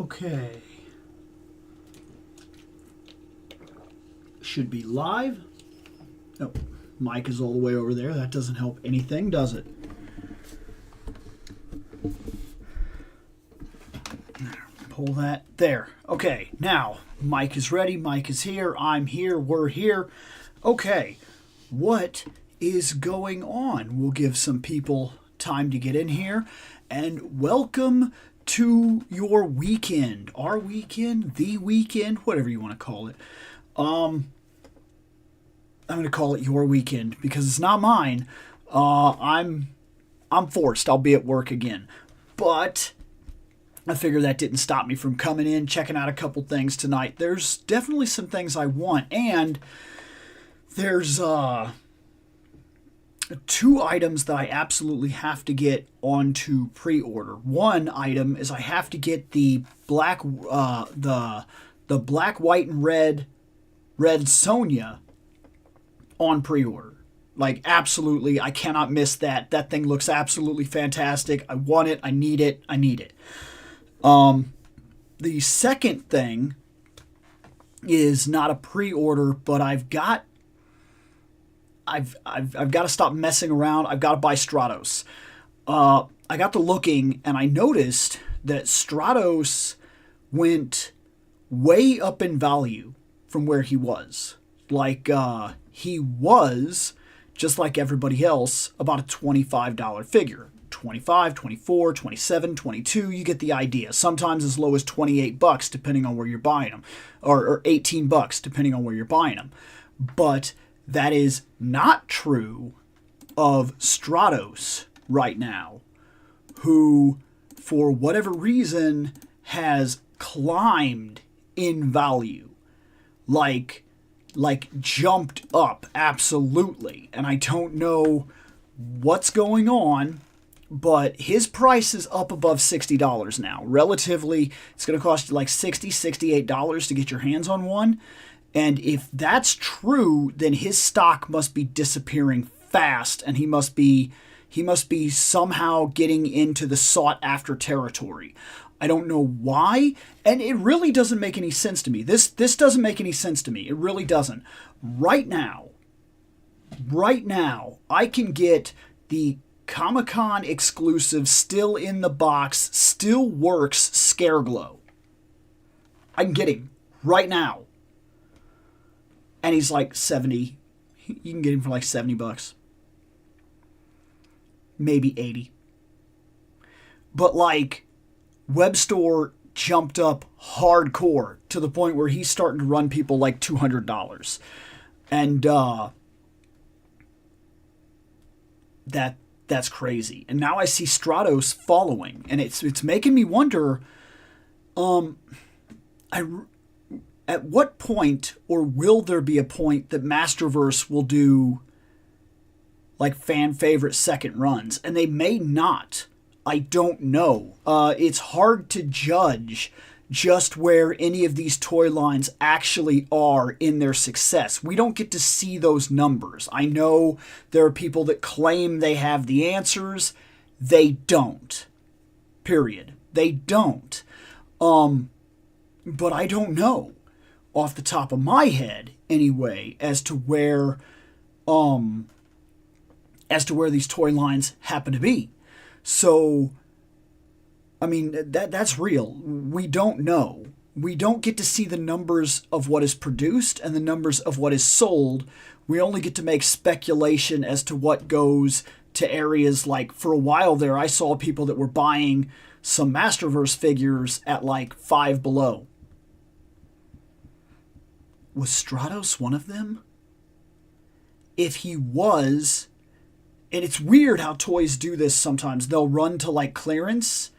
Okay. Should be live. Oh, mic is all the way over there. That doesn't help anything, does it? Pull that. There. Okay. Now, mic is ready. Mic is here. I'm here. We're here. Okay. What is going on? We'll give some people time to get in here. And welcome to your weekend. Our weekend, the weekend, whatever you want to call it. I'm going to call it your weekend because it's not mine. I'm forced. I'll be at work again. But I figure that didn't stop me from coming in, checking out a couple things tonight. There's definitely some things I want, and there's two items that I absolutely have to get onto pre-order. One item is I have to get the black, the black, white, and red Sonya on pre-order. Like, absolutely, I cannot miss that. That thing looks absolutely fantastic. I want it. I need it. I need it. The second thing is not a pre-order, but I've got to stop messing around. I've got to buy Stratos. I got to looking and I noticed that Stratos went way up in value from where he was. Like, he was, just like everybody else, about a $25 figure. 25, 24, 27, 22, you get the idea. Sometimes as low as $28 depending on where you're buying them, or $18 depending on where you're buying them. But that is not true of Stratos right now, who for whatever reason has climbed in value. Like jumped up absolutely. And I don't know what's going on, but his price is up above $60 now. Relatively, it's going to cost you like $60, $68 to get your hands on one. And if that's true, then his stock must be disappearing fast, and he must be somehow getting into the sought-after territory. I don't know why, and it really doesn't make any sense to me. This doesn't make any sense to me. It really doesn't. Right now, I can get the Comic-Con exclusive, still in the box, still works Scareglow. I can get him right now. And he's like 70. You can get him for like $70. Maybe 80. But like, WebStore jumped up hardcore to the point where he's starting to run people like $200. And that's crazy. And now I see Stratos following, and it's making me wonder, at what point, or will there be a point that Masterverse will do like fan favorite second runs? And they may not. I don't know. It's hard to judge just where any of these toy lines actually are in their success. We don't get to see those numbers. I know there are people that claim they have the answers. They don't. Period. They don't. But I don't know off the top of my head anyway as to where these toy lines happen to be. So, I mean, that's real. We don't know. We don't get to see the numbers of what is produced and the numbers of what is sold. We only get to make speculation as to what goes to areas like, for a while there, I saw people that were buying some Masterverse figures at like Five Below. Was Stratos one of them? If he was, and it's weird how toys do this sometimes. They'll run to like clearance,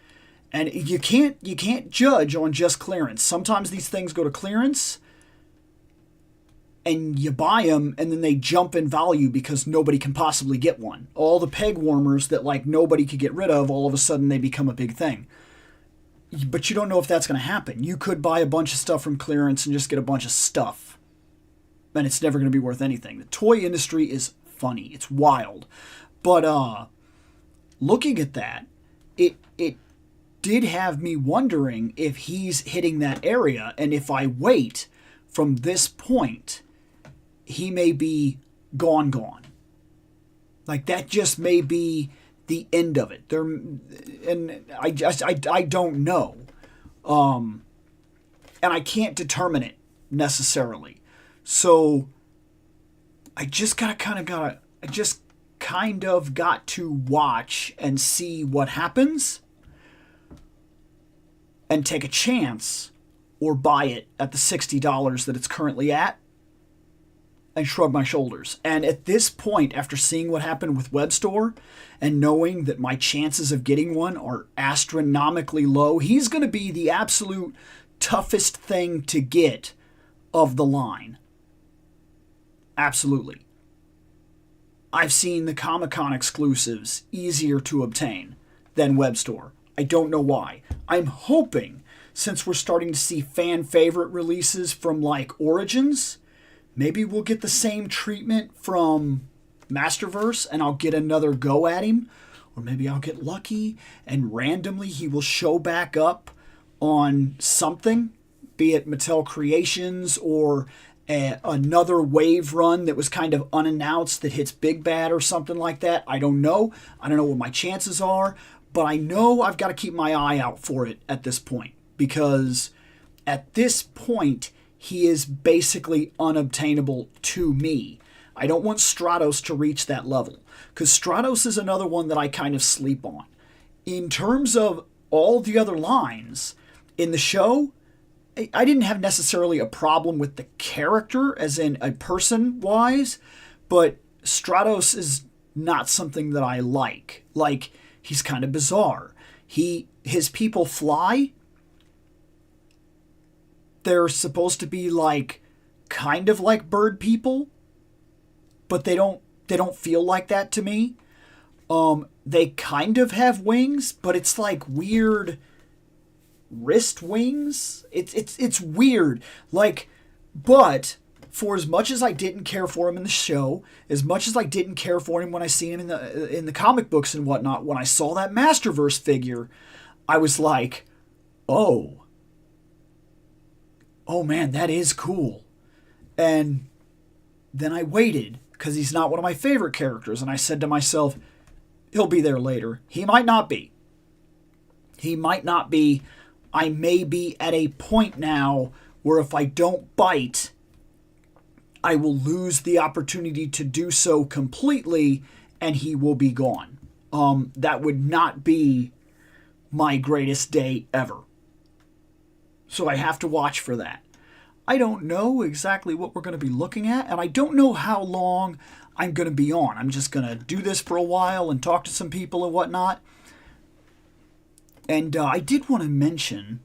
and you can't judge on just clearance. Sometimes these things go to clearance, and you buy them, and then they jump in value because nobody can possibly get one. All the peg warmers that like nobody could get rid of, all of a sudden they become a big thing. But you don't know if that's going to happen. You could buy a bunch of stuff from clearance and just get a bunch of stuff, and it's never going to be worth anything. The toy industry is funny. It's wild. But looking at that, it did have me wondering if he's hitting that area, and if I wait from this point, he may be gone. Like, that just may be the end of it. And I don't know. And I can't determine it necessarily. So I just got to watch and see what happens and take a chance or buy it at the $60 that it's currently at and shrug my shoulders. And at this point, after seeing what happened with WebStore and knowing that my chances of getting one are astronomically low, he's going to be the absolute toughest thing to get of the line. Absolutely. I've seen the Comic-Con exclusives easier to obtain than WebStore. I don't know why. I'm hoping, since we're starting to see fan favorite releases from like Origins, maybe we'll get the same treatment from Masterverse and I'll get another go at him. Or maybe I'll get lucky and randomly he will show back up on something, be it Mattel Creations or another wave run that was kind of unannounced that hits Big Bad or something like that. I don't know. I don't know what my chances are, but I know I've got to keep my eye out for it at this point, because at this point, he is basically unobtainable to me. I don't want Stratos to reach that level, because Stratos is another one that I kind of sleep on. In terms of all the other lines in the show, I didn't have necessarily a problem with the character, as in a person-wise, but Stratos is not something that I like. Like, he's kind of bizarre. His people fly. They're supposed to be like, kind of like bird people, but they don't feel like that to me. They kind of have wings, but it's like weird wrist wings. It's weird. Like, but for as much as I didn't care for him in the show, as much as I didn't care for him when I seen him in the comic books and whatnot, when I saw that Masterverse figure, I was like, oh man, that is cool. And then I waited, because he's not one of my favorite characters, and I said to myself, he'll be there later. He might not be. I may be at a point now where if I don't bite, I will lose the opportunity to do so completely, and he will be gone. That would not be my greatest day ever. So I have to watch for that. I don't know exactly what we're going to be looking at, and I don't know how long I'm going to be on. I'm just going to do this for a while and talk to some people and whatnot. And I did want to mention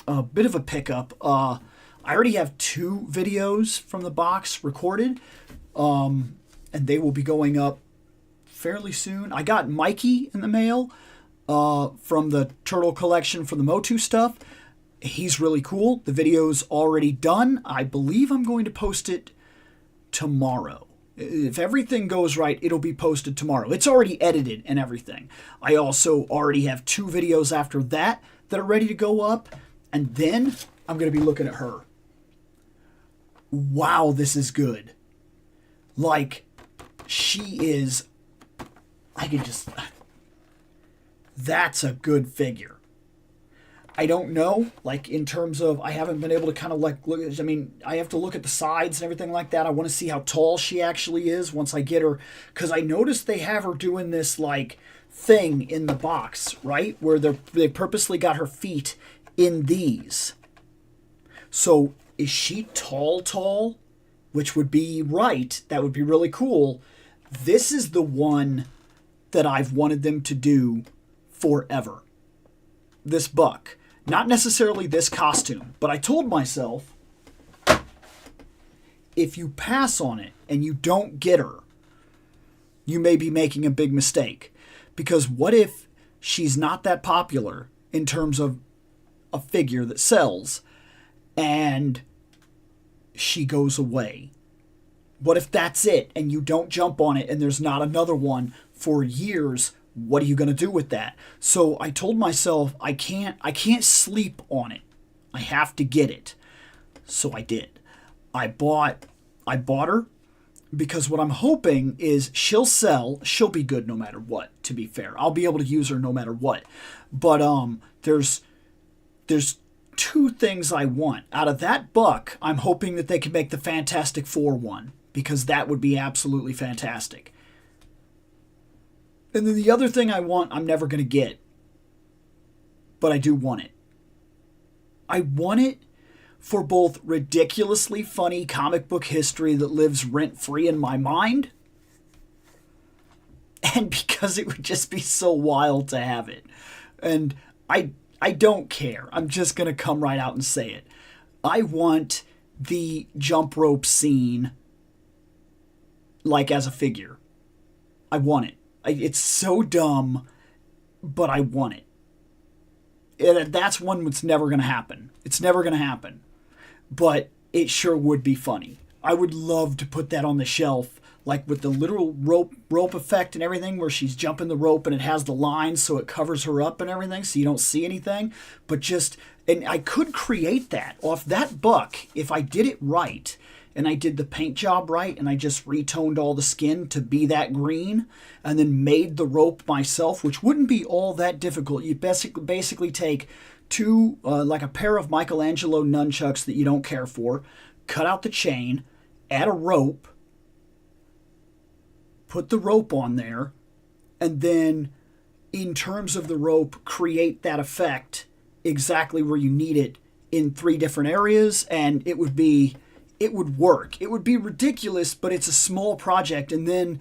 a bit of a pickup. I already have 2 videos from the box recorded, and they will be going up fairly soon. I got Mikey in the mail from the Turtle collection for the Motu stuff. He's really cool. The video's already done. I believe I'm going to post it tomorrow. If everything goes right, it'll be posted tomorrow. It's already edited and everything. I also already have 2 videos after that are ready to go up. And then I'm going to be looking at her. Wow, this is good. Like, she is... That's a good figure. I don't know, like, in terms of, I haven't been able to kind of, like, look at, I have to look at the sides and everything like that. I want to see how tall she actually is once I get her, because I noticed they have her doing this, like, thing in the box, right, where they purposely got her feet in these. So, is she tall? Which would be right. That would be really cool. This is the one that I've wanted them to do forever. This buck. Not necessarily this costume, but I told myself, if you pass on it and you don't get her, you may be making a big mistake. Because what if she's not that popular in terms of a figure that sells, and she goes away? What if that's it and you don't jump on it and there's not another one for years What are you going to do with that? So I told myself I can't sleep on it. I have to get it. So I did. I bought her because what I'm hoping is she'll sell. She'll be good no matter what, to be fair. I'll be able to use her no matter what. But there's two things I want. Out of that buck, I'm hoping that they can make the Fantastic Four one, because that would be absolutely fantastic. And then the other thing I want, I'm never going to get. But I do want it. I want it for both ridiculously funny comic book history that lives rent-free in my mind, and because it would just be so wild to have it. And I don't care. I'm just going to come right out and say it. I want the jump rope scene like as a figure. I want it. It's so dumb, but I want it. That's one that's never going to happen. It's never going to happen. But it sure would be funny. I would love to put that on the shelf, like with the literal rope effect and everything, where she's jumping the rope and it has the lines so it covers her up and everything so you don't see anything. But and I could create that off that buck if I did it right. And I did the paint job right, and I just retoned all the skin to be that green, and then made the rope myself, which wouldn't be all that difficult. You basically take two, like a pair of Michelangelo nunchucks that you don't care for, cut out the chain, add a rope, put the rope on there, and then in terms of the rope, create that effect exactly where you need it in 3 different areas, and it would work. It would be ridiculous, but it's a small project, and then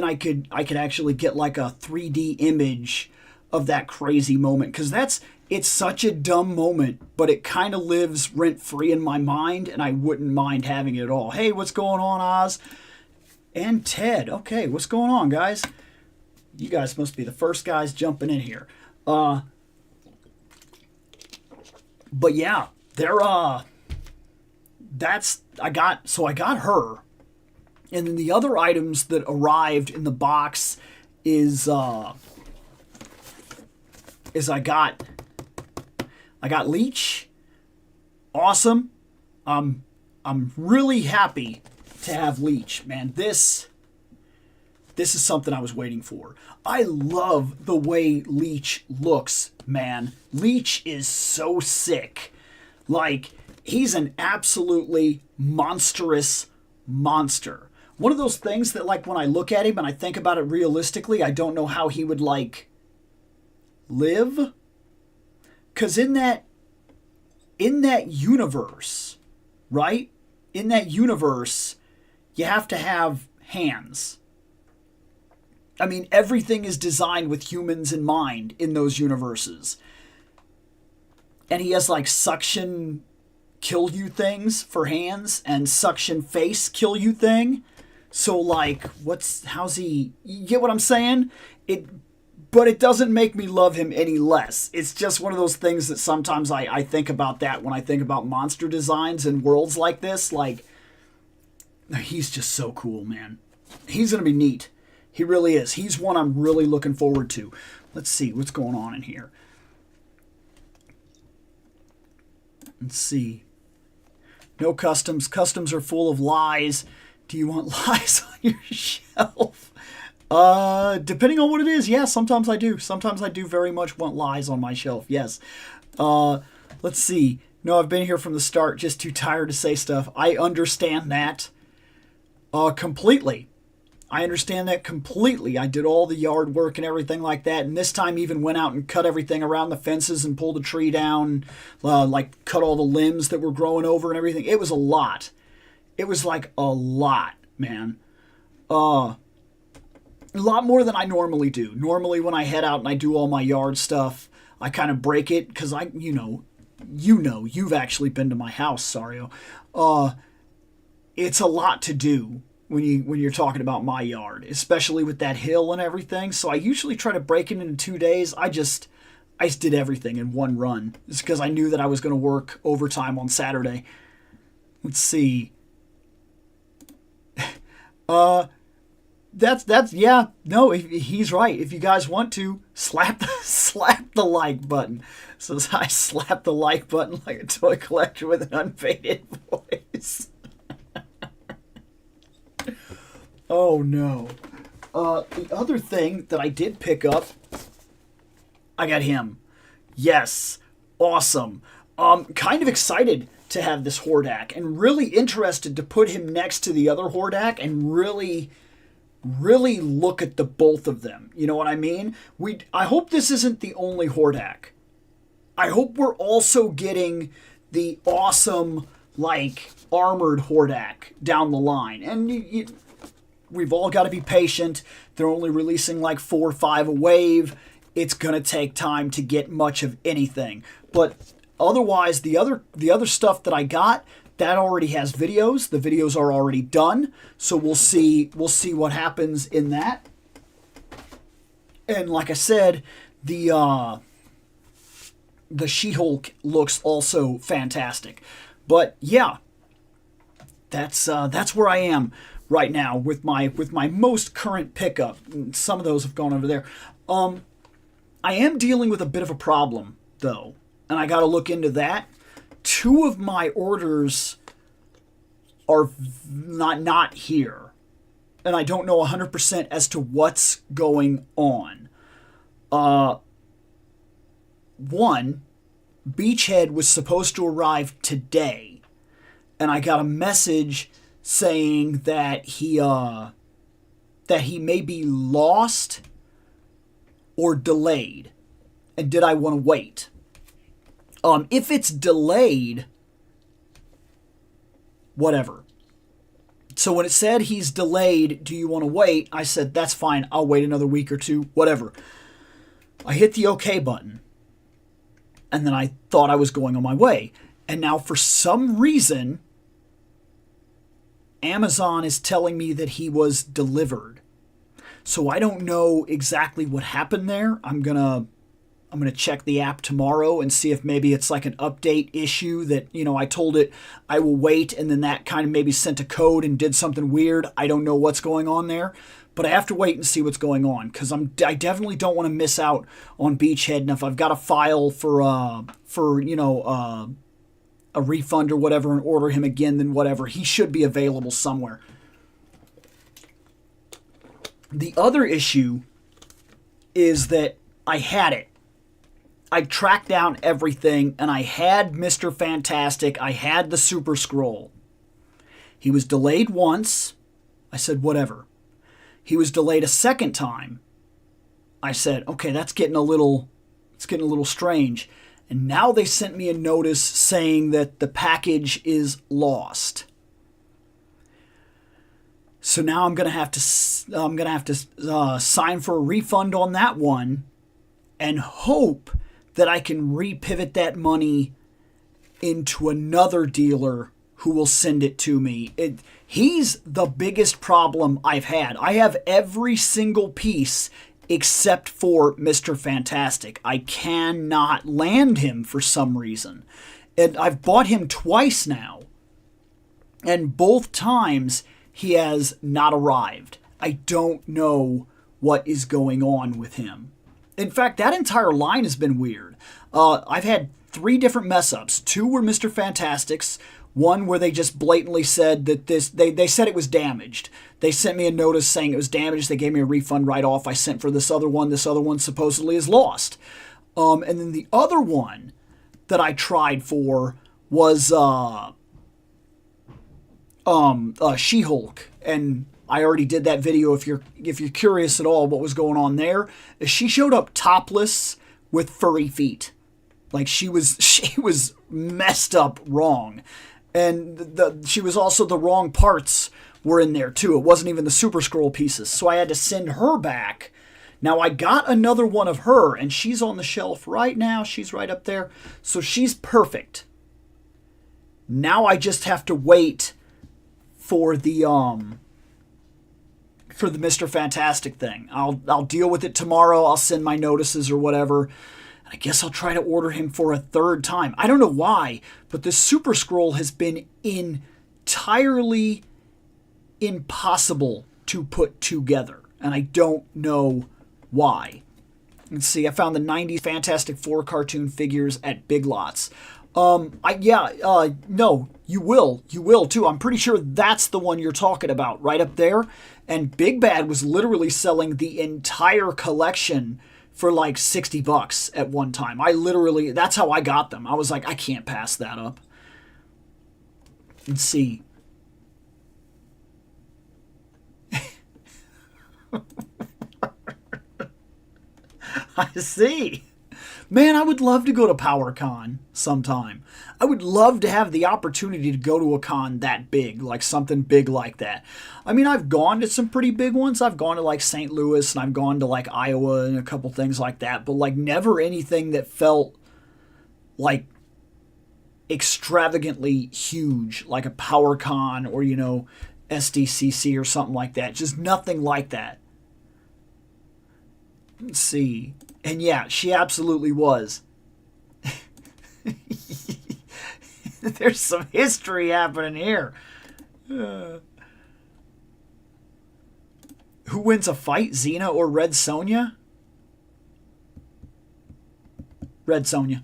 I could actually get like a 3D image of that crazy moment, because it's such a dumb moment, but it kind of lives rent-free in my mind, and I wouldn't mind having it all. Hey, what's going on, Oz? And Ted. Okay, what's going on, guys? You guys must be the first guys jumping in here. But yeah, I got her. And then the other items that arrived in the box is I got Leech. Awesome. I'm really happy to have Leech, man. This is something I was waiting for. I love the way Leech looks, man. Leech is so sick. Like, he's an absolutely monstrous monster. One of those things that, like, when I look at him and I think about it realistically, I don't know how he would, like, live. Because in that universe, right? In that universe, you have to have hands. I mean, everything is designed with humans in mind in those universes. And he has, like, suction kill you things for hands and suction face kill you thing. So, like, you get what I'm saying? But it doesn't make me love him any less. It's just one of those things that sometimes I think about that when I think about monster designs and worlds like this. Like, he's just so cool, man. He's going to be neat. He really is. He's one I'm really looking forward to. Let's see what's going on in here. Let's see. No customs. Customs are full of lies. Do you want lies on your shelf? Depending on what it is, yeah, sometimes I do. Sometimes I do very much want lies on my shelf, yes. Let's see. No, I've been here from the start, just too tired to say stuff. I understand that completely. I understand that completely. I did all the yard work and everything like that, and this time even went out and cut everything around the fences and pulled a tree down, like cut all the limbs that were growing over and everything. It was a lot. It was like a lot, man. A lot more than I normally do. Normally when I head out and I do all my yard stuff, I kind of break it because you've actually been to my house, Sario. It's a lot to do when you're talking about my yard, especially with that hill and everything. So I usually try to break it into 2 days. I just did everything in one run. It's because I knew that I was going to work overtime on Saturday. Let's see. That's yeah. No, he's right. If you guys want to slap the like button, so I slap the like button like a toy collector with an unfaded voice. Oh no. The other thing that I did pick up, I got him. Yes, awesome. Kind of excited to have this Hordak, and really interested to put him next to the other Hordak and really look at the both of them. You know what I mean? I hope this isn't the only Hordak. I hope we're also getting the awesome, like, armored Hordak down the line. And we've all got to be patient. They're only releasing like 4 or 5 a wave. It's going to take time to get much of anything. But otherwise, the other stuff that I got, that already has videos. The videos are already done. So we'll see what happens in that. And like I said, the She-Hulk looks also fantastic. But yeah, that's where I am right now with my most current pickup. Some of those have gone over there. I am dealing with a bit of a problem though, and I got to look into that. 2 of my orders are not here, and I don't know 100% as to what's going on. One, Beachhead was supposed to arrive today, and I got a message saying that he may be lost or delayed, and did I want to wait? If it's delayed, whatever. So when it said he's delayed, do you want to wait? I said, that's fine. I'll wait another week or 2, whatever. I hit the OK button, and then I thought I was going on my way. And now for some reason, Amazon is telling me that he was delivered. So I don't know exactly what happened there. I'm gonna check the app tomorrow and see if maybe it's like an update issue that, I told it I will wait, and then that kind of maybe sent a code and did something weird. I don't know what's going on there, but I have to wait and see what's going on, because I definitely don't want to miss out on Beachhead. And if I've got a file for a refund or whatever and order him again, then whatever. He should be available somewhere. The other issue is that I had it. I tracked down everything, and I had Mr. Fantastic. I had the Super Scroll. He was delayed once. I said, whatever. He was delayed a second time. I said, okay, it's getting a little strange. And now they sent me a notice saying that the package is lost. So now I'm gonna have to sign for a refund on that one, and hope that I can repivot that money into another dealer who will send it to me. He's the biggest problem I've had. I have every single piece except for Mr. Fantastic. I cannot land him for some reason. And I've bought him twice now, and both times he has not arrived. I don't know what is going on with him. In fact, that entire line has been weird. I've had 3 different mess-ups. 2 were Mr. Fantastics. 1 where they just blatantly said that they said it was damaged. They sent me a notice saying it was damaged. They gave me a refund right off. I sent for this other one. This other one supposedly is lost. And then the other one that I tried for was She-Hulk. And I already did that video. If you're curious at all what was going on there, she showed up topless with furry feet. Like she was messed up wrong. And she was also, the wrong parts were in there too. It wasn't even the Super Scroll pieces. So I had to send her back. Now I got another one of her, and she's on the shelf right now. She's right up there. So she's perfect. Now I just have to wait for the Mr. Fantastic thing. I'll deal with it tomorrow. I'll send my notices or whatever. I guess I'll try to order him for a third time. I don't know why, but the Super Scroll has been entirely impossible to put together, and I don't know why. Let's see, I found the 90s Fantastic Four cartoon figures at Big Lots. No, you will too. I'm pretty sure that's the one you're talking about, right up there. And Big Bad was literally selling the entire collection for like $60 at one time. That's how I got them. I was like, I can't pass that up. Let's see. I see. Man, I would love to go to PowerCon sometime. I would love to have the opportunity to go to a con that big, like something big like that. I mean, I've gone to some pretty big ones. I've gone to like St. Louis and I've gone to like Iowa and a couple things like that, but like never anything that felt like extravagantly huge, like a PowerCon or, SDCC or something like that. Just nothing like that. Let's see. And yeah, she absolutely was. There's some history happening here. Who wins a fight, Xena or Red Sonja? Red Sonja.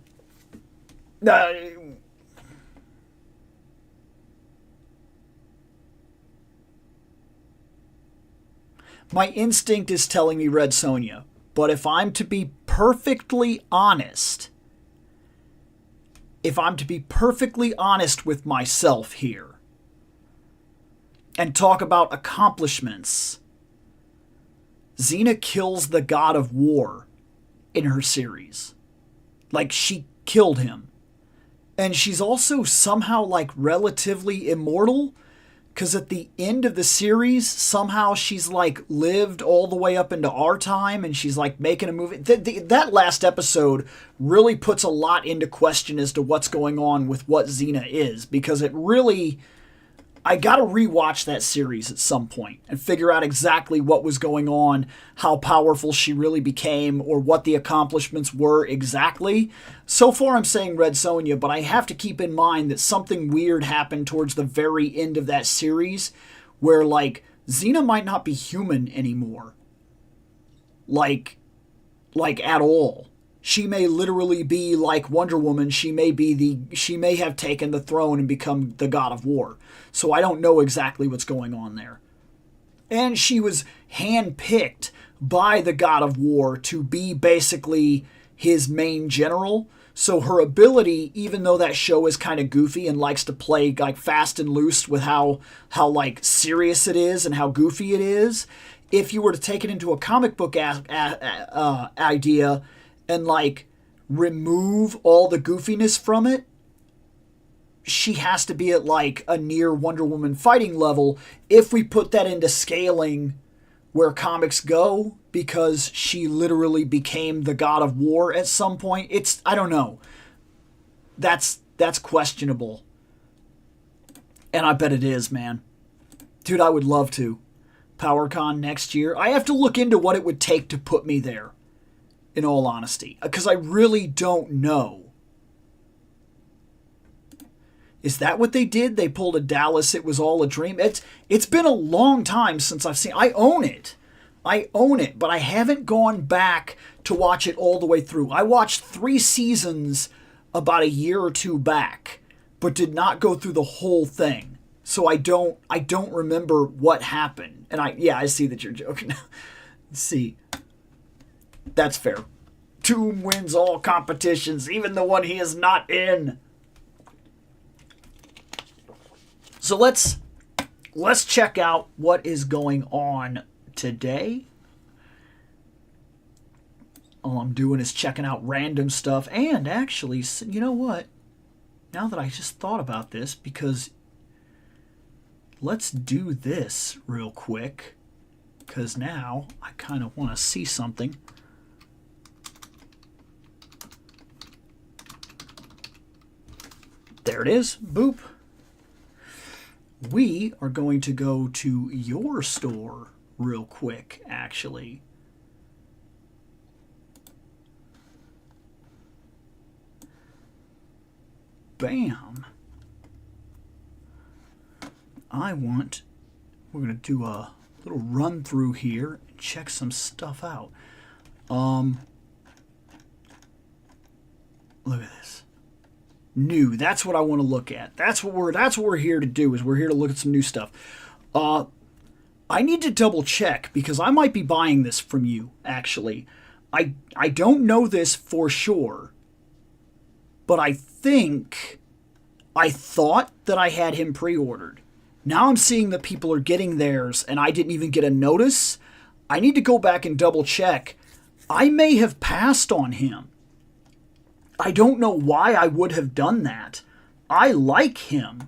My instinct is telling me Red Sonja. But if I'm to be perfectly honest with myself here and talk about accomplishments, Xena kills the God of War in her series. Like, she killed him. And she's also somehow, like, relatively immortal. Because at the end of the series, somehow she's like lived all the way up into our time and she's like making a movie. That last episode really puts a lot into question as to what's going on with what Xena is. Because it really... I gotta rewatch that series at some point and figure out exactly what was going on, how powerful she really became, or what the accomplishments were exactly. So far I'm saying Red Sonja, but I have to keep in mind that something weird happened towards the very end of that series where, like, Xena might not be human anymore. Like at all. She may literally be like Wonder Woman. She may have taken the throne and become the God of War. So I don't know exactly what's going on there. And she was handpicked by the God of War to be basically his main general. So her ability, even though that show is kind of goofy and likes to play like fast and loose with how like serious it is and how goofy it is, if you were to take it into a comic book idea and like remove all the goofiness from it, she has to be at like a near Wonder Woman fighting level if we put that into scaling where comics go, because she literally became the God of War at some point. I don't know. That's questionable. And I bet it is, man. Dude, I would love to. PowerCon next year. I have to look into what it would take to put me there, in all honesty, because I really don't know. Is that what they did? They pulled a Dallas, it was all a dream? It's been a long time since I've seen... I own it, but I haven't gone back to watch it all the way through. I watched 3 seasons about a year or 2 back, but did not go through the whole thing. So I don't remember what happened. And I see that you're joking. Let's see. That's fair. Doom wins all competitions, even the one he is not in. So let's check out what is going on today. All I'm doing is checking out random stuff. And actually, you know what? Now that I just thought about this, because let's do this real quick, because now I kind of want to see something. There it is. Boop. We are going to go to your store real quick, actually. Bam. We're going to do a little run through here and check some stuff out. Look at this. New. That's what I want to look at. That's what we're here to do, is we're here to look at some new stuff. I need to double check because I might be buying this from you, actually. I don't know this for sure, but I thought that I had him pre-ordered. Now I'm seeing that people are getting theirs and I didn't even get a notice. I need to go back and double check. I may have passed on him. I don't know why I would have done that. I like him.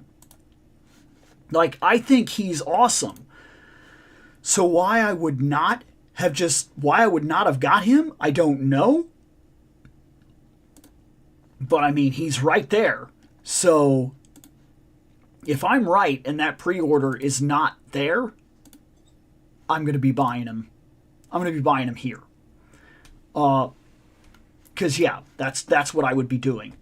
Like, I think he's awesome. So why I would not have got him, I don't know. But I mean, he's right there. So if I'm right and that pre-order is not there, I'm going to be buying him. I'm going to be buying him here. Because, yeah, that's what I would be doing.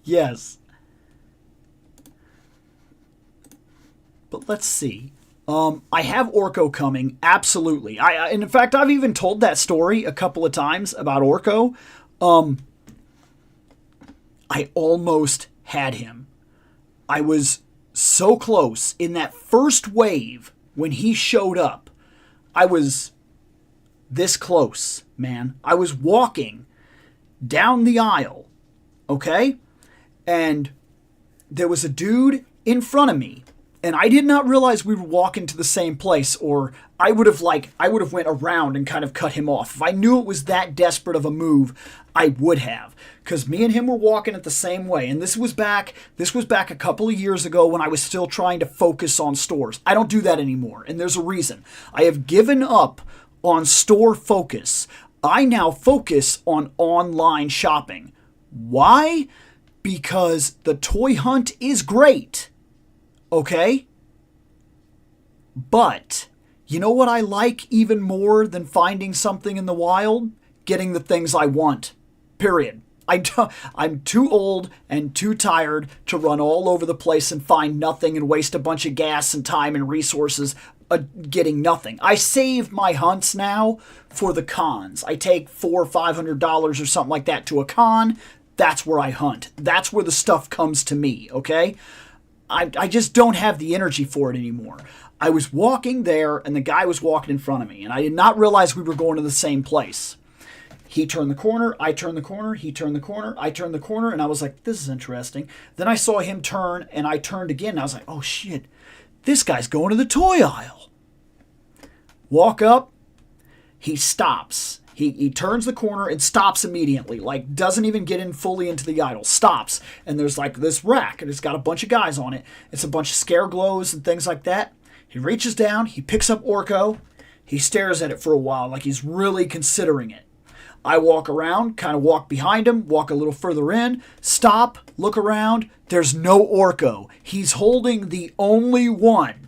Yes. But let's see. I have Orko coming, absolutely. And in fact, I've even told that story a couple of times about Orko. I almost had him. I was so close in that first wave when he showed up. I was this close, man. I was walking down the aisle, okay? And there was a dude in front of me, and I did not realize we were walking to the same place, or I would have went around and kind of cut him off. If I knew it was that desperate of a move, I would have. Because me and him were walking it the same way. And this was back a couple of years ago when I was still trying to focus on stores. I don't do that anymore, and there's a reason. I have given up on store focus. I now focus on online shopping. Why? Because the toy hunt is great. Okay? But you know what I like even more than finding something in the wild? Getting the things I want. Period. I'm too old and too tired to run all over the place and find nothing and waste a bunch of gas and time and resources getting nothing. I save my hunts now for the cons. I take $400 or $500 or something like that to a con. That's where I hunt. That's where the stuff comes to me, okay? I just don't have the energy for it anymore. I was walking there, and the guy was walking in front of me, and I did not realize we were going to the same place. He turned the corner, I turned the corner, he turned the corner, I turned the corner, and I was like, this is interesting. Then I saw him turn, and I turned again, and I was like, oh shit, this guy's going to the toy aisle. Walk up, he stops. He turns the corner and stops immediately, like doesn't even get in fully into the aisle, stops. And there's like this rack, and it's got a bunch of guys on it. It's a bunch of scare glows and things like that. He reaches down, he picks up Orko, he stares at it for a while, like he's really considering it. I walk around, kind of walk behind him, walk a little further in, stop, look around. There's no Orko. He's holding the only one.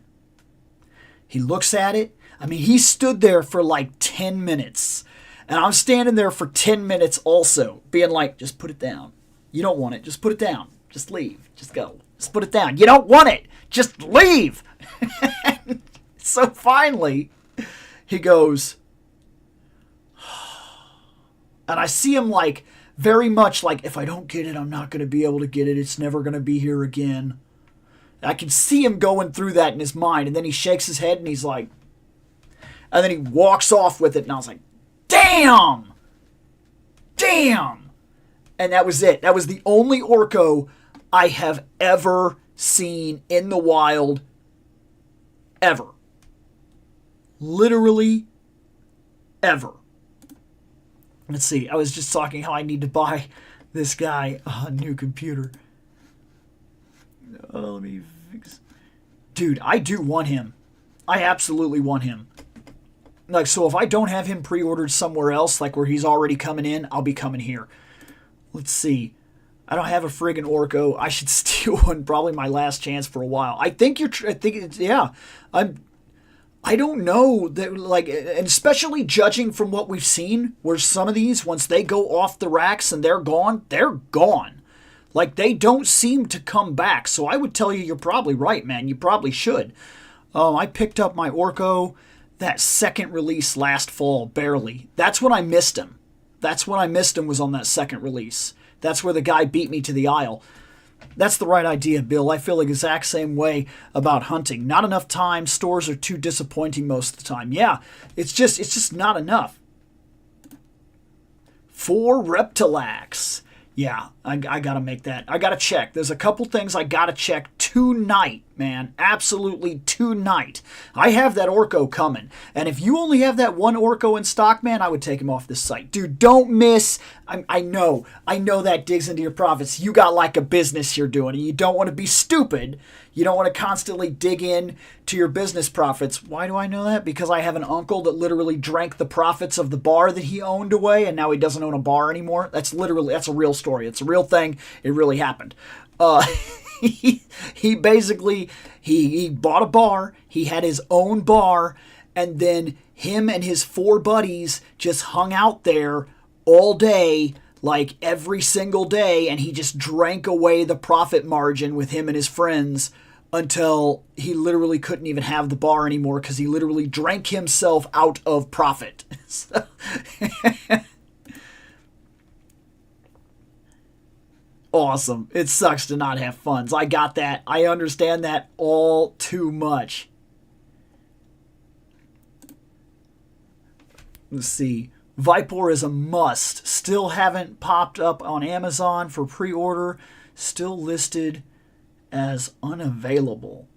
He looks at it. I mean, he stood there for like 10 minutes. And I'm standing there for 10 minutes also, being like, just put it down. You don't want it. Just put it down. Just leave. Just go. Just put it down. You don't want it. Just leave. So finally, he goes, and I see him like, very much like, if I don't get it, I'm not going to be able to get it. It's never going to be here again. I can see him going through that in his mind. And then he shakes his head and he's like, and then he walks off with it. And I was like, damn! Damn! And that was it. That was the only Orko I have ever seen in the wild. Ever. Literally ever. Let's see. I was just talking how I need to buy this guy a new computer. Let me fix. Dude, I do want him. I absolutely want him. Like, so if I don't have him pre-ordered somewhere else, like where he's already coming in, I'll be coming here. Let's see. I don't have a friggin' Orko. I should steal one. Probably my last chance for a while. I think yeah. I don't know that, like, and especially judging from what we've seen, where some of these, once they go off the racks and they're gone, they're gone. Like, they don't seem to come back. So I would tell you, you're probably right, man. You probably should. I picked up my Orko, that second release last fall, barely. That's when I missed him. That's when I missed him, was on that second release. That's where the guy beat me to the aisle. That's the right idea, Bill. I feel the exact same way about hunting. Not enough time. Stores are too disappointing most of the time. Yeah, it's just not enough. 4 Reptilax. Yeah, I got to make that. I got to check. There's a couple things I got to check tonight, man. Absolutely tonight. I have that Orko coming. And if you only have that one Orko in stock, man, I would take him off this site. Dude, don't miss. I know that digs into your profits. You got like a business you're doing, and you don't want to be stupid. You don't want to constantly dig in to your business profits. Why do I know that? Because I have an uncle that literally drank the profits of the bar that he owned away, and now he doesn't own a bar anymore. That's a real story. It's a real thing. It really happened. He basically, he bought a bar. He had his own bar, and then him and his 4 buddies just hung out there all day, like every single day, and he just drank away the profit margin with him and his friends until he literally couldn't even have the bar anymore because he literally drank himself out of profit. Awesome. It sucks to not have funds. I got that. I understand that all too much. Let's see. Vipor is a must. Still haven't popped up on Amazon for pre-order. Still listed as unavailable.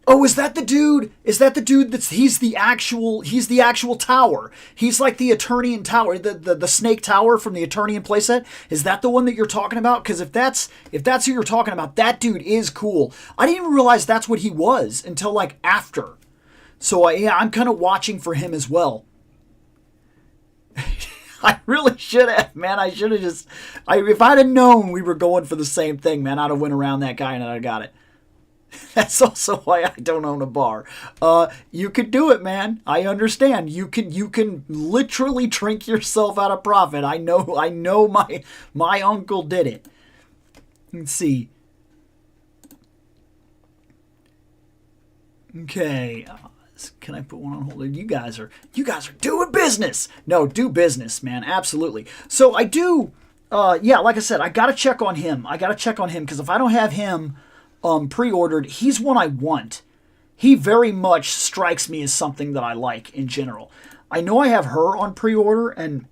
Oh, is that the dude? Is that the dude he's the actual tower. He's like the Eternian tower, the snake tower from the Eternian playset. Is that the one that you're talking about? Because if that's who you're talking about, that dude is cool. I didn't even realize that's what he was until like after. So yeah, I'm kind of watching for him as well. I really should have, man. I should have just... if I'd have known we were going for the same thing, man, I'd have went around that guy and I'd have got it. That's also why I don't own a bar. You could do it, man. I understand. You can literally drink yourself out of profit. I know my uncle did it. Let's see. Okay. Can I put one on hold? You guys are doing business. No, do business, man. Absolutely. So I do. Yeah, like I said, I gotta check on him. Because if I don't have him pre-ordered, he's one I want. He very much strikes me as something that I like in general. I know I have her on pre-order, and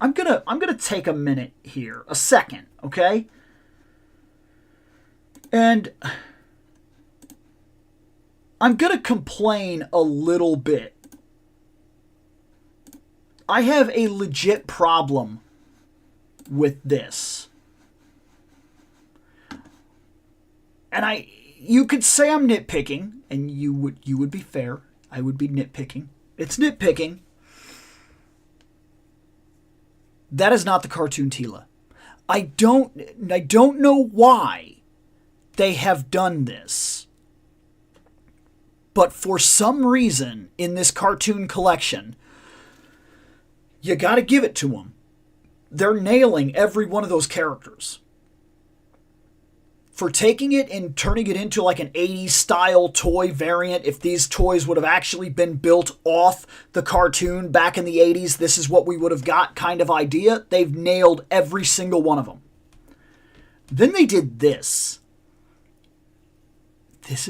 I'm gonna take a minute here, a second, okay? And I'm going to complain a little bit. I have a legit problem with this. And you could say I'm nitpicking, and you would be fair. I would be nitpicking. It's nitpicking. That is not the cartoon Teela. I don't know why they have done this. But for some reason, in this cartoon collection, you got to give it to them. They're nailing every one of those characters. For taking it and turning it into like an 80s style toy variant, if these toys would have actually been built off the cartoon back in the 80s, this is what we would have got kind of idea. They've nailed every single one of them. Then they did this. This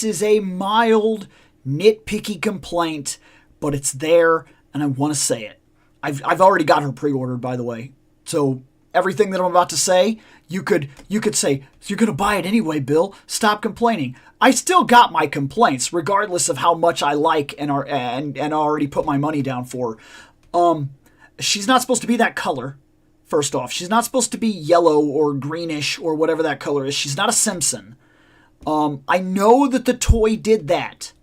is a mild, nitpicky complaint, but it's there, and I want to say it. I've already got her pre-ordered, by the way. So everything that I'm about to say, you could say, you're going to buy it anyway, Bill. Stop complaining. I still got my complaints, regardless of how much I like and already put my money down for. She's not supposed to be that color, first off. She's not supposed to be yellow or greenish or whatever that color is. She's not a Simpson. I know that the toy did that,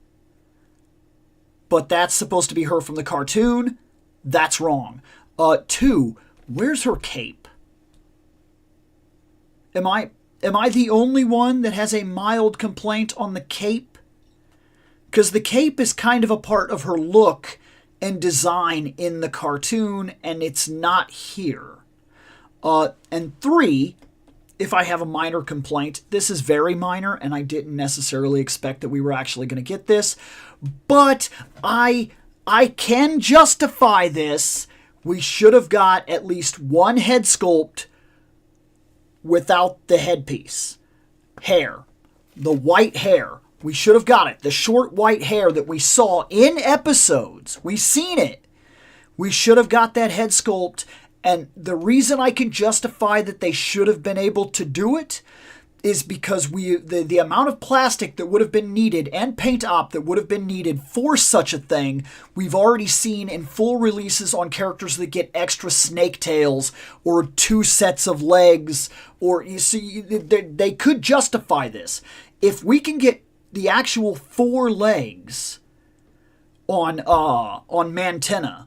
but that's supposed to be her from the cartoon. That's wrong. 2, where's her cape? Am I the only one that has a mild complaint on the cape? Because the cape is kind of a part of her look and design in the cartoon, and it's not here. And 3, if I have a minor complaint, this is very minor, and I didn't necessarily expect that we were actually going to get this, but I can justify this. We should have got at least one head sculpt without the headpiece. Hair. The white hair. We should have got it. The short white hair that we saw in episodes. We've seen it. We should have got that head sculpt. And the reason I can justify that they should have been able to do it is because the amount of plastic that would have been needed and paint op that would have been needed for such a thing, we've already seen in full releases on characters that get extra snake tails or 2 sets of legs, or you see, they could justify this. If we can get the actual 4 legs on Mantenna,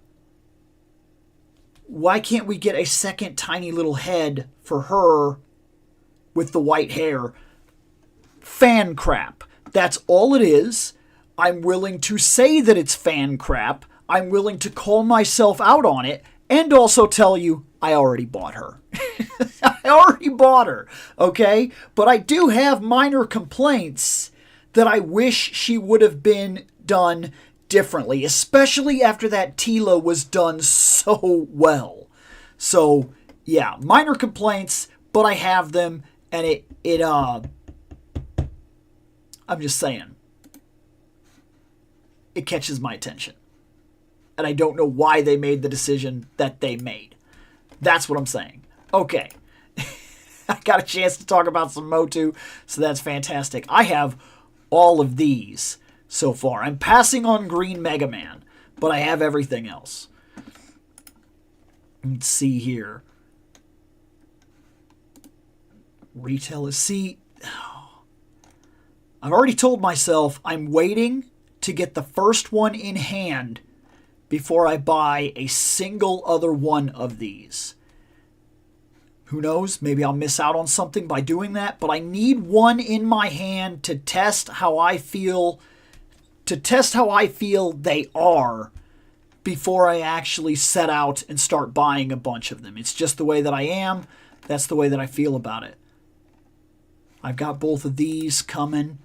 why can't we get a second tiny little head for her with the white hair? Fan crap. That's all it is. I'm willing to say that it's fan crap. I'm willing to call myself out on it and also tell you I already bought her. I already bought her, okay? But I do have minor complaints that I wish she would have been done differently, especially after that Tila was done so well. So, yeah, minor complaints, but I have them, and I'm just saying, it catches my attention. And I don't know why they made the decision that they made. That's what I'm saying. Okay. I got a chance to talk about some Motu, so that's fantastic. I have all of these so far. I'm passing on Green Mega Man, but I have everything else. Let's see here. Retail is... See, I've already told myself I'm waiting to get the first one in hand before I buy a single other one of these. Who knows? Maybe I'll miss out on something by doing that, but I need one in my hand to test how I feel they are before I actually set out and start buying a bunch of them. It's just the way that I am. That's the way that I feel about it. I've got both of these coming.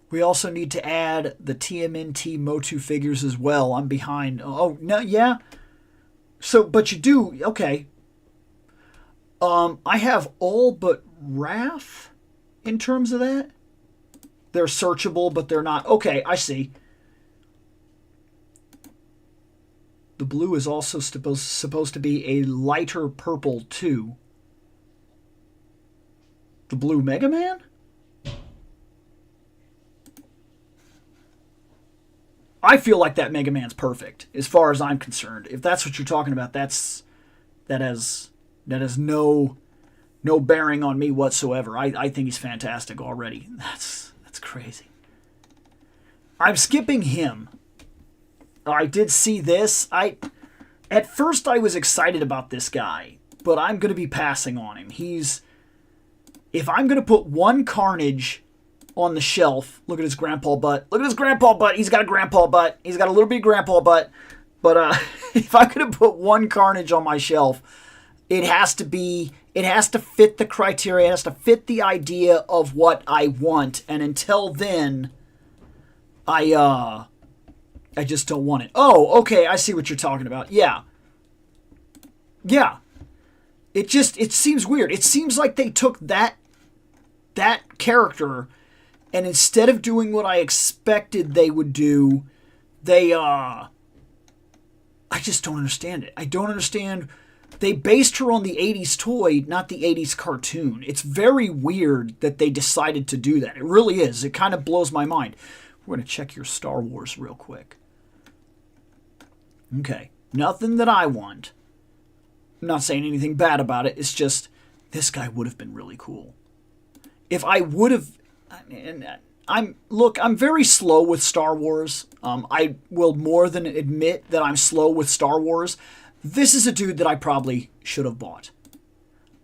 We also need to add the TMNT Motu figures as well. I'm behind. Oh, no, yeah. So, but you do, okay. I have all but Raph in terms of that. They're searchable, but they're not. Okay, I see. The blue is also supposed to be a lighter purple, too. The blue Mega Man? I feel like that Mega Man's perfect, as far as I'm concerned. If that's what you're talking about, that has no bearing on me whatsoever. I think he's fantastic already. That's crazy. I'm skipping him. I did see this. At first I was excited about this guy, but I'm going to be passing on him. If I'm going to put one Carnage on the shelf, look at his grandpa butt. Look at his grandpa butt. He's got a grandpa butt. He's got a little bit grandpa butt. But if I'm going to put one Carnage on my shelf, it has to fit the criteria. It has to fit the idea of what I want. And until then, I just don't want it. Oh, okay, I see what you're talking about. Yeah. Yeah. It seems weird. It seems like they took that character, and instead of doing what I expected they would do, I just don't understand it. I don't understand. They based her on the 80s toy, not the 80s cartoon. It's very weird that they decided to do that. It really is. It kind of blows my mind. We're going to check your Star Wars real quick. Okay. Nothing that I want. I'm not saying anything bad about it. It's just, this guy would have been really cool. If I would have... I'm very slow with Star Wars. I will more than admit that I'm slow with Star Wars. This is a dude that I probably should have bought.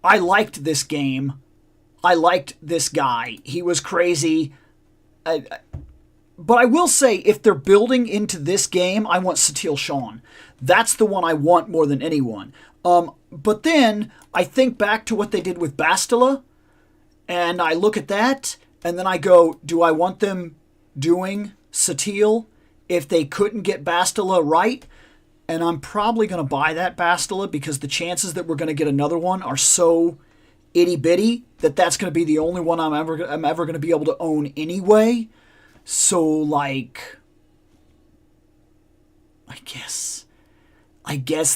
I liked this game. I liked this guy. He was crazy. But I will say, if they're building into this game, I want Satil Shan. That's the one I want more than anyone. But then I think back to what they did with Bastila, and I look at that, and then I go, do I want them doing Satil if they couldn't get Bastila right? And I'm probably going to buy that Bastila because the chances that we're going to get another one are so itty bitty that that's going to be the only one I'm ever going to be able to own anyway. So, like, I guess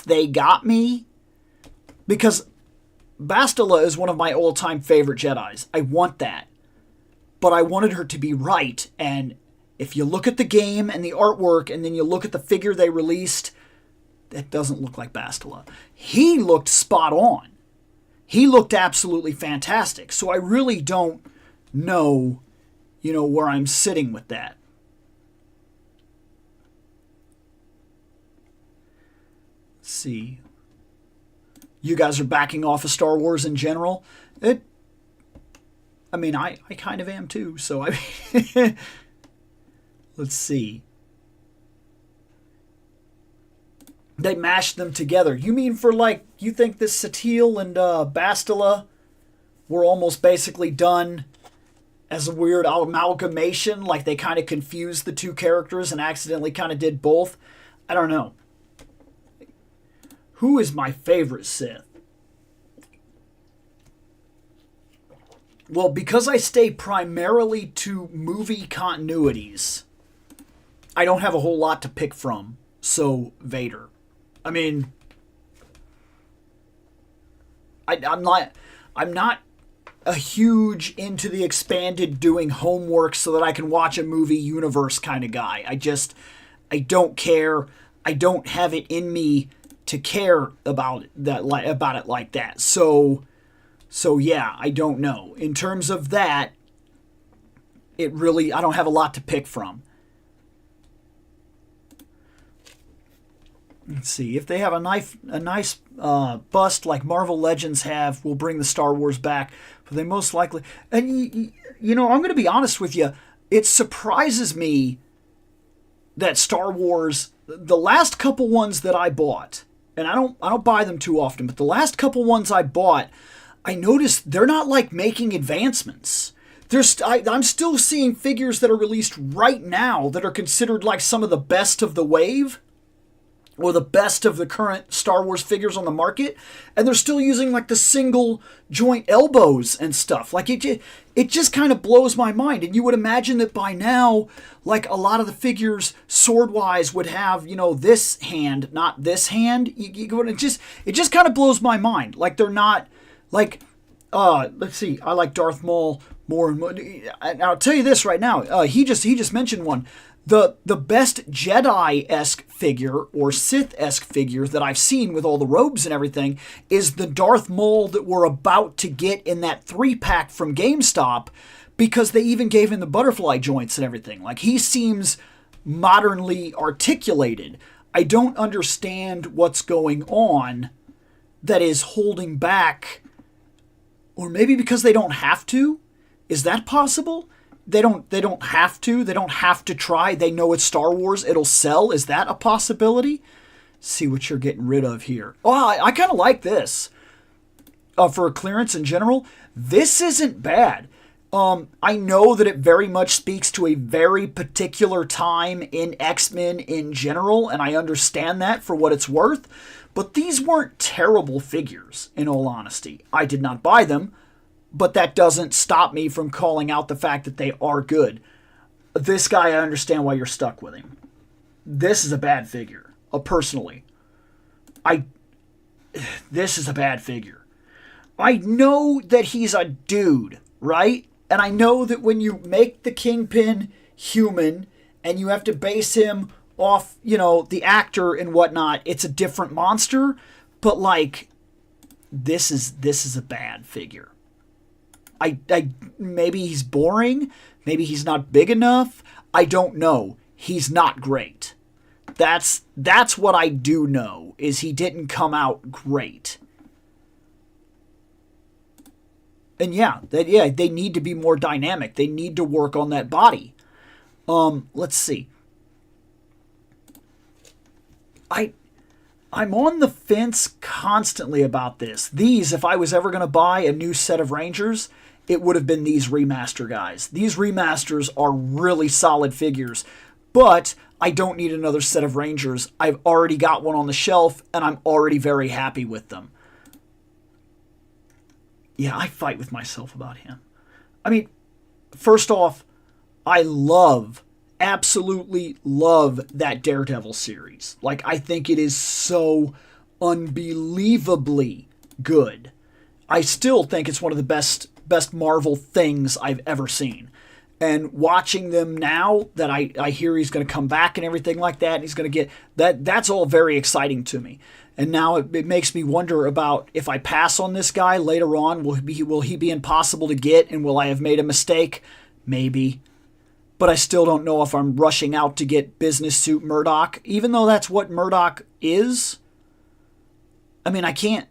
they got me. Because Bastila is one of my all-time favorite Jedis. I want that. But I wanted her to be right. And if you look at the game and the artwork, and then you look at the figure they released, that doesn't look like Bastila. He looked spot on. He looked absolutely fantastic. So I really don't know, where I'm sitting with that. Let's see. You guys are backing off of Star Wars in general. I kind of am too. So let's see. They mashed them together. You mean you think this Satil and Bastila were almost basically done as a weird amalgamation, like they kind of confused the two characters and accidentally kind of did both? I don't know. Who is my favorite Sith? Well, because I stay primarily to movie continuities, I don't have a whole lot to pick from. So, Vader. I'm not a huge into the expanded doing homework so that I can watch a movie universe kind of guy. I don't care. I don't have it in me to care about it like that. So yeah, I don't know. In terms of that, I don't have a lot to pick from. Let's see. If they have a nice bust like Marvel Legends have, we'll bring the Star Wars back. But they most likely... And, I'm going to be honest with you. It surprises me that Star Wars... The last couple ones that I bought, and I don't buy them too often, but the last couple ones I bought, I noticed they're not, making advancements. I'm still seeing figures that are released right now that are considered, some of the best of the wave, or the best of the current Star Wars figures on the market, and they're still using the single joint elbows and stuff. It just kind of blows my mind. And you would imagine that by now, a lot of the figures sword-wise would have, this hand, not this hand. It just kind of blows my mind. They're not let's see. I like Darth Maul more and more. And I'll tell you this right now. He just mentioned one. The best Jedi-esque figure or Sith-esque figure that I've seen with all the robes and everything is the Darth Maul that we're about to get in that 3-pack from GameStop, because they even gave him the butterfly joints and everything. He seems modernly articulated. I don't understand what's going on that is holding back, or maybe because they don't have to. Is that possible? They don't have to. They don't have to try. They know it's Star Wars. It'll sell. Is that a possibility? See what you're getting rid of here. Oh, I kind of like this. For a clearance in general, this isn't bad. I know that it very much speaks to a very particular time in X-Men in general, and I understand that for what it's worth. But these weren't terrible figures, in all honesty. I did not buy them, but that doesn't stop me from calling out the fact that they are good. This guy, I understand why you're stuck with him. This is a bad figure, personally. This is a bad figure. I know that he's a dude, right? And I know that when you make the Kingpin human and you have to base him off, the actor and whatnot, it's a different monster. But this is a bad figure. Maybe he's boring. Maybe he's not big enough. I don't know. He's not great. That's what I do know, is he didn't come out great. And they need to be more dynamic. They need to work on that body. Let's see. I'm on the fence constantly about this. These, if I was ever going to buy a new set of Rangers, it would have been these remaster guys. These remasters are really solid figures, but I don't need another set of Rangers. I've already got one on the shelf, and I'm already very happy with them. Yeah, I fight with myself about him. I mean, first off, I absolutely love that Daredevil series. Like, I think it is so unbelievably good. I still think it's one of the best Marvel things I've ever seen. And watching them now that I hear he's going to come back and everything like that, and he's going to get that's all very exciting to me. And now it makes me wonder about if I pass on this guy later on, will he be impossible to get, and will I have made a mistake? Maybe. But I still don't know if I'm rushing out to get Business Suit Murdoch, even though that's what Murdoch is. I mean, I can't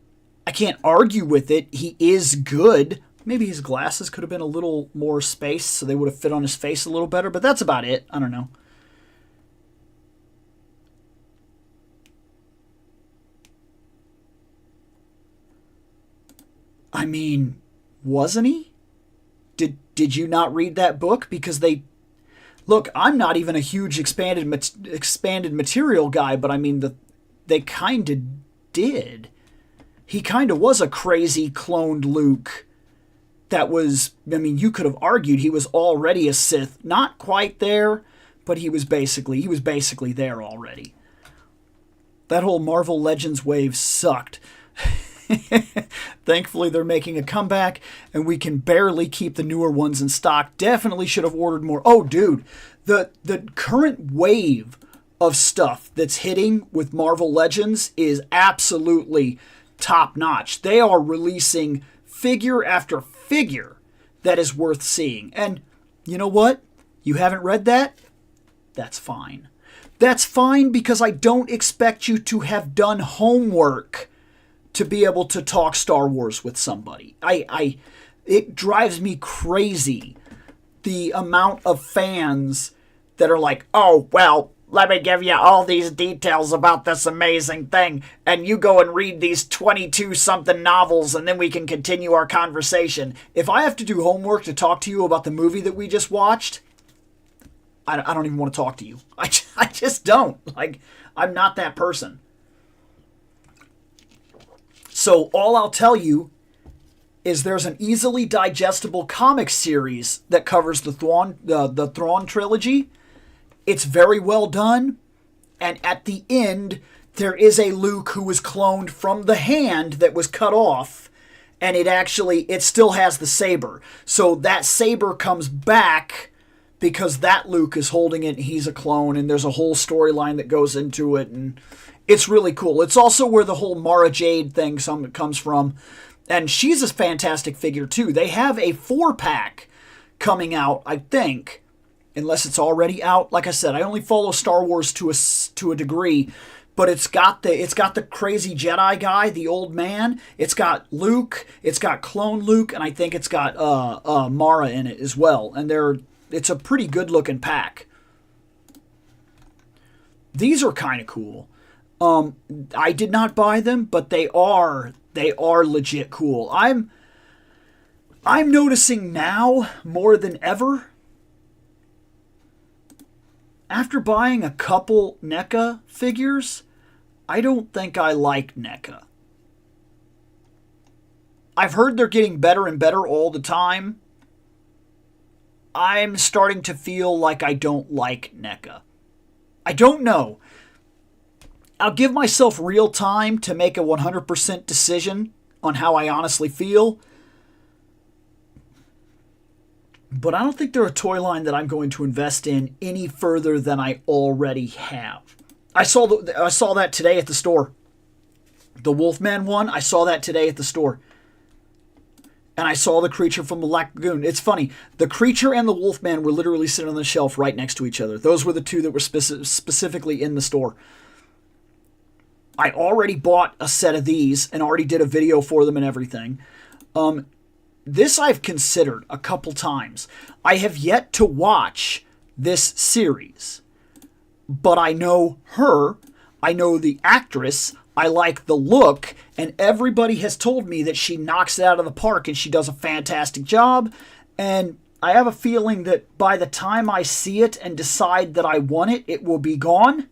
argue with it. He is good. Maybe his glasses could have been a little more space so they would have fit on his face a little better, but that's about it. I don't know. I mean, wasn't he? Did you not read that book? Because look, I'm not even a huge expanded material guy, but I mean, they kind of did. He kind of was a crazy cloned Luke that was, I mean, you could have argued he was already a Sith. Not quite there, but he was basically there already. That whole Marvel Legends wave sucked. Thankfully, they're making a comeback, and we can barely keep the newer ones in stock. Definitely should have ordered more. Oh, dude, the current wave of stuff that's hitting with Marvel Legends is absolutely top-notch. They are releasing figure after figure that is worth seeing. And you know what? You haven't read that? That's fine. That's fine, because I don't expect you to have done homework to be able to talk Star Wars with somebody. It drives me crazy, the amount of fans that are like, oh, well, let me give you all these details about this amazing thing, and you go and read these 22-something novels, and then we can continue our conversation. If I have to do homework to talk to you about the movie that we just watched, I don't even want to talk to you. I just don't. Like, I'm not that person. So all I'll tell you is there's an easily digestible comic series that covers the Thrawn trilogy. It's very well done, and at the end, there is a Luke who was cloned from the hand that was cut off, and it still has the saber. So that saber comes back because that Luke is holding it, and he's a clone, and there's a whole storyline that goes into it, and it's really cool. It's also where the whole Mara Jade thing comes from, and she's a fantastic figure too. They have a 4-pack coming out, I think, unless it's already out. Like I said, I only follow Star Wars to a degree, but it's got the crazy Jedi guy, the old man. It's got Luke, it's got clone Luke, and I think it's got Mara in it as well. And it's a pretty good looking pack. These are kind of cool. I did not buy them, but they are legit cool. I'm noticing now more than ever, after buying a couple NECA figures, I don't think I like NECA. I've heard they're getting better and better all the time. I'm starting to feel like I don't like NECA. I don't know. I'll give myself real time to make a 100% decision on how I honestly feel. But I don't think they're a toy line that I'm going to invest in any further than I already have. I saw that today at the store. The Wolfman one, I saw that today at the store. And I saw the Creature from the Lagoon. It's funny. The Creature and the Wolfman were literally sitting on the shelf right next to each other. Those were the two that were specifically in the store. I already bought a set of these and already did a video for them and everything. This I've considered a couple times. I have yet to watch this series. But I know her, I know the actress, I like the look, and everybody has told me that she knocks it out of the park and she does a fantastic job. And I have a feeling that by the time I see it and decide that I want it, it will be gone.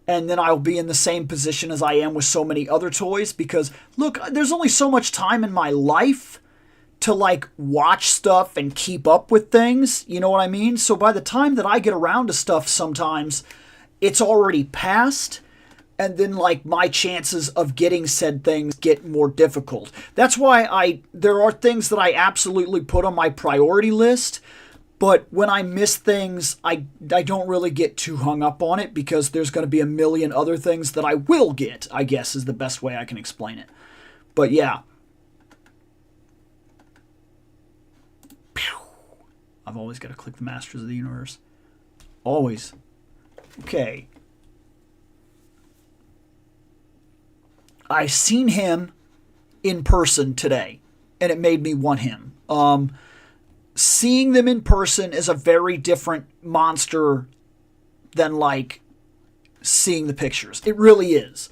And then I'll be in the same position as I am with so many other toys. Because, look, there's only so much time in my life to, like, watch stuff and keep up with things. You know what I mean? So by the time that I get around to stuff sometimes, it's already passed. And then, like, my chances of getting said things get more difficult. That's why there are things that I absolutely put on my priority list. But when I miss things, I don't really get too hung up on it because there's going to be a million other things that I will get, I guess is the best way I can explain it. But yeah. I've always got to click the Masters of the Universe. Always. Okay. I seen him in person today, and it made me want him. Seeing them in person is a very different monster than, like, seeing the pictures. It really is.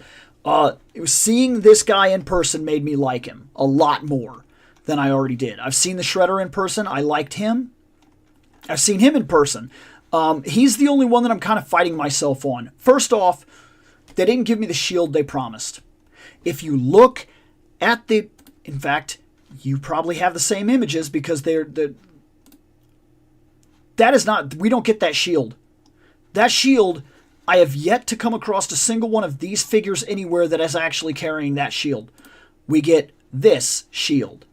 Seeing this guy in person made me like him a lot more than I already did. I've seen the Shredder in person. I liked him. I've seen him in person. He's the only one that I'm kind of fighting myself on. First off, they didn't give me the shield they promised. If you look at in fact, you probably have the same images because we don't get that shield. That shield, I have yet to come across a single one of these figures anywhere that is actually carrying that shield. We get this shield.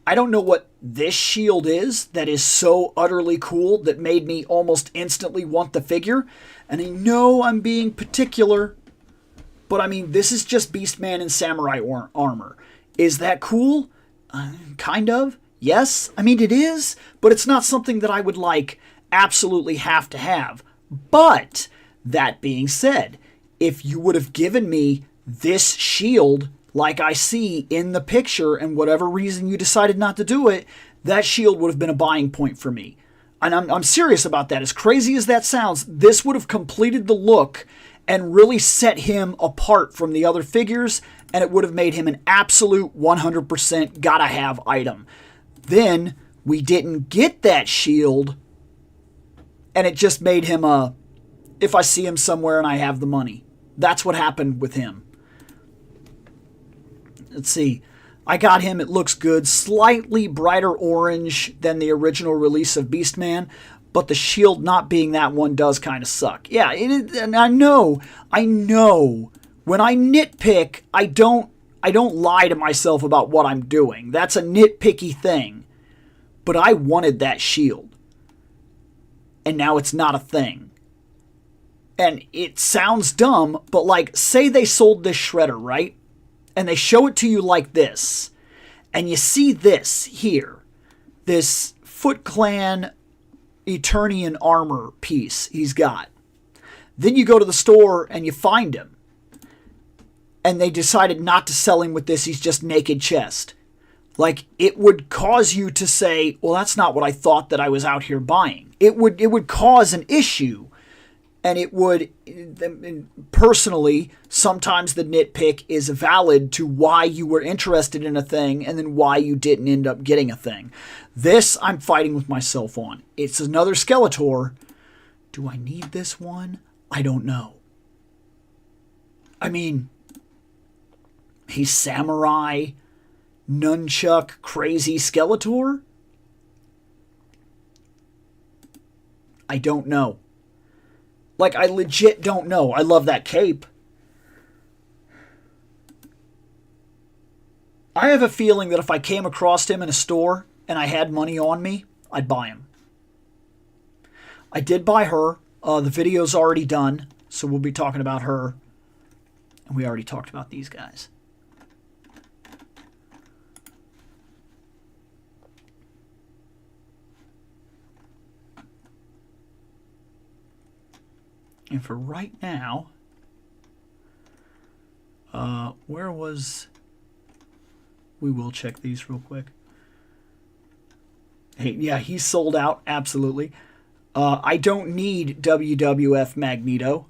I don't know what this shield is that is so utterly cool that made me almost instantly want the figure. And I know I'm being particular, but I mean, this is just Beastman in samurai armor. Is that cool? Kind of. Yes. I mean, it is, but it's not something that I would, like, absolutely have to have. But, that being said, if you would have given me this shield like I see in the picture, and whatever reason you decided not to do it, that shield would have been a buying point for me. And I'm serious about that. As crazy as that sounds, this would have completed the look and really set him apart from the other figures, and it would have made him an absolute 100% gotta have item. Then, we didn't get that shield, and it just made him if I see him somewhere and I have the money. That's what happened with him. Let's see. I got him. It looks good. Slightly brighter orange than the original release of Beastman, but the shield not being that one does kind of suck. Yeah, and I know. When I nitpick, I don't lie to myself about what I'm doing. That's a nitpicky thing. But I wanted that shield. And now it's not a thing. And it sounds dumb, but, like, say they sold this Shredder, right? And they show it to you like this. And you see this here. This Foot Clan Eternian armor piece he's got. Then you go to the store and you find him. And they decided not to sell him with this. He's just naked chest. Like, it would cause you to say, well, that's not what I thought that I was out here buying. It would cause an issue. And it would, personally, sometimes the nitpick is valid to why you were interested in a thing and then why you didn't end up getting a thing. This, I'm fighting with myself on. It's another Skeletor. Do I need this one? I don't know. I mean, he's samurai, nunchuck, crazy Skeletor? I don't know. Like, I legit don't know. I love that cape. I have a feeling that if I came across him in a store and I had money on me, I'd buy him. I did buy her. The video's already done, so we'll be talking about her. And we already talked about these guys. And for right now, where was... We will check these real quick. Hey, yeah, he's sold out, absolutely. I don't need WWF Magneto.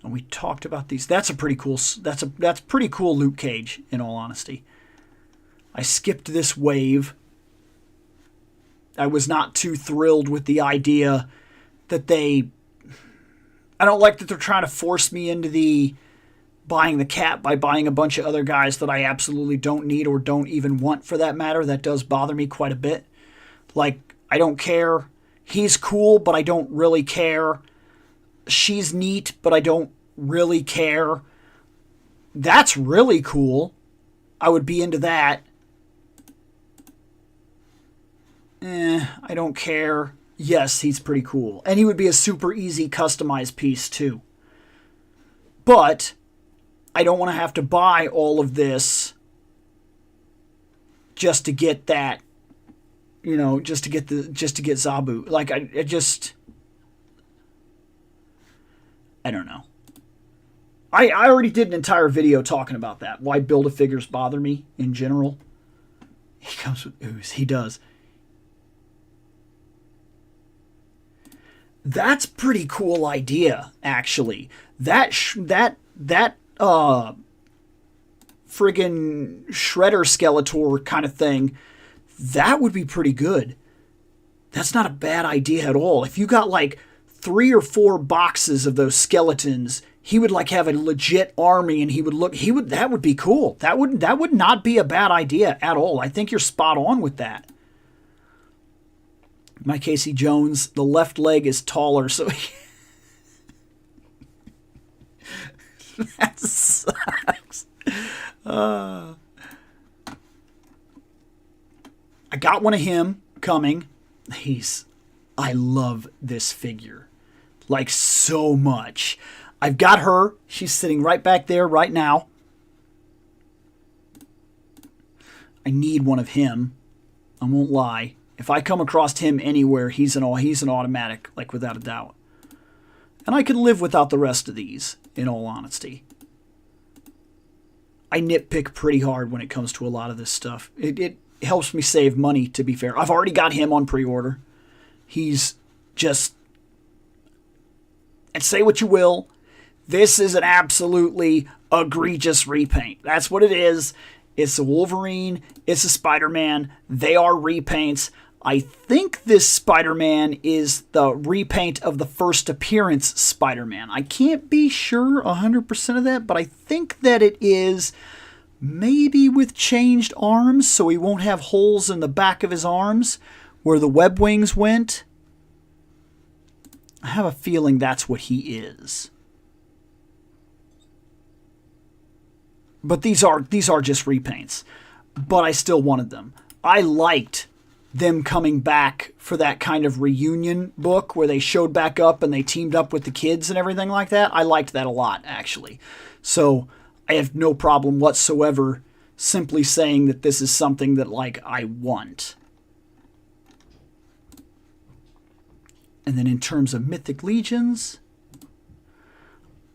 And we talked about these. That's a pretty cool. That's pretty cool. Luke Cage. In all honesty, I skipped this wave. I was not too thrilled with the idea that I don't like that they're trying to force me into the buying the Cap by buying a bunch of other guys that I absolutely don't need or don't even want for that matter. That does bother me quite a bit. Like, I don't care. He's cool, but I don't really care. She's neat, but I don't really care. That's really cool. I would be into that. I don't care. Yes, he's pretty cool. And he would be a super easy customized piece too. But I don't want to have to buy all of this just to get that, just to get Zabu. Like, I don't know. I already did an entire video talking about that. Why Build-A-Figures bother me in general. He comes with ooze. He does. That's pretty cool idea, actually. That friggin' Shredder Skeletor kind of thing, that would be pretty good. That's not a bad idea at all. If you got like 3 or 4 boxes of those skeletons, he would like have a legit army, and that would be cool. That would not be a bad idea at all. I think you're spot on with that. My Casey Jones, the left leg is taller, so that sucks. I got one of him coming. I love this figure. Like, so much. I've got her. She's sitting right back there right now. I need one of him. I won't lie. If I come across him anywhere, he's an automatic, like, without a doubt. And I could live without the rest of these, in all honesty. I nitpick pretty hard when it comes to a lot of this stuff. It helps me save money, to be fair. I've already got him on pre-order. He's just... And say what you will, this is an absolutely egregious repaint. That's what it is. It's a Wolverine. It's a Spider-Man. They are repaints. I think this Spider-Man is the repaint of the first appearance Spider-Man. I can't be sure 100% of that, but I think that it is, maybe with changed arms, so he won't have holes in the back of his arms where the web wings went. I have a feeling that's what he is. But these are just repaints. But I still wanted them. I liked them coming back for that kind of reunion book where they showed back up and they teamed up with the kids and everything like that. I liked that a lot, actually. So I have no problem whatsoever simply saying that this is something that, like, I want. And then in terms of Mythic Legions,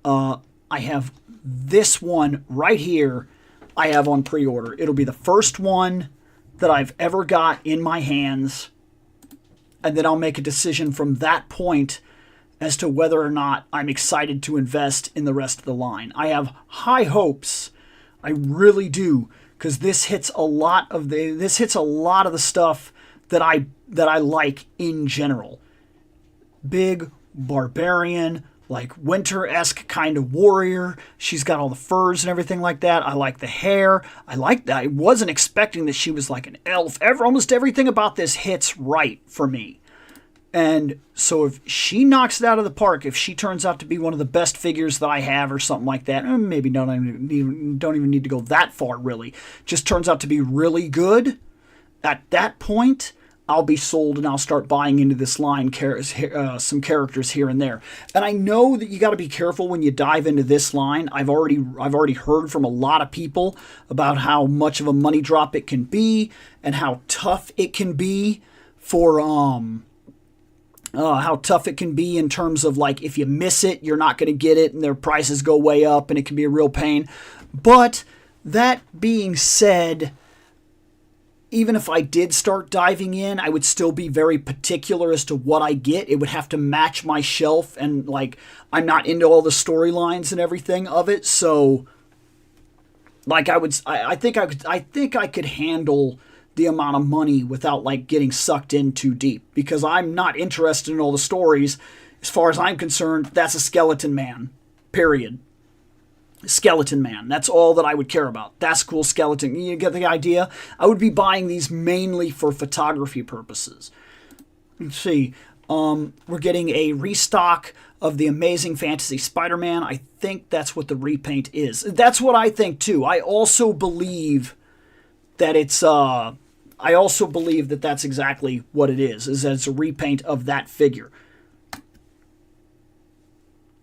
I have this one right here. I have on pre-order. It'll be the first one that I've ever got in my hands, and then I'll make a decision from that point as to whether or not I'm excited to invest in the rest of the line. I have high hopes. I really do, because this hits a lot of the stuff that I like in general. Big barbarian, like winter-esque kind of warrior. She's got all the furs and everything like that. I like the hair. I like that. I wasn't expecting that she was like an elf. Almost everything about this hits right for me. And so if she knocks it out of the park, if she turns out to be one of the best figures that I have or something like that, maybe don't even need to go that far, really. Just turns out to be really good, at that point, I'll be sold and I'll start buying into this line, some characters here and there. And I know that you got to be careful when you dive into this line. I've already heard from a lot of people about how much of a money drop it can be and how tough it can be for how tough it can be in terms of, like, if you miss it, you're not going to get it and their prices go way up and it can be a real pain. But that being said, even if I did start diving in, I would still be very particular as to what I get. It would have to match my shelf, and like I'm not into all the storylines and everything of it. So like I think I could handle the amount of money without like getting sucked in too deep, because I'm not interested in all the stories. As far as I'm concerned, that's a Skeleton Man. Period. Skeleton Man. That's all that I would care about. That's cool skeleton. You get the idea? I would be buying these mainly for photography purposes. Let's see. We're getting a restock of the Amazing Fantasy Spider-Man. I think that's what the repaint is. That's what I think too. I also believe that it's I also believe that that's exactly what it is that it's a repaint of that figure.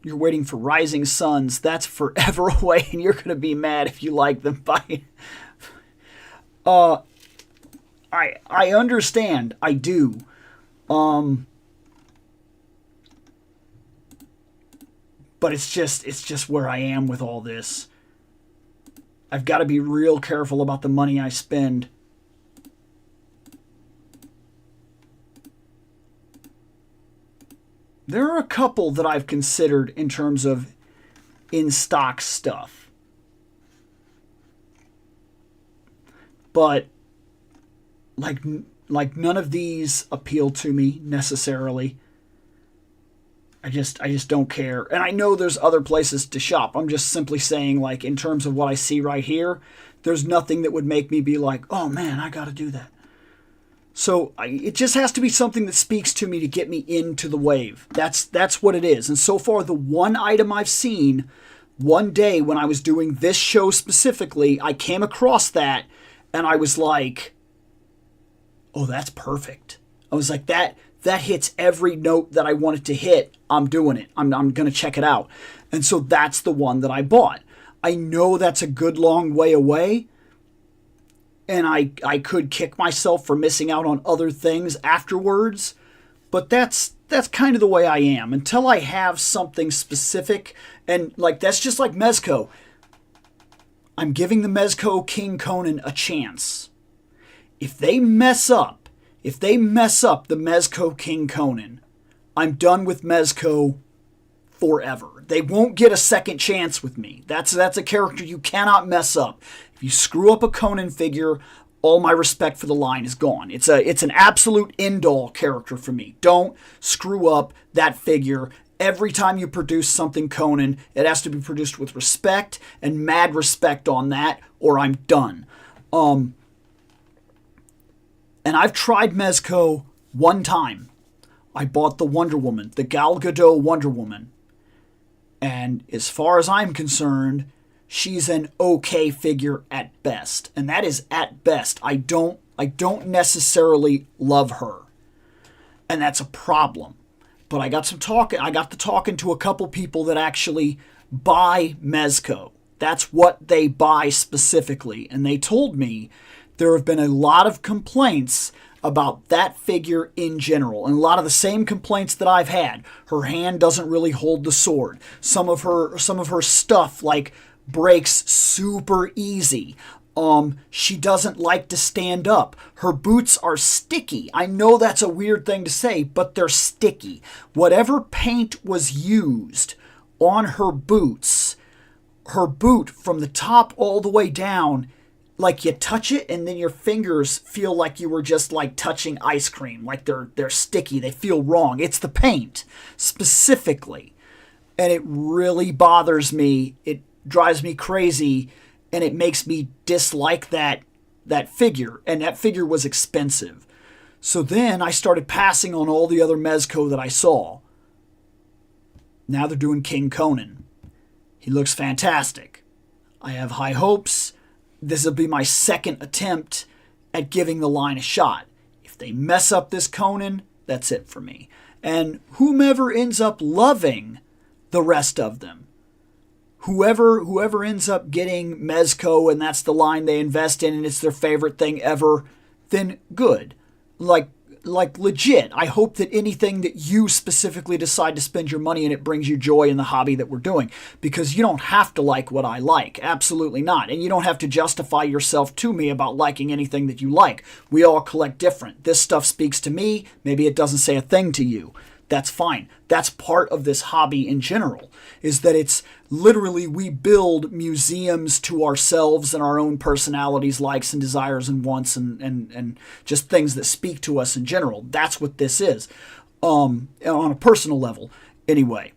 You're waiting for Rising Suns. That's forever away, and you're going to be mad if you like them. I understand. I do. But it's just where I am with all this. I've got to be real careful about the money I spend. There are a couple that I've considered in terms of in-stock stuff. But like none of these appeal to me necessarily. I just don't care. And I know there's other places to shop. I'm just simply saying, like, in terms of what I see right here, there's nothing that would make me be like, oh man, I got to do that. So it just has to be something that speaks to me to get me into the wave. That's what it is. And so far, the one item I've seen, one day when I was doing this show specifically, I came across that and I was like, oh, that's perfect. I was like, that hits every note that I wanted to hit. I'm doing it. I'm going to check it out. And so that's the one that I bought. I know that's a good long way away. And I could kick myself for missing out on other things afterwards. But that's kind of the way I am. Until I have something specific. And like that's just like Mezco. I'm giving the Mezco King Conan a chance. If they mess up the Mezco King Conan, I'm done with Mezco forever. They won't get a second chance with me. That's a character you cannot mess up. If you screw up a Conan figure, all my respect for the line is gone. It's an absolute end-all character for me. Don't screw up that figure. Every time you produce something Conan, it has to be produced with respect and mad respect on that, or I'm done. And I've tried Mezco one time. I bought the Wonder Woman, the Gal Gadot Wonder Woman. And as far as I'm concerned, she's an okay figure at best. And that is at best. I don't necessarily love her. And that's a problem. But I got to talking to a couple people that actually buy Mezco. That's what they buy specifically. And they told me there have been a lot of complaints about that figure in general, and a lot of the same complaints that I've had. Her hand doesn't really hold the sword. Some of her stuff like breaks super easy. She doesn't like to stand up. Her boots are sticky. I know that's a weird thing to say, but they're sticky. Whatever paint was used on her boots, her boot from the top all the way down, like you touch it and then your fingers feel like you were just like touching ice cream. Like they're sticky. They feel wrong. It's the paint specifically. And it really bothers me. It drives me crazy. And it makes me dislike that figure. And that figure was expensive. So then I started passing on all the other Mezco that I saw. Now they're doing King Conan. He looks fantastic. I have high hopes. This will be my second attempt at giving the line a shot. If they mess up this Conan, that's it for me. And whomever ends up loving the rest of them, whoever ends up getting Mezco and that's the line they invest in and it's their favorite thing ever, then good. Like, like legit, I hope that anything that you specifically decide to spend your money in, it brings you joy in the hobby that we're doing, because you don't have to like what I like. Absolutely not. And you don't have to justify yourself to me about liking anything that you like. We all collect different. This stuff speaks to me. Maybe it doesn't say a thing to you. That's fine. That's part of this hobby in general, is that it's literally, we build museums to ourselves and our own personalities, likes and desires and wants, and just things that speak to us in general. That's what this is, on a personal level anyway.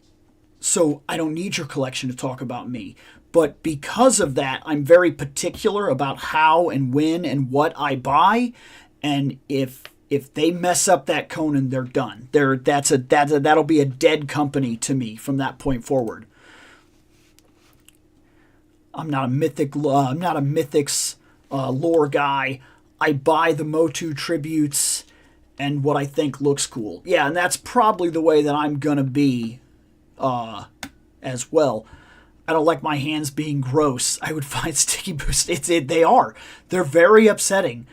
So I don't need your collection to talk about me. But because of that, I'm very particular about how and when and what I buy. And if they mess up that Conan, they're done. That'll be a dead company to me from that point forward. I'm not a Mythics lore guy. I buy the Motu tributes and what I think looks cool. Yeah, and that's probably the way that I'm gonna be as well. I don't like my hands being gross. I would find sticky boosts. They are. They're very upsetting.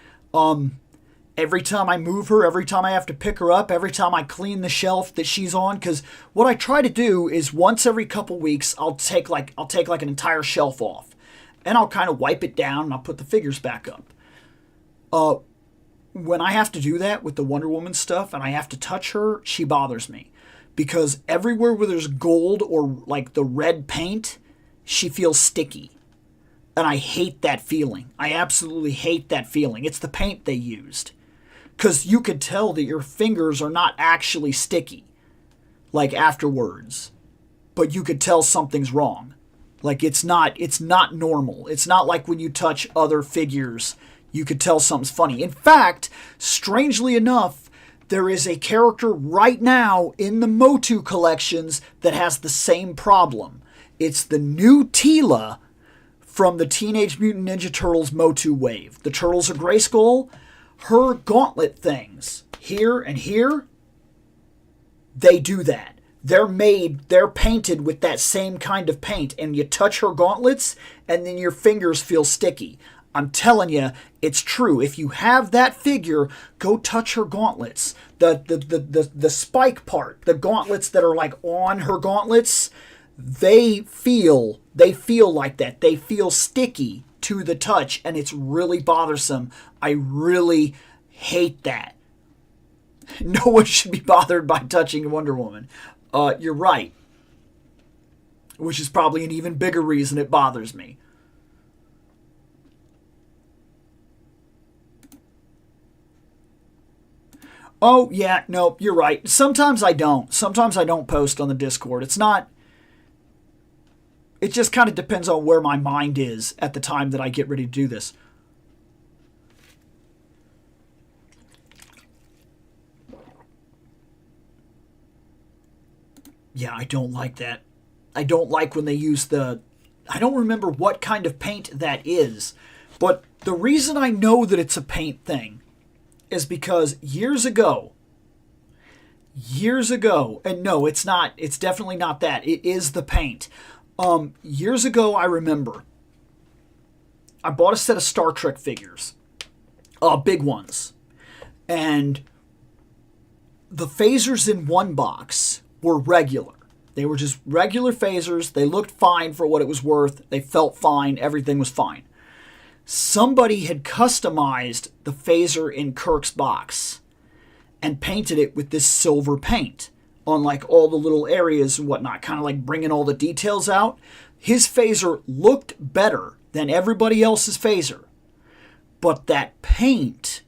Every time I move her, every time I have to pick her up, every time I clean the shelf that she's on, because what I try to do is once every couple weeks, I'll take like an entire shelf off, and I'll kind of wipe it down and I'll put the figures back up. When I have to do that with the Wonder Woman stuff and I have to touch her, she bothers me, because everywhere where there's gold or like the red paint, she feels sticky. And I hate that feeling. I absolutely hate that feeling. It's the paint they used. Because you could tell that your fingers are not actually sticky, like afterwards. But you could tell something's wrong. Like it's not normal. It's not like when you touch other figures, you could tell something's funny. In fact, strangely enough, there is a character right now in the Motu collections that has the same problem. It's the new Teela from the Teenage Mutant Ninja Turtles Motu wave. The Turtles of Grayskull, her gauntlet things, here and here, they do that. They're painted with that same kind of paint, and you touch her gauntlets, and then your fingers feel sticky. I'm telling you, it's true. If you have that figure, go touch her gauntlets. The spike part, the gauntlets that are like on her gauntlets, they feel like that. They feel sticky to the touch, and it's really bothersome. I really hate that. No one should be bothered by touching Wonder Woman. You're right. Which is probably an even bigger reason it bothers me. Oh, yeah, no, you're right. Sometimes I don't. Sometimes I don't post on the Discord. It just kind of depends on where my mind is at the time that I get ready to do this. Yeah, I don't like that. I don't like when they use I don't remember what kind of paint that is, but the reason I know that it's a paint thing is because years ago, and no, it's not, it's definitely not that. It is the paint. Years ago, I remember, I bought a set of Star Trek figures, big ones, and the phasers in one box were regular. They were just regular phasers. They looked fine for what it was worth. They felt fine. Everything was fine. Somebody had customized the phaser in Kirk's box and painted it with this silver paint on like all the little areas and whatnot, kind of like bringing all the details out. His phaser looked better than everybody else's phaser, but that paint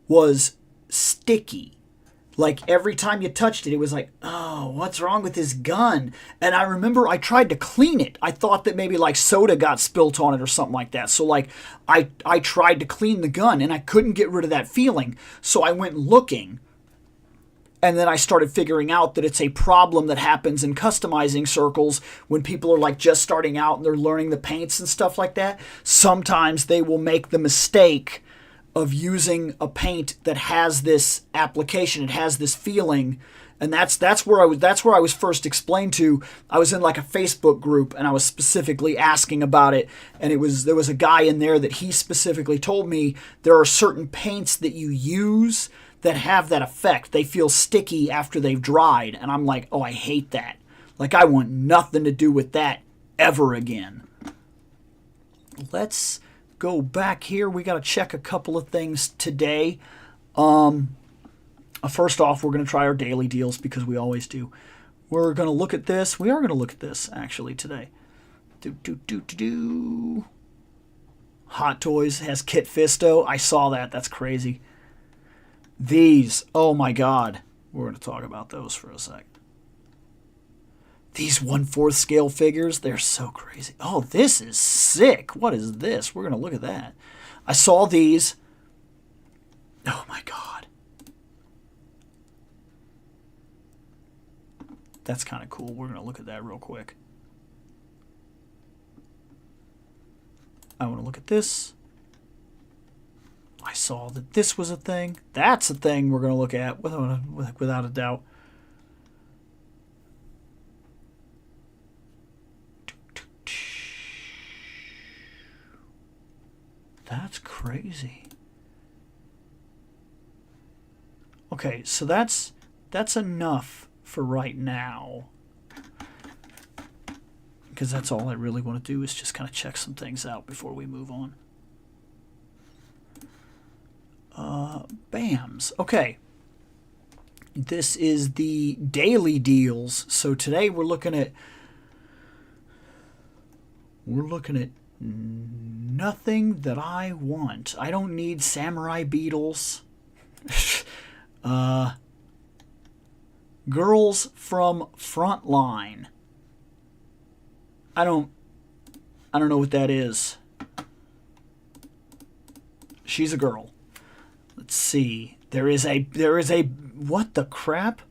was sticky. Like every time you touched it, it was like, oh, what's wrong with his gun? And I remember I tried to clean it. I thought that maybe like soda got spilt on it or something like that. So like I tried to clean the gun and I couldn't get rid of that feeling. So I went looking. And then I started figuring out that it's a problem that happens in customizing circles when people are like just starting out and they're learning the paints and stuff like that. Sometimes they will make the mistake of using a paint that has this application, it has this feeling, and that's where I was first explained to. I was in like a Facebook group and I was specifically asking about it, and there was a guy in there that he specifically told me there are certain paints that you use that have that effect. They feel sticky after they've dried, and I'm like, oh, I hate that. Like, I want nothing to do with that ever again. Let's go back here. We got to check a couple of things today. First off, we're going to try our daily deals because we always do. We're going to look at this. We are going to look at this, actually, today. Hot Toys has Kit Fisto. I saw that. That's crazy. These, oh my God. We're going to talk about those for a sec. These 1/4 scale figures, they're so crazy. Oh, this is sick. What is this? We're going to look at that. I saw these. Oh my God. That's kind of cool. We're going to look at that real quick. I want to look at this. I saw that this was a thing. That's a thing we're going to look at without a doubt. That's crazy. Okay, so that's enough for right now. Because that's all I really want to do is just kind of check some things out before we move on. BAMs. Okay. This is the daily deals. So today we're looking at nothing that I want. I don't need samurai beetles. Girls from Frontline. I don't know what that is. She's a girl. Let's see. There is a what the crap?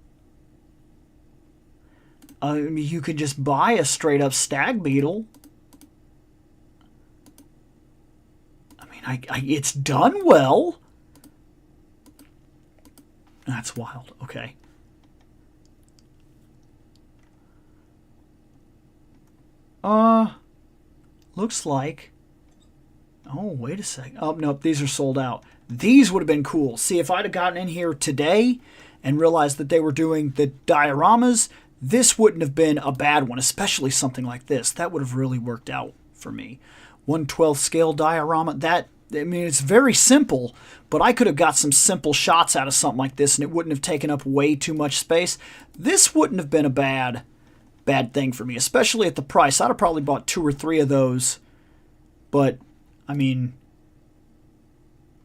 I mean, you could just buy a straight up stag beetle. I mean, it's done well. That's wild. Okay. Looks like. Oh, wait a second. Oh, nope, these are sold out. These would have been cool. See, if I'd have gotten in here today and realized that they were doing the dioramas, this wouldn't have been a bad one, especially something like this. That would have really worked out for me. 1/12 scale diorama, I mean, it's very simple, but I could have got some simple shots out of something like this and it wouldn't have taken up way too much space. This wouldn't have been a bad thing for me, especially at the price. I'd have probably bought 2 or 3 of those, but I mean,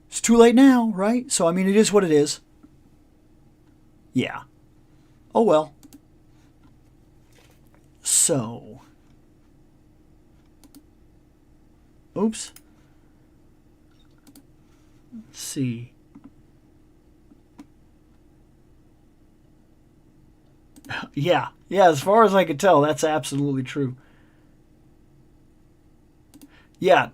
it's too late now, right? So I mean, it is what it is. Yeah. Oh well. So, oops. Let's see. Yeah, as far as I could tell, that's absolutely true. Yeah,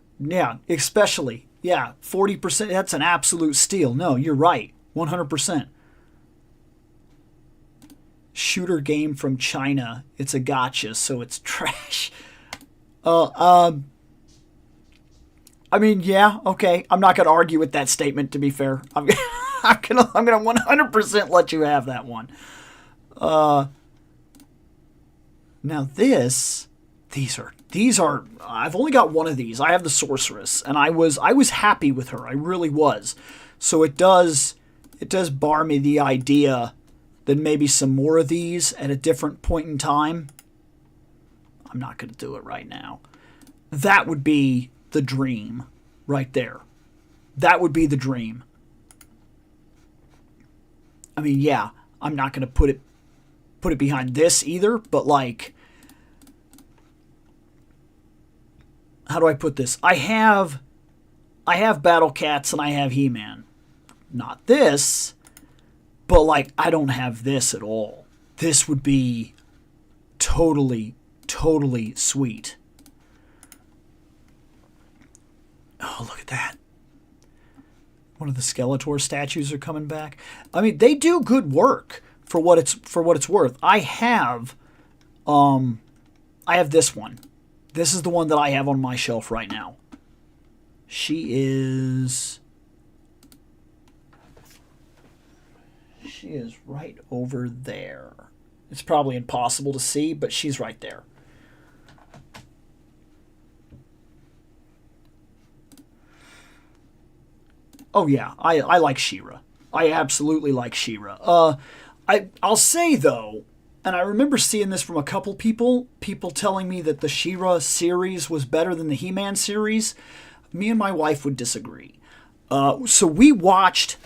especially. Yeah, 40%, that's an absolute steal. No, you're right. 100%. Shooter game from China. It's a gotcha, so it's trash. I mean, yeah, okay. I'm not going to argue with that statement, to be fair. I'm gonna 100% let you have that one. Now these are. I've only got one of these. I have the Sorceress, and I was happy with her. I really was. So it does bar me the idea that maybe some more of these at a different point in time. I'm not going to do it right now. That would be the dream right there. That would be the dream. I mean, yeah, I'm not going to put it behind this either, but like, how do I put this? I have Battle Cats and I have He-Man. Not this, but like, I don't have this at all. This would be totally sweet. Oh, look at that. One of the Skeletor statues are coming back. I mean, they do good work for what it's worth. I have this one. This is the one that I have on my shelf right now. She is right over there. It's probably impossible to see, but she's right there. Oh yeah, I like She-Ra. I absolutely like She-Ra. I'll say though, and I remember seeing this from a couple people telling me that the She-Ra series was better than the He-Man series. Me and my wife would disagree. So we watched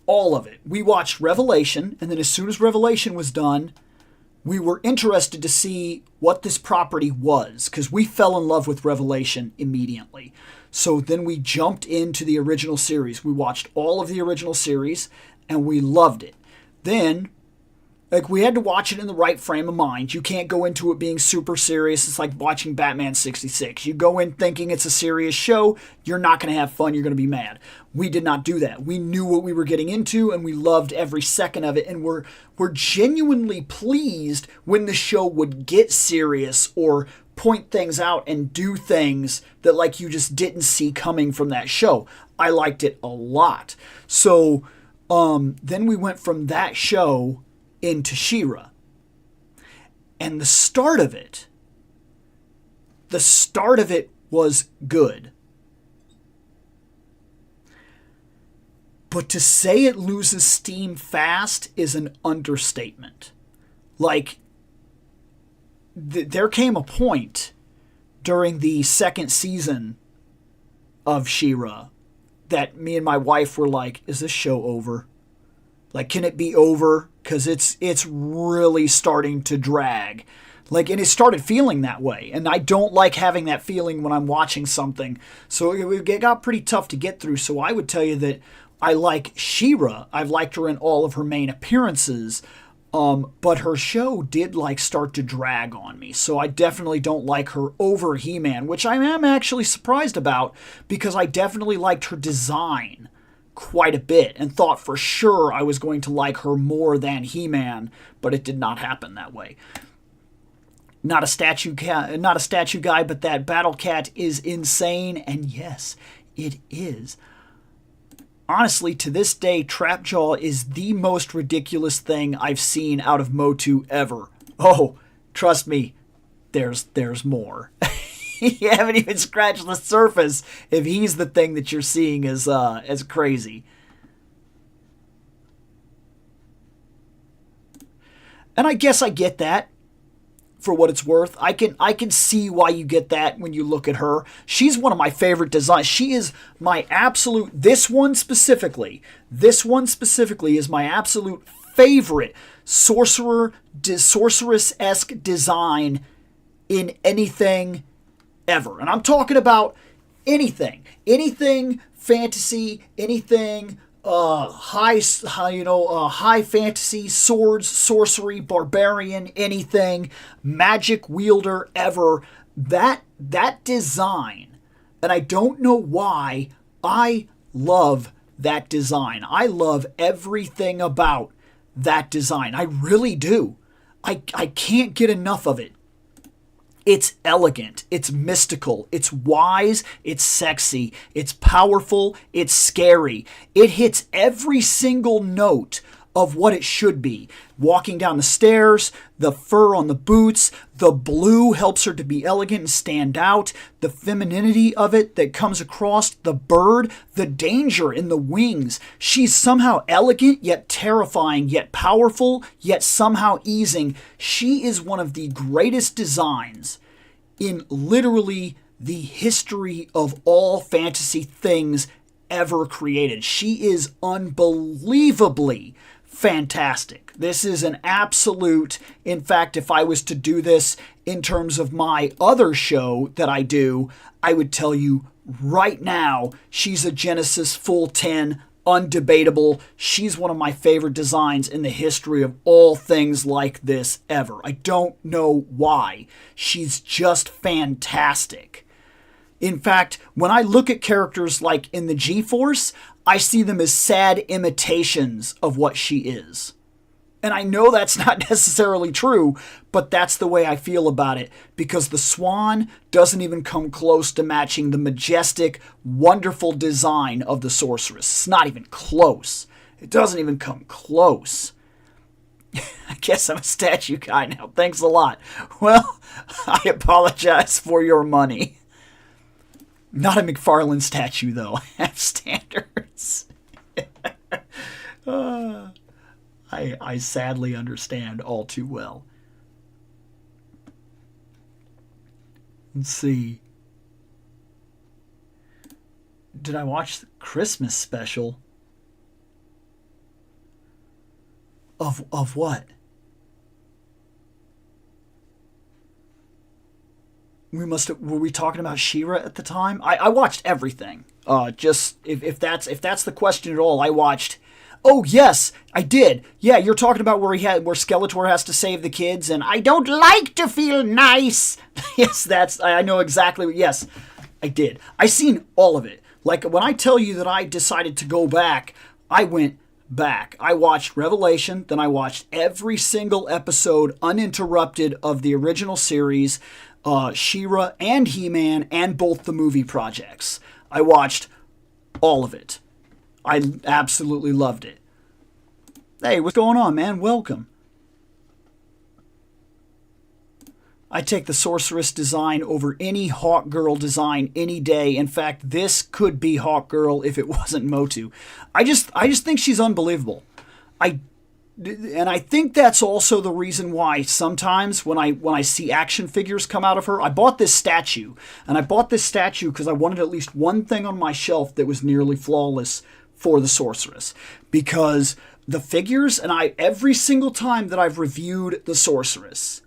all of it. We watched Revelation, and then as soon as Revelation was done, we were interested to see what this property was, because we fell in love with Revelation immediately. So then we jumped into the original series. We watched all of the original series, and we loved it. Then, like, we had to watch it in the right frame of mind. You can't go into it being super serious. It's like watching Batman 66. You go in thinking it's a serious show, you're not going to have fun, you're going to be mad. We did not do that. We knew what we were getting into, and we loved every second of it, and we're genuinely pleased when the show would get serious or point things out and do things that, like, you just didn't see coming from that show. I liked it a lot. So then we went from that show into She-Ra. And the start of it was good. But to say it loses steam fast is an understatement. Like, there came a point during the second season of She-Ra that me and my wife were like, is this show over? Like, can it be over? Because it's really starting to drag. Like, and it started feeling that way. And I don't like having that feeling when I'm watching something. So it got pretty tough to get through. So I would tell you that I like She-Ra. I've liked her in all of her main appearances. But her show did, like, start to drag on me. So I definitely don't like her over He-Man, which I am actually surprised about, because I definitely liked her design quite a bit and thought for sure I was going to like her more than He-Man, but it did not happen that way. Not a statue guy, but that Battle Cat is insane, and yes, it is. Honestly, to this day, Trapjaw is the most ridiculous thing I've seen out of Motu ever. Oh, trust me, there's more. You haven't even scratched the surface if he's the thing that you're seeing as crazy. And I guess I get that. For what it's worth, I can see why you get that when you look at her. She's one of my favorite designs. She is my absolute, this one specifically is my absolute favorite sorceress-esque design in anything ever. And I'm talking about anything fantasy, anything high fantasy, swords, sorcery, barbarian, anything, magic wielder ever. That design, and I don't know why, I love that design. I love everything about that design. I really do. I can't get enough of it. It's elegant, it's mystical, it's wise, it's sexy, it's powerful, it's scary. It hits every single note of what it should be. Walking down the stairs, the fur on the boots, the blue helps her to be elegant and stand out, the femininity of it that comes across, the bird, the danger in the wings. She's somehow elegant, yet terrifying, yet powerful, yet somehow easing. She is one of the greatest designs in literally the history of all fantasy things ever created. She is unbelievably fantastic. This is an absolute, in fact, if I was to do this in terms of my other show that I do, I would tell you right now, she's a Genesis full 10, undebatable. She's one of my favorite designs in the history of all things like this ever. I don't know why. She's just fantastic. In fact, when I look at characters like in the G-Force, I see them as sad imitations of what she is. And I know that's not necessarily true, but that's the way I feel about it, because the Swan doesn't even come close to matching the majestic, wonderful design of the Sorceress. It's not even close. It doesn't even come close. I guess I'm a statue guy now. Thanks a lot. Well, I apologize for your money. Not a McFarlane statue, though. I have standards. I sadly understand all too well. Let's see. Did I watch the Christmas special? Of what? Were we talking about She-Ra at the time? I watched everything. Just if that's the question at all, I watched. Oh yes, I did. Yeah, you're talking about where Skeletor has to save the kids, and I don't like to feel nice. Yes, I know exactly. Yes, I did. I seen all of it. Like when I tell you that I decided to go back, I went back. I watched Revelation, then I watched every single episode uninterrupted of the original series, She-Ra and He-Man, and both the movie projects. I watched all of it. I absolutely loved it. Hey, what's going on, man? Welcome. I take the Sorceress design over any Hawkgirl design any day. In fact, this could be Hawkgirl if it wasn't Motu. I just think she's unbelievable. And I think that's also the reason why sometimes when I see action figures come out of her, I bought this statue. And I bought this statue because I wanted at least one thing on my shelf that was nearly flawless for the Sorceress. Because the figures, and every single time that I've reviewed the Sorceress,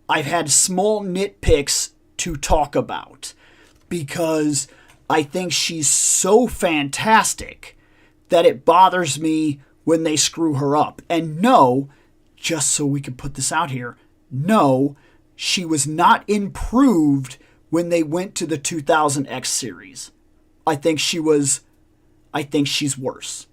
I've had small nitpicks to talk about. Because I think she's so fantastic that it bothers me when they screw her up. And no, just so we can put this out here, no, she was not improved when they went to the 2000X series. I think she's worse.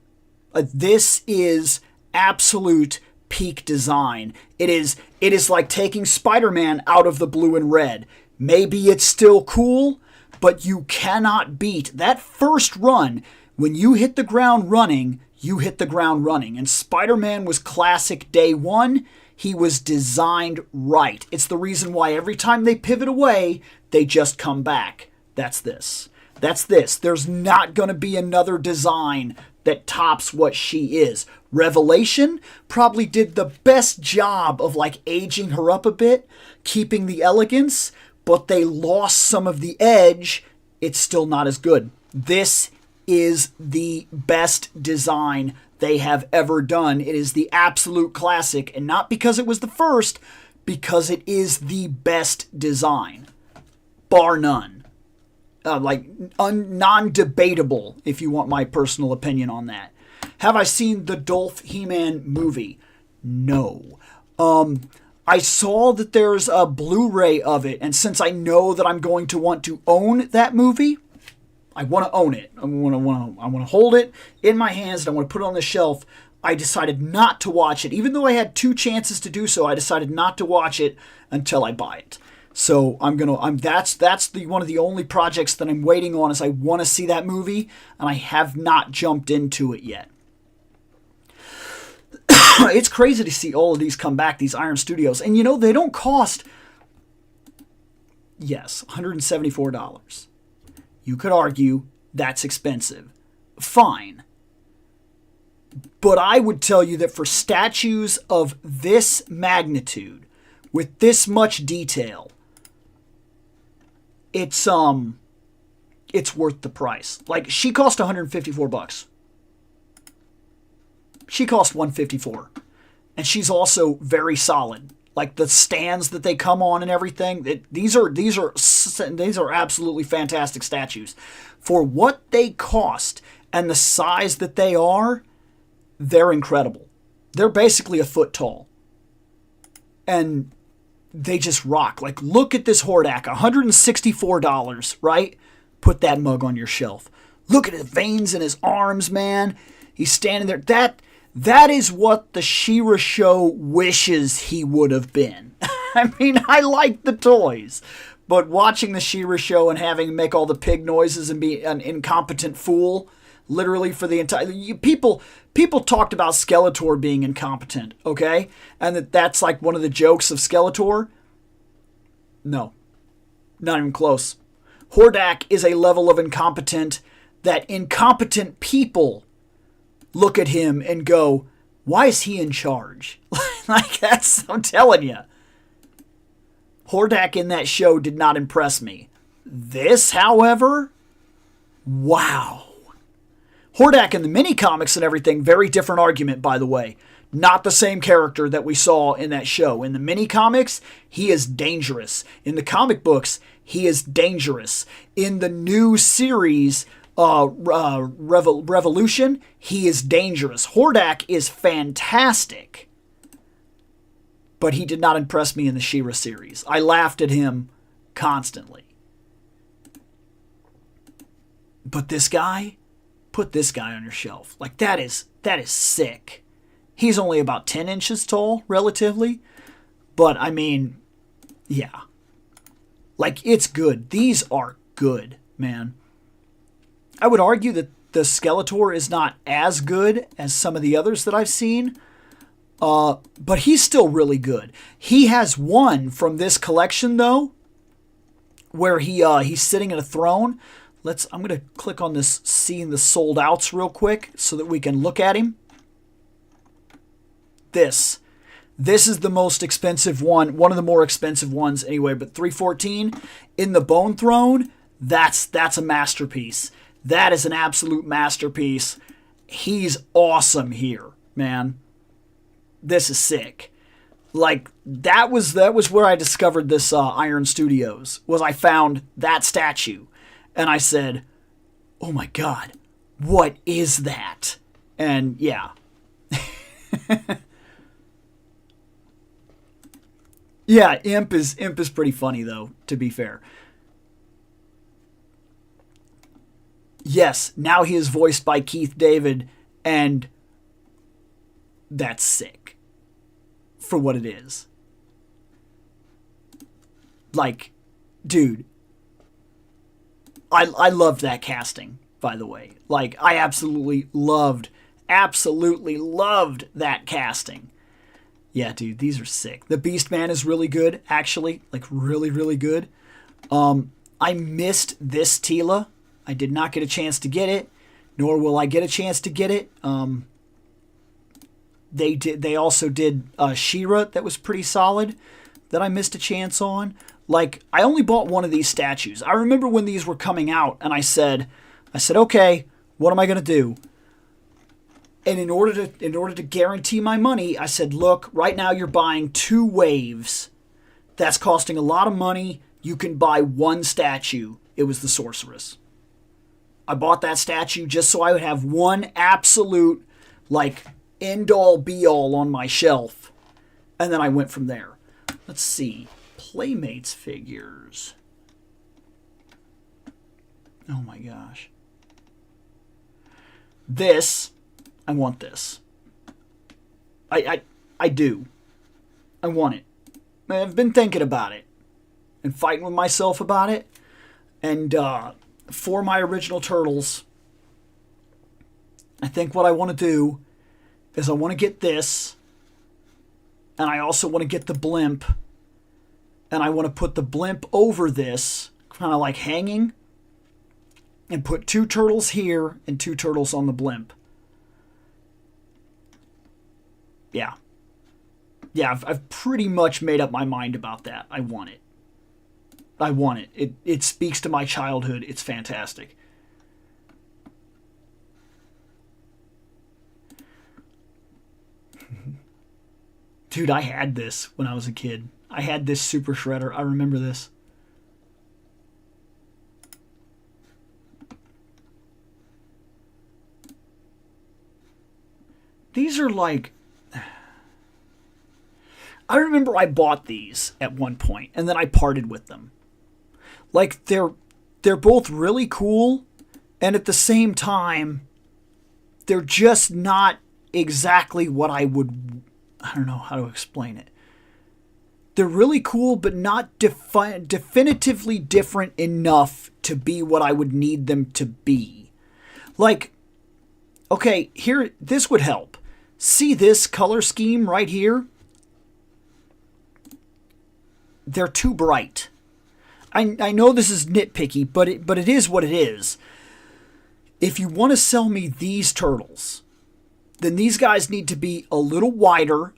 This is absolute peak design. It is like taking Spider-Man out of the blue and red. Maybe it's still cool, but you cannot beat that first run. When you hit the ground running, you hit the ground running. And Spider-Man was classic day one. He was designed right. It's the reason why every time they pivot away, they just come back. That's this. There's not going to be another design that tops what she is. Revelation probably did the best job of like aging her up a bit, keeping the elegance, but they lost some of the edge. It's still not as good. This is the best design they have ever done. It is the absolute classic, and not because it was the first, because it is the best design, bar none. Non-debatable, if you want my personal opinion on that. Have I seen the Dolph He-Man movie? No. I saw that there's a Blu-ray of it, and since I know that I'm going to want to own that movie, I want to own it. I want to hold it in my hands, and I want to put it on the shelf. I decided not to watch it. Even though I had 2 chances to do so, I decided not to watch it until I buy it. So that's one of the only projects that I'm waiting on, is I want to see that movie, and I have not jumped into it yet. It's crazy to see all of these come back, these Iron Studios. And they don't cost, yes, $174. You could argue that's expensive. Fine. But I would tell you that for statues of this magnitude, with this much detail, it's worth the price. Like, she cost $154. She cost $154. And she's also very solid. Like the stands that they come on and everything, these are absolutely fantastic statues. For what they cost and the size that they are, they're incredible. They're basically a foot tall. And they just rock. Like, look at this Hordak, $164, right? Put that mug on your shelf. Look at the veins in his arms, man. He's standing there. That is what the She-Ra show wishes he would have been. I mean, I like the toys, but watching the She-Ra show and having him make all the pig noises and be an incompetent fool, literally for the entire people talked about Skeletor being incompetent, okay? And that's like one of the jokes of Skeletor. No. Not even close. Hordak is a level of incompetent that incompetent people look at him and go, why is he in charge? Like, I'm telling you. Hordak in that show did not impress me. This, however, wow. Hordak in the mini comics and everything, very different argument, by the way. Not the same character that we saw in that show. In the mini comics, he is dangerous. In the comic books, he is dangerous. In the new series, Revolution, he is dangerous. Hordak is fantastic. But he did not impress me in the She-Ra series. I laughed at him constantly. But this guy, put this guy on your shelf. Like, that is sick. He's only about 10 inches tall, relatively. But, I mean, yeah. Like, it's good. These are good, man. I would argue that the Skeletor is not as good as some of the others that I've seen. But he's still really good. He has one from this collection, though, where he's sitting in a throne. I'm going to click on this, seeing the sold outs real quick so that we can look at him. This is the most expensive one of the more expensive ones anyway, but $314 in the Bone Throne, that's a masterpiece. That is an absolute masterpiece. He's awesome here, man. This is sick. Like, that was where I discovered this Iron Studios, was I found that statue. And I said, oh my God, what is that? And yeah. Yeah, Imp is pretty funny, though, to be fair. Yes, now he is voiced by Keith David, and that's sick for what it is. Like, dude, I loved that casting, by the way. Like, I absolutely loved that casting. Yeah, dude, these are sick. The Beast Man is really good, actually. Like, really, really good. I missed this Teela. I did not get a chance to get it, nor will I get a chance to get it. They also did She-Ra that was pretty solid that I missed a chance on. Like, I only bought one of these statues. I remember when these were coming out, and I said, okay, what am I going to do? And in order to guarantee my money, I said, look, right now you're buying 2 waves. That's costing a lot of money. You can buy one statue. It was the Sorceress. I bought that statue just so I would have one absolute, like, end-all, be-all on my shelf. And then I went from there. Let's see. Playmates figures. Oh my gosh. This, I want this. I do. I want it. I've been thinking about it and fighting with myself about it. And for my original Turtles, I think what I want to do is I want to get this, and I also want to get the blimp, and I want to put the blimp over this, kind of like hanging, and put 2 turtles here and 2 turtles on the blimp. Yeah. Yeah, I've pretty much made up my mind about that. I want it. I want it. It speaks to my childhood. It's fantastic. Dude, I had this when I was a kid. I had this Super Shredder. I remember this. These are like... I remember I bought these at one point, and then I parted with them. Like, they're both really cool, and at the same time, they're just not exactly what I would... I don't know how to explain it. They're really cool, but not definitively different enough to be what I would need them to be. Like, Okay, here, this would help. See this color scheme right here? They're too bright. I know this is nitpicky, but it is what it is. If you want to sell me these turtles, then these guys need to be a little wider.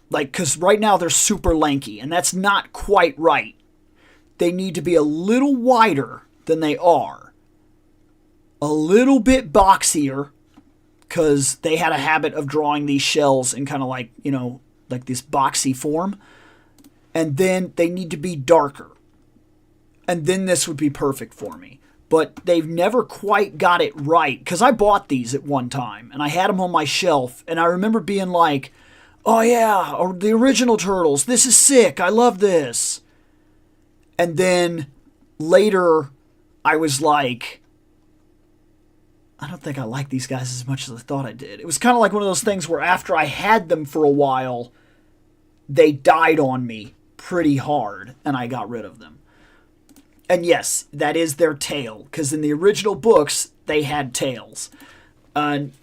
Like, because right now they're super lanky, and that's not quite right. They need to be a little wider than they are. A little bit boxier, because they had a habit of drawing these shells in kind of like, you know, like this boxy form. And then they need to be darker. And then this would be perfect for me. But they've never quite got it right. Because I bought these at one time. And I had them on my shelf. And I remember being like, oh yeah, or the original Turtles. This is sick. I love this. And then later I was like, I don't think I like these guys as much as I thought I did. It was kind of like one of those things where after I had them for a while, they died on me pretty hard, and I got rid of them. And yes, that is their tail, because in the original books, they had tails.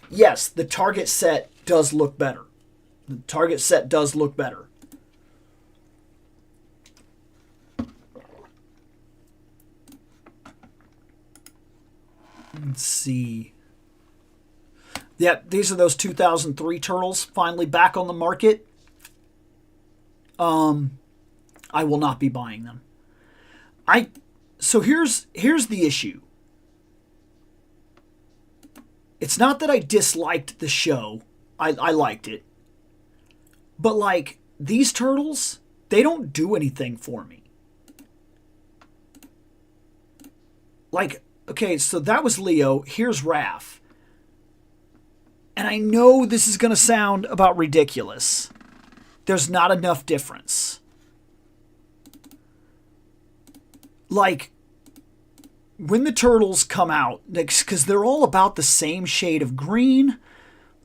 Yes, the Target set does look better. The Target set does look better. Let's see. Yeah, these are those 2003 Turtles, finally back on the market. I will not be buying them. So here's the issue. It's not that I disliked the show. I liked it. But like these turtles, they don't do anything for me. Like, okay, so that was Leo. Here's Raph. And I know this is going to sound about ridiculous. There's not enough difference. Like, when the turtles come out, because they're all about the same shade of green,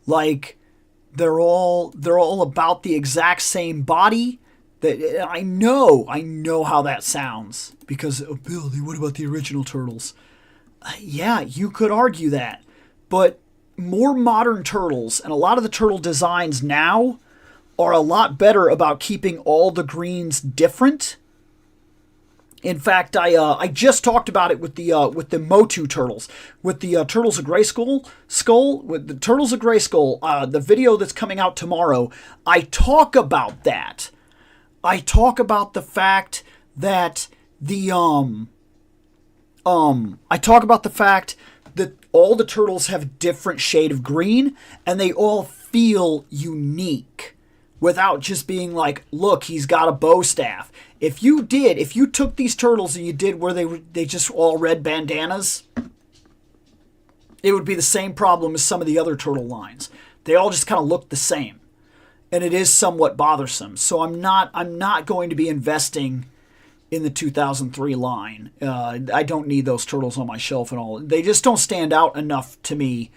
like they're all about the exact same body. That I know how that sounds. Because, oh, Billy, what about the original Turtles? Yeah, you could argue that. But more modern turtles, and a lot of the turtle designs now, are a lot better about keeping all the greens different. In fact, I just talked about it with the Motu turtles, with the Turtles of Grayskull, with the Turtles of Grayskull, the video that's coming out tomorrow. I talk about that. I talk about the fact that I talk about the fact that all the turtles have a different shade of green, and they all feel unique. Without just being like, look, he's got a bow staff. If you took these turtles and you did where they just all red bandanas, it would be the same problem as some of the other turtle lines. They all just kind of look the same. And it is somewhat bothersome. So I'm not going to be investing in the 2003 line. I don't need those turtles on my shelf and all. They just don't stand out enough to me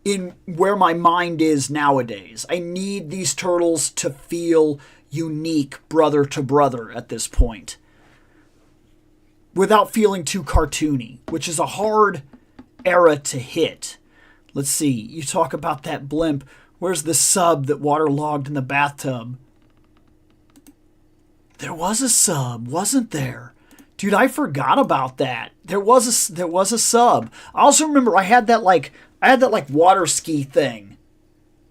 in where my mind is nowadays. I need these turtles to feel unique brother to brother at this point, without feeling too cartoony, which is a hard era to hit. Let's see, you talk about that blimp. Where's the sub that waterlogged in the bathtub? There was a sub, wasn't there? Dude, I forgot about that. There was a sub. I also remember I had that water ski thing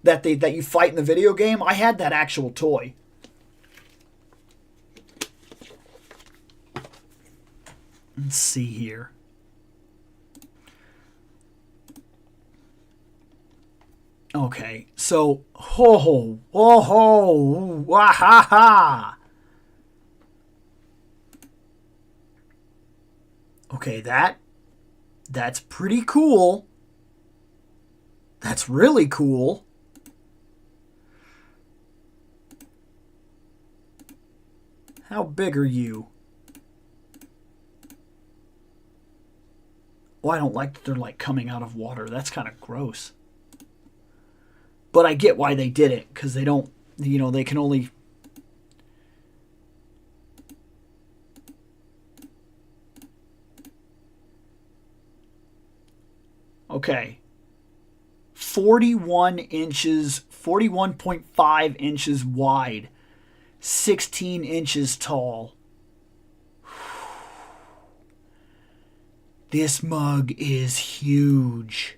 that you fight in the video game. I had that actual toy. Let's see here. Okay, so ho wah ha ha. Okay, that's pretty cool. That's really cool. How big are you? Well, I don't like that they're like coming out of water. That's kind of gross. But I get why they did it, because they don't, they can only... Okay. 41 inches, 41.5 inches wide, 16 inches tall. This mug is huge.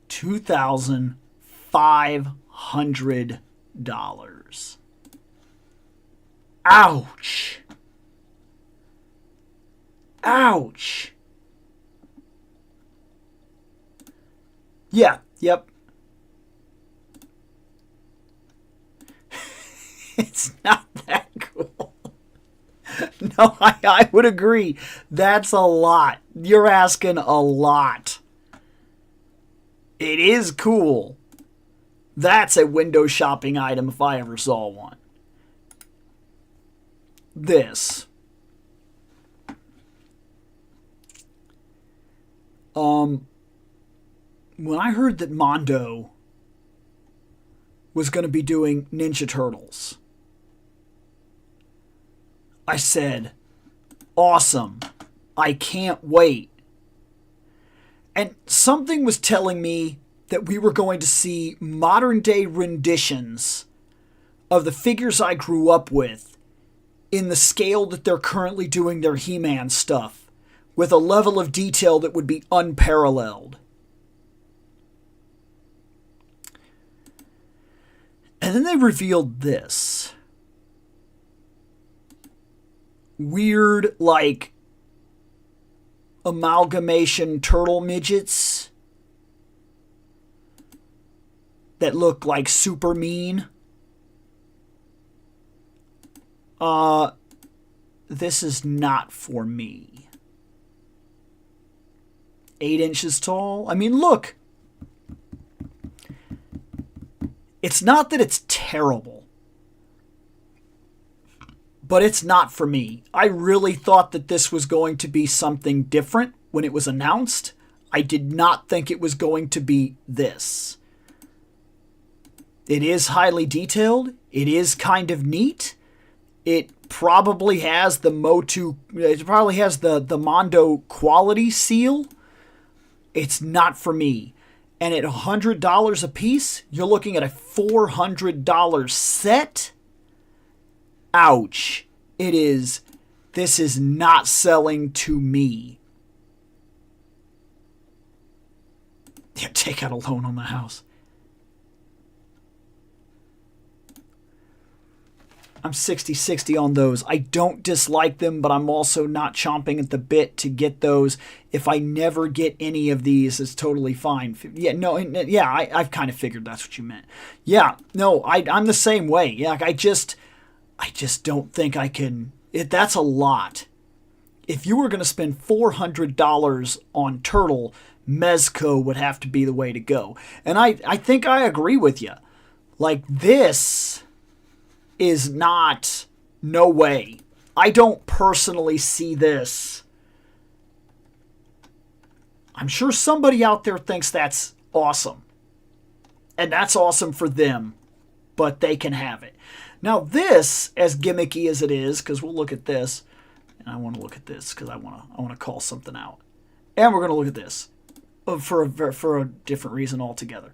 $2,500. Ouch. Ouch. Yeah, yep. It's not that cool. No, I would agree. That's a lot. You're asking a lot. It is cool. That's a window shopping item if I ever saw one. This. When I heard that Mondo was going to be doing Ninja Turtles, I said, awesome. I can't wait. And something was telling me that we were going to see modern day renditions of the figures I grew up with in the scale that they're currently doing their He-Man stuff, with a level of detail that would be unparalleled. And then they revealed this. Weird, like, amalgamation turtle midgets that look like super mean. This is not for me. 8 inches tall. I mean, look. It's not that it's terrible, but it's not for me. I really thought that this was going to be something different when it was announced. I did not think it was going to be this. It is highly detailed. It is kind of neat. It probably has the the Mondo quality seal. It's not for me. And at $100 a piece, you're looking at a $400 set. Ouch. It is. This is not selling to me. Yeah, take out a loan on the house. I'm 60-60 on those. I don't dislike them, but I'm also not chomping at the bit to get those. If I never get any of these, it's totally fine. Yeah, no, yeah, I've kind of figured that's what you meant. Yeah, no, I'm the same way. Yeah, I just don't think I can. That's a lot. If you were going to spend $400 on Turtle, Mezco would have to be the way to go. And I think I agree with you. Like, this is not, no way. I don't personally see this. I'm sure somebody out there thinks that's awesome. And that's awesome for them. But they can have it. Now this, as gimmicky as it is, because we'll look at this. And I want to look at this because I want to call something out. And we're going to look at this. For a different reason altogether.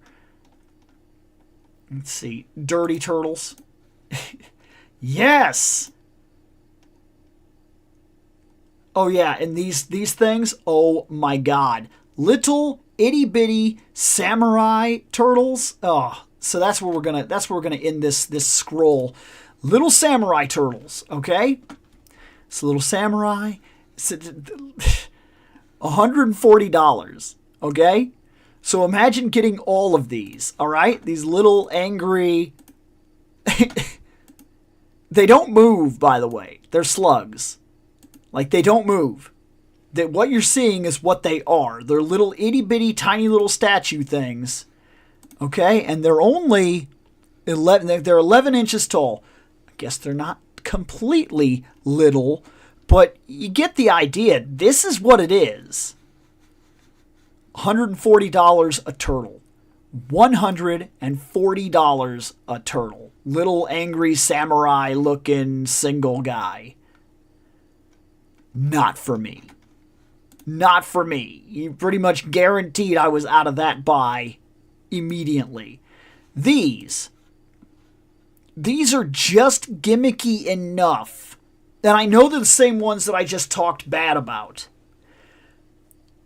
Let's see. Dirty Turtles. Yes. Oh yeah, and these things, oh my god. Little itty bitty samurai turtles. Oh, so that's where we're gonna end this scroll. Little samurai turtles, okay? It's a little samurai. It's $140, okay? So imagine getting all of these, all right? These little angry. They don't move, by the way. They're slugs. Like, they don't move. What you're seeing is what they are. They're little itty-bitty, tiny little statue things. Okay? And they're only 11... They're 11 inches tall. I guess they're not completely little, but you get the idea. This is what it is. $140 a turtle. $140 a turtle. Little angry samurai looking single guy. Not for me. Not for me. You pretty much guaranteed I was out of that buy immediately. These are just gimmicky enough. And I know they're the same ones that I just talked bad about.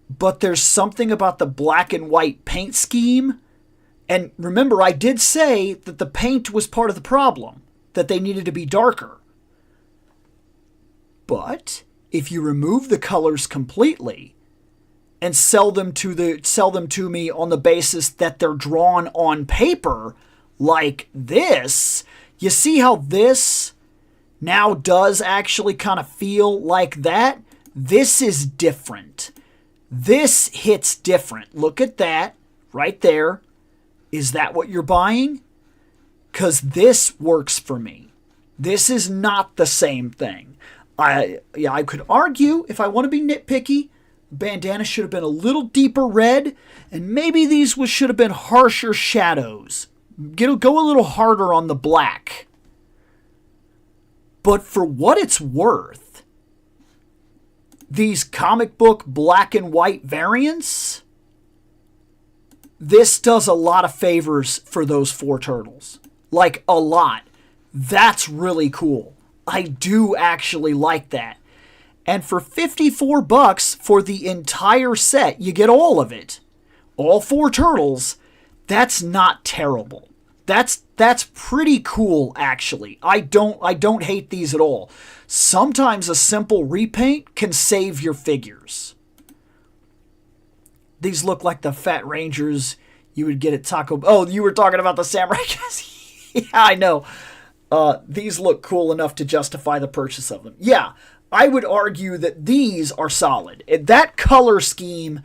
But there's something about the black and white paint scheme. And remember, I did say that the paint was part of the problem, that they needed to be darker. But if you remove the colors completely and sell them to me on the basis that they're drawn on paper like this, you see how this now does actually kind of feel like that? This is different. This hits different. Look at that right there. Is that what you're buying? Because this works for me. This is not the same thing. I could argue, if I want to be nitpicky, bandana should have been a little deeper red, and maybe these should have been harsher shadows. Go a little harder on the black. But for what it's worth, these comic book black and white variants, this does a lot of favors for those four turtles. Like, a lot. That's really cool. I do actually like that. And for $54 for the entire set, you get all of it. All four turtles. That's not terrible. That's pretty cool, actually. I don't hate these at all. Sometimes a simple repaint can save your figures. These look like the Fat Rangers you would get at Taco Bell. Oh, you were talking about the Samurai guys? Yeah, I know. These look cool enough to justify the purchase of them. Yeah, I would argue that these are solid. That color scheme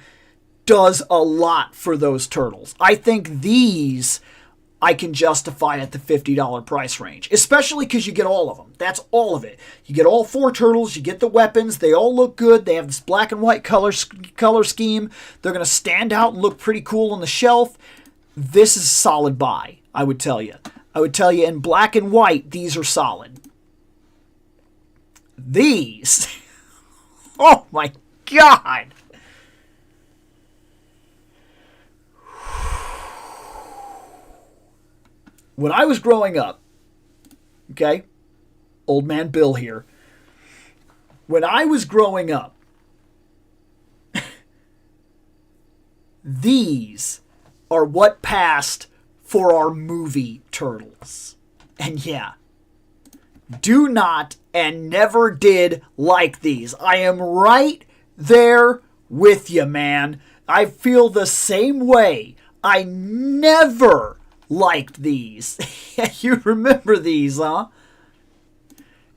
does a lot for those turtles. I think these I can justify at the $50 price range, especially because you get all of them. That's all of it. You get all four turtles, you get the weapons, they all look good, they have this black and white color scheme, they're going to stand out and look pretty cool on the shelf. This is a solid buy, I would tell you. I would tell you in black and white, these are solid. These, oh my God. When I was growing up, okay, old man Bill here, when I was growing up, these are what passed for our movie turtles. And yeah, do not and never did like these. I am right there with you, man. I feel the same way. I never liked these. You remember these, huh?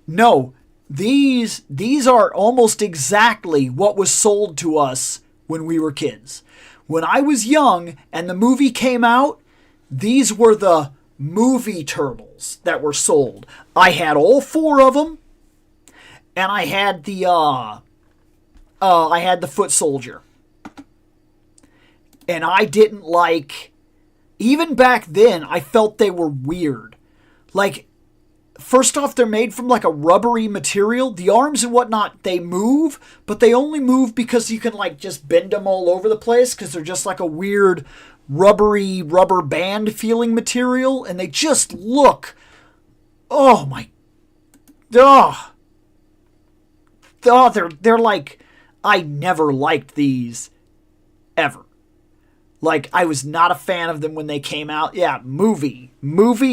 No, these are almost exactly what was sold to us when we were kids. When I was young and the movie came out, these were the movie turtles that were sold. I had all four of them, and I had the foot soldier. And I didn't like. Even back then, I felt they were weird. Like, first off, they're made from like a rubbery material. The arms and whatnot, they move, but they only move because you can like just bend them all over the place because they're just like a weird rubbery rubber band feeling material. And they just look, oh my, they're like, I never liked these ever. Like, I was not a fan of them when they came out. Yeah, movie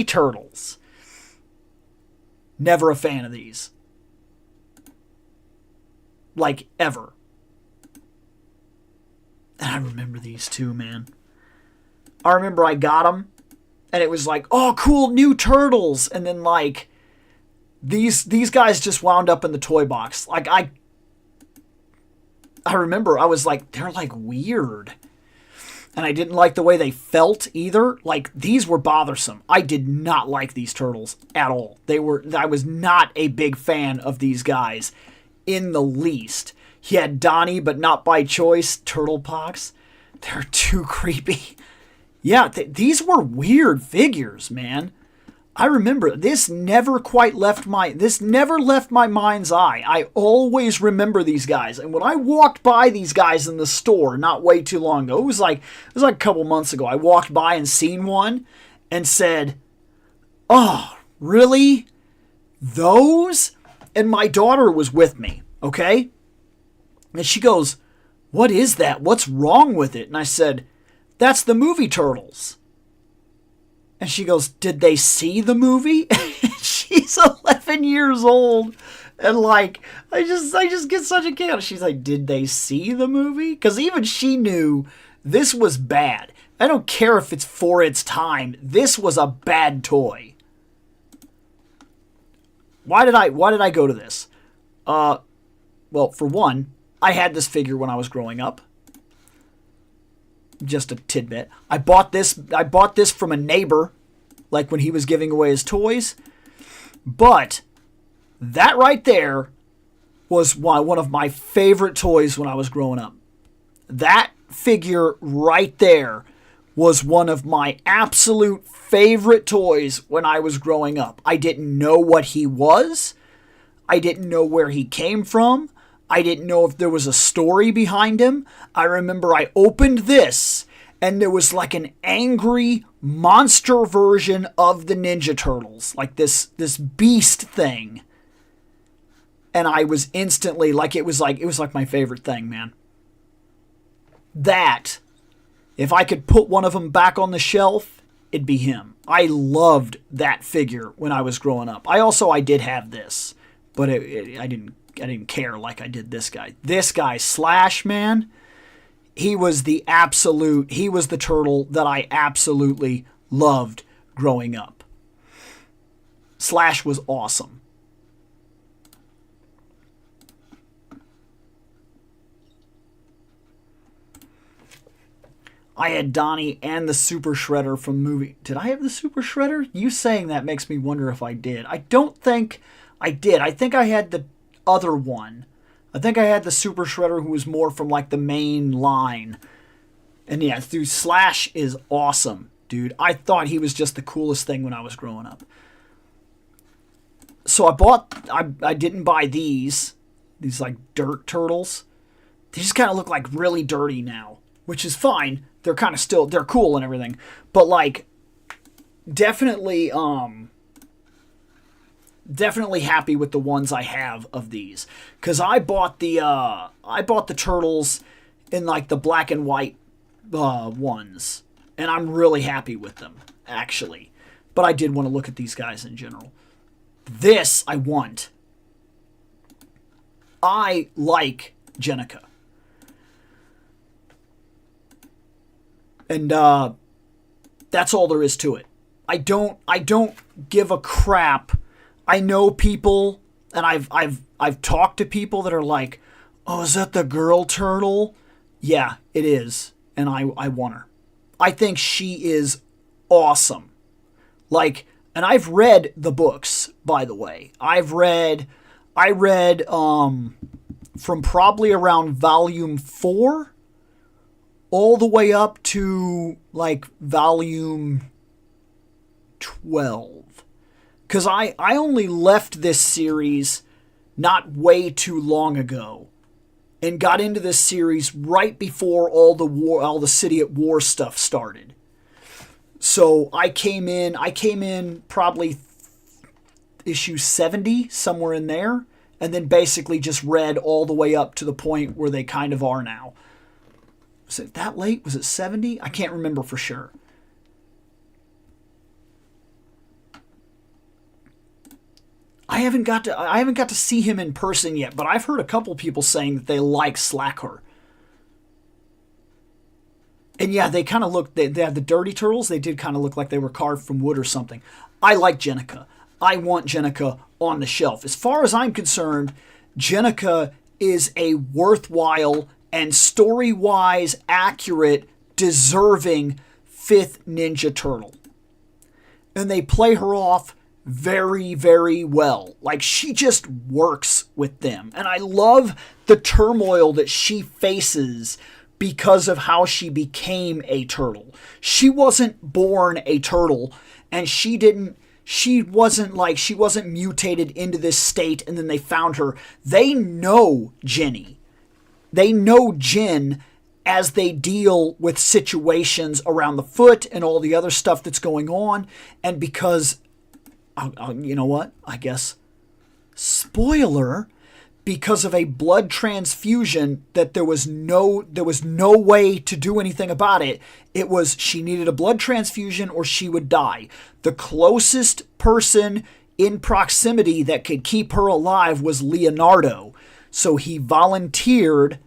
turtles. Never a fan of these. Like, ever. And I remember these too, man. I remember I got them, and it was like, oh, cool, new turtles. And then, like, these guys just wound up in the toy box. Like, I remember I was like, they're, like, weird. And I didn't like the way they felt either. Like, these were bothersome. I did not like these turtles at all. I was not a big fan of these guys in the least. He had Donnie, but not by choice. Turtle Pox. They're too creepy. Yeah, these were weird figures, man. I remember this never left my mind's eye. I always remember these guys. And when I walked by these guys in the store not way too long ago, it was like a couple months ago, I walked by and seen one and said, "Oh, really? Those?" And my daughter was with me, okay? And she goes, "What is that? What's wrong with it?" And I said, "That's the movie Turtles." And she goes, "Did they see the movie?" She's 11 years old. And like, I just get such a kick out. She's like, "Did they see the movie?" Because even she knew this was bad. I don't care if it's for its time. This was a bad toy. Why did I go to this? Well, for one, I had this figure when I was growing up. Just a tidbit. I bought this from a neighbor, like when he was giving away his toys. But that right there was one of my favorite toys when I was growing up. That figure right there was one of my absolute favorite toys when I was growing up. I didn't know what he was. I didn't know where he came from. I didn't know if there was a story behind him. I remember I opened this, and there was like an angry monster version of the Ninja Turtles, like this beast thing. And I was instantly it was like my favorite thing, man. That, if I could put one of them back on the shelf, it'd be him. I loved that figure when I was growing up. I did have this, but I didn't care like I did this guy. This guy, Slash, man, he was the turtle that I absolutely loved growing up. Slash was awesome. I had Donnie and the Super Shredder from movie. Did I have the Super Shredder? You saying that makes me wonder if I did. I don't think I did. I think I had the other one. I think I had the Super Shredder who was more from like the main line. And yeah, dude, Slash is awesome, dude. I thought he was just the coolest thing when I was growing up. So I didn't buy these like dirt turtles. They just kind of look like really dirty now, which is fine. They're kind of they're cool and everything. But like, definitely happy with the ones I have of these. Because I bought the turtles in like the black and white ones. And I'm really happy with them, actually. But I did want to look at these guys in general. This I want. I like Jennika. And that's all there is to it. I don't give a crap. I know people, and I've talked to people that are like, "Oh, is that the girl turtle?" Yeah, it is, and I want her. I think she is awesome. Like, and I've read the books, by the way. I read from probably around volume 4 all the way up to like volume 12. Because I only left this series not way too long ago and got into this series right before all the City at War stuff started. So I came in probably issue 70, somewhere in there, and then basically just read all the way up to the point where they kind of are now. Was it that late? Was it 70? I can't remember for sure. I haven't got to see him in person yet, but I've heard a couple people saying that they like Slacker. And yeah, they kind of look, they have the dirty turtles, they did kind of look like they were carved from wood or something. I like Jennika. I want Jennika on the shelf. As far as I'm concerned, Jennika is a worthwhile and story-wise accurate, deserving 5th Ninja Turtle. And they play her off very, very well. Like, she just works with them. And I love the turmoil that she faces because of how she became a turtle. She wasn't born a turtle, and she didn't she wasn't mutated into this state and then they found her. They know Jenny. They know Jen as they deal with situations around the foot and all the other stuff that's going on. And because, you know what? I guess, spoiler, because of a blood transfusion that there was no way to do anything about it. It was she needed a blood transfusion or she would die. The closest person in proximity that could keep her alive was Leonardo. So he volunteered.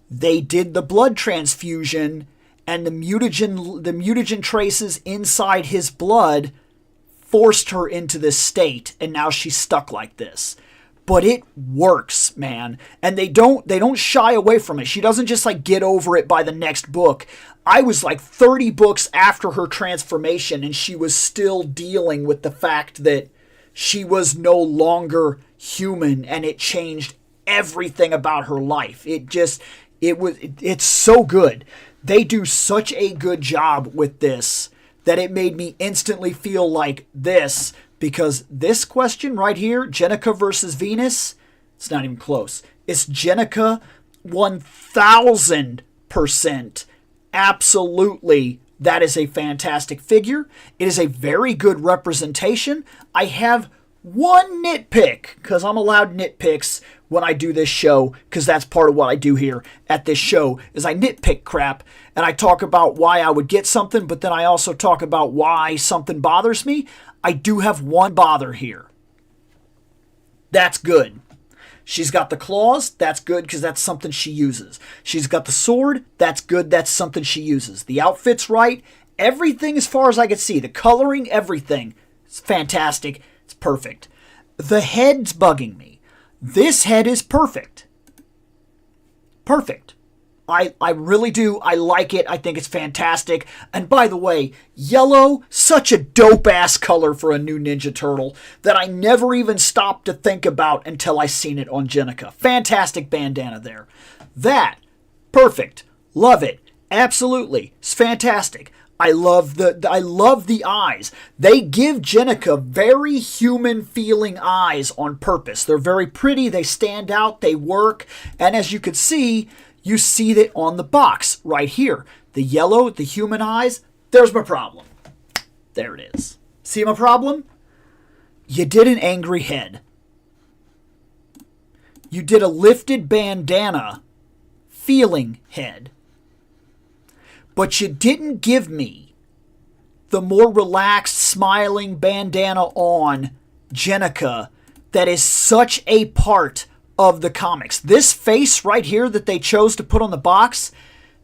They did the blood transfusion, and the mutagen traces inside his blood forced her into this state, and now she's stuck like this. But it works, man. And they don't shy away from it. She doesn't just like get over it by the next book. I was like 30 books after her transformation and she was still dealing with the fact that she was no longer human, and it changed everything about her life. It's so good. They do such a good job with this that it made me instantly feel like this. Because this question right here, Jennika versus Venus, it's not even close. It's Jennika 1000%. Absolutely, that is a fantastic figure. It is a very good representation. I have one nitpick, because I'm allowed nitpicks when I do this show, because that's part of what I do here at this show, is I nitpick crap, and I talk about why I would get something, but then I also talk about why something bothers me. I do have one bother here. That's good. She's got the claws. That's good because that's something she uses. She's got the sword. That's good. That's something she uses. The outfit's right. Everything as far as I could see. The coloring, everything. It's fantastic. It's perfect. The head's bugging me. This head is perfect. Perfect. I really do. I like it. I think it's fantastic. And by the way, yellow, such a dope-ass color for a new Ninja Turtle that I never even stopped to think about until I seen it on Jennika. Fantastic bandana there. That, perfect. Love it. Absolutely. It's fantastic. I love the eyes. They give Jennika very human-feeling eyes on purpose. They're very pretty. They stand out. They work. And as you can see, you see it on the box right here. The yellow, the human eyes, there's my problem. There it is. See my problem? You did an angry head. You did a lifted bandana feeling head. But you didn't give me the more relaxed, smiling bandana on Jennika that is such a part of the comics. This face right here that they chose to put on the box,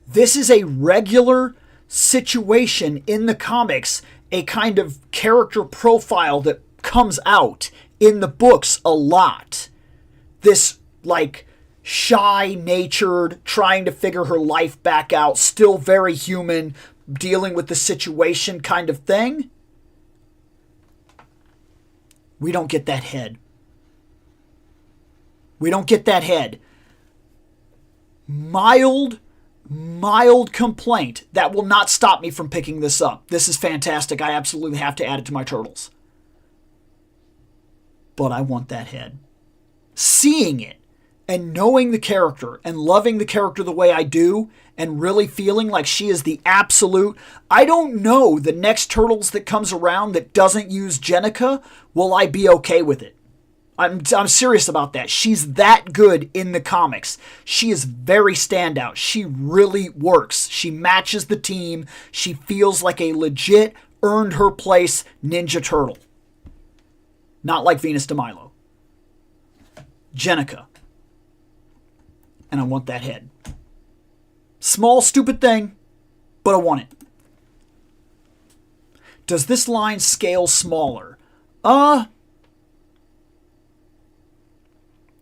this is a regular situation in the comics, a kind of character profile that comes out in the books a lot. This, like, shy-natured, trying to figure her life back out, still very human, dealing with the situation kind of thing. We don't get that head. We don't get that head. Mild complaint. That will not stop me from picking this up. This is fantastic. I absolutely have to add it to my turtles. But I want that head. Seeing it and knowing the character and loving the character the way I do and really feeling like she is the absolute... I don't know the next Turtles that comes around that doesn't use Jennika. Will I be okay with it? I'm serious about that. She's that good in the comics. She is very standout. She really works. She matches the team. She feels like a legit, earned her place Ninja Turtle. Not like Venus de Milo. Jennika. And I want that head. Small, stupid thing, but I want it. Does this line scale smaller?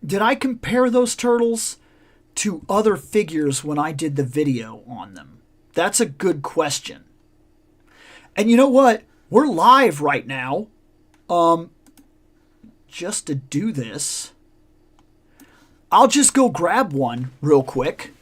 Did I compare those turtles to other figures when I did the video on them? That's a good question. And you know what? We're live right now. Just to do this, I'll just go grab one real quick.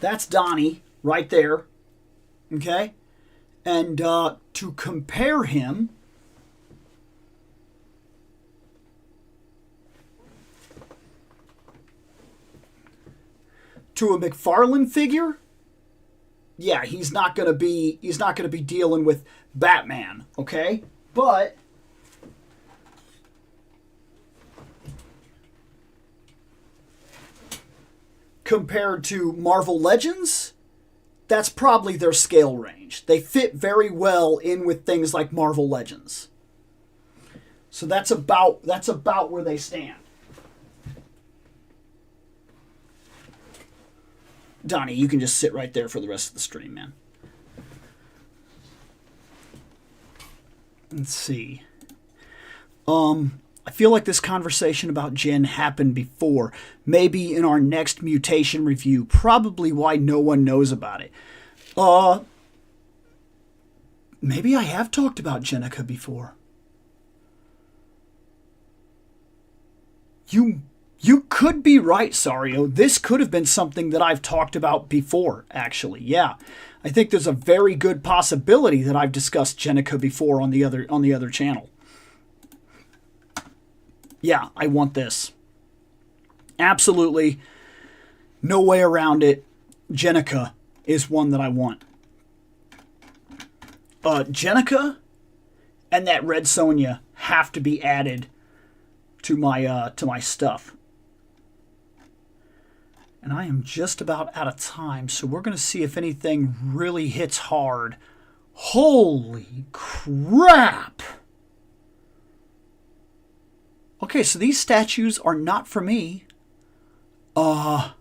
That's Donnie right there. Okay? And to compare him to a McFarlane figure, yeah, he's not gonna be dealing with Batman, okay? But compared to Marvel Legends, that's probably their scale range. They fit very well in with things like Marvel Legends. So that's about where they stand. Donnie, you can just sit right there for the rest of the stream, man. Let's see. I feel like this conversation about Jen happened before. Maybe in our next mutation review. Probably why no one knows about it. Maybe I have talked about Jennika before. You could be right, Sario. This could have been something that I've talked about before, actually. Yeah. I think there's a very good possibility that I've discussed Jennika before on the other channel. Yeah, I want this. Absolutely. No way around it. Jennika is one that I want. Jennika and that Red Sonja have to be added to my stuff. And I am just about out of time, so we're going to see if anything really hits hard. Holy crap! Okay, so these statues are not for me. Wow.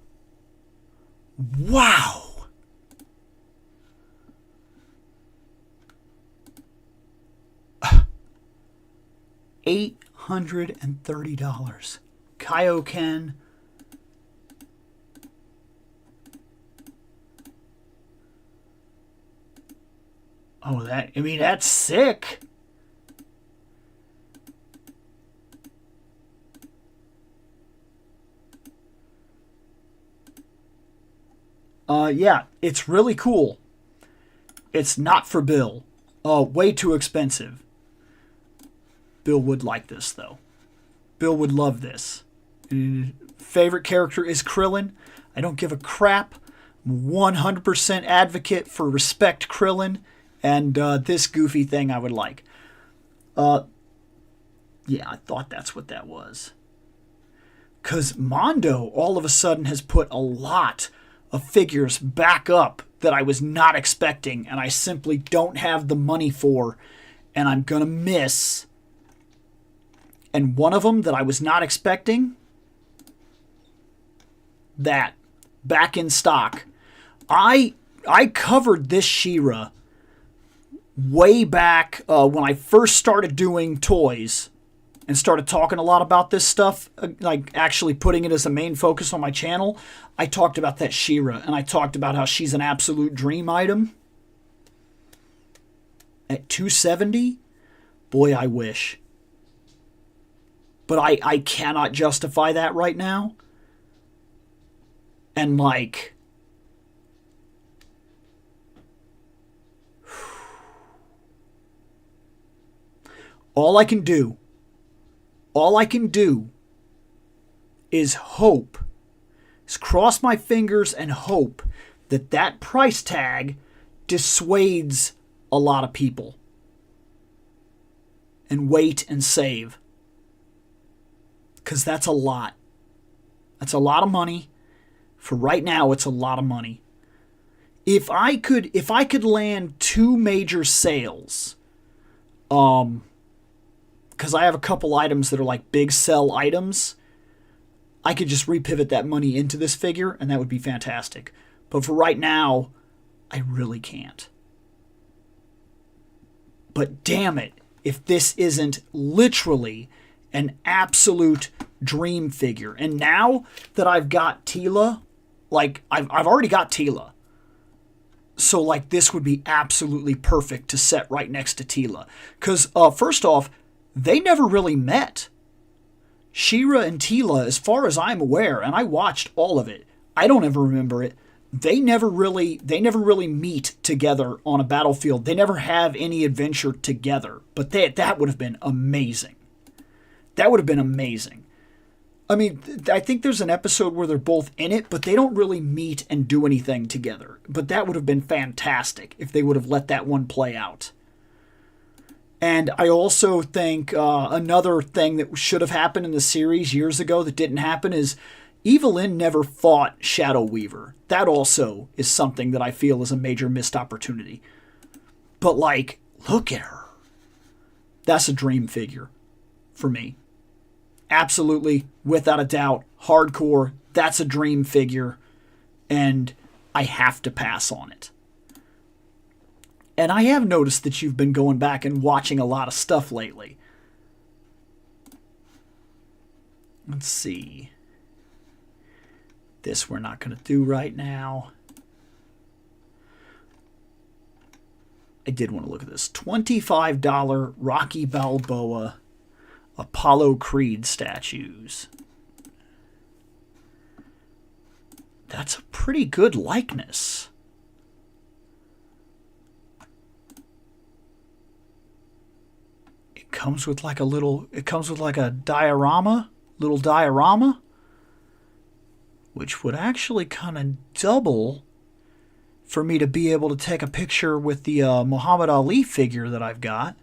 $830. Kaioken. Oh, that's sick. Yeah, it's really cool. It's not for Bill. Way too expensive. Bill would like this, though. Bill would love this. Favorite character is Krillin. I don't give a crap. I'm 100% advocate for respect Krillin. And this goofy thing I would like. Yeah, I thought that's what that was. Because Mondo all of a sudden has put a lot of figures back up that I was not expecting. And I simply don't have the money for. And I'm going to miss. And one of them that I was not expecting, that back in stock. I covered this She-Ra way back when I first started doing toys and started talking a lot about this stuff, like actually putting it as a main focus on my channel. I talked about that She-Ra, and I talked about how she's an absolute dream item. At $270, boy, I wish. But I cannot justify that right now. And like, all I can do is hope, is cross my fingers and hope that that price tag dissuades a lot of people. And wait and save. Because that's a lot. That's a lot of money. For right now, it's a lot of money. If I could land 2 major sales, because I have a couple items that are like big sell items, I could just repivot that money into this figure, and that would be fantastic. But for right now, I really can't. But damn it, if this isn't literally an absolute dream figure. And now that I've got Teela, like, I've already got Teela. So, like, this would be absolutely perfect to set right next to Teela. Because, first off, they never really met. She-Ra and Teela, as far as I'm aware, and I watched all of it, I don't ever remember it, they never really meet together on a battlefield. They never have any adventure together. But that would have been amazing. That would have been amazing. I mean, I think there's an episode where they're both in it, but they don't really meet and do anything together. But that would have been fantastic if they would have let that one play out. And I also think another thing that should have happened in the series years ago that didn't happen is Evelyn never fought Shadow Weaver. That also is something that I feel is a major missed opportunity. But, like, look at her. That's a dream figure for me. Absolutely, without a doubt, hardcore, that's a dream figure, and I have to pass on it. And I have noticed that you've been going back and watching a lot of stuff lately. Let's see. This we're not going to do right now. I did want to look at this. $25 Rocky Balboa Apollo Creed statues. That's a pretty good likeness. It comes with like a diorama, little diorama, which would actually kind of double for me to be able to take a picture with the Muhammad Ali figure that I've got.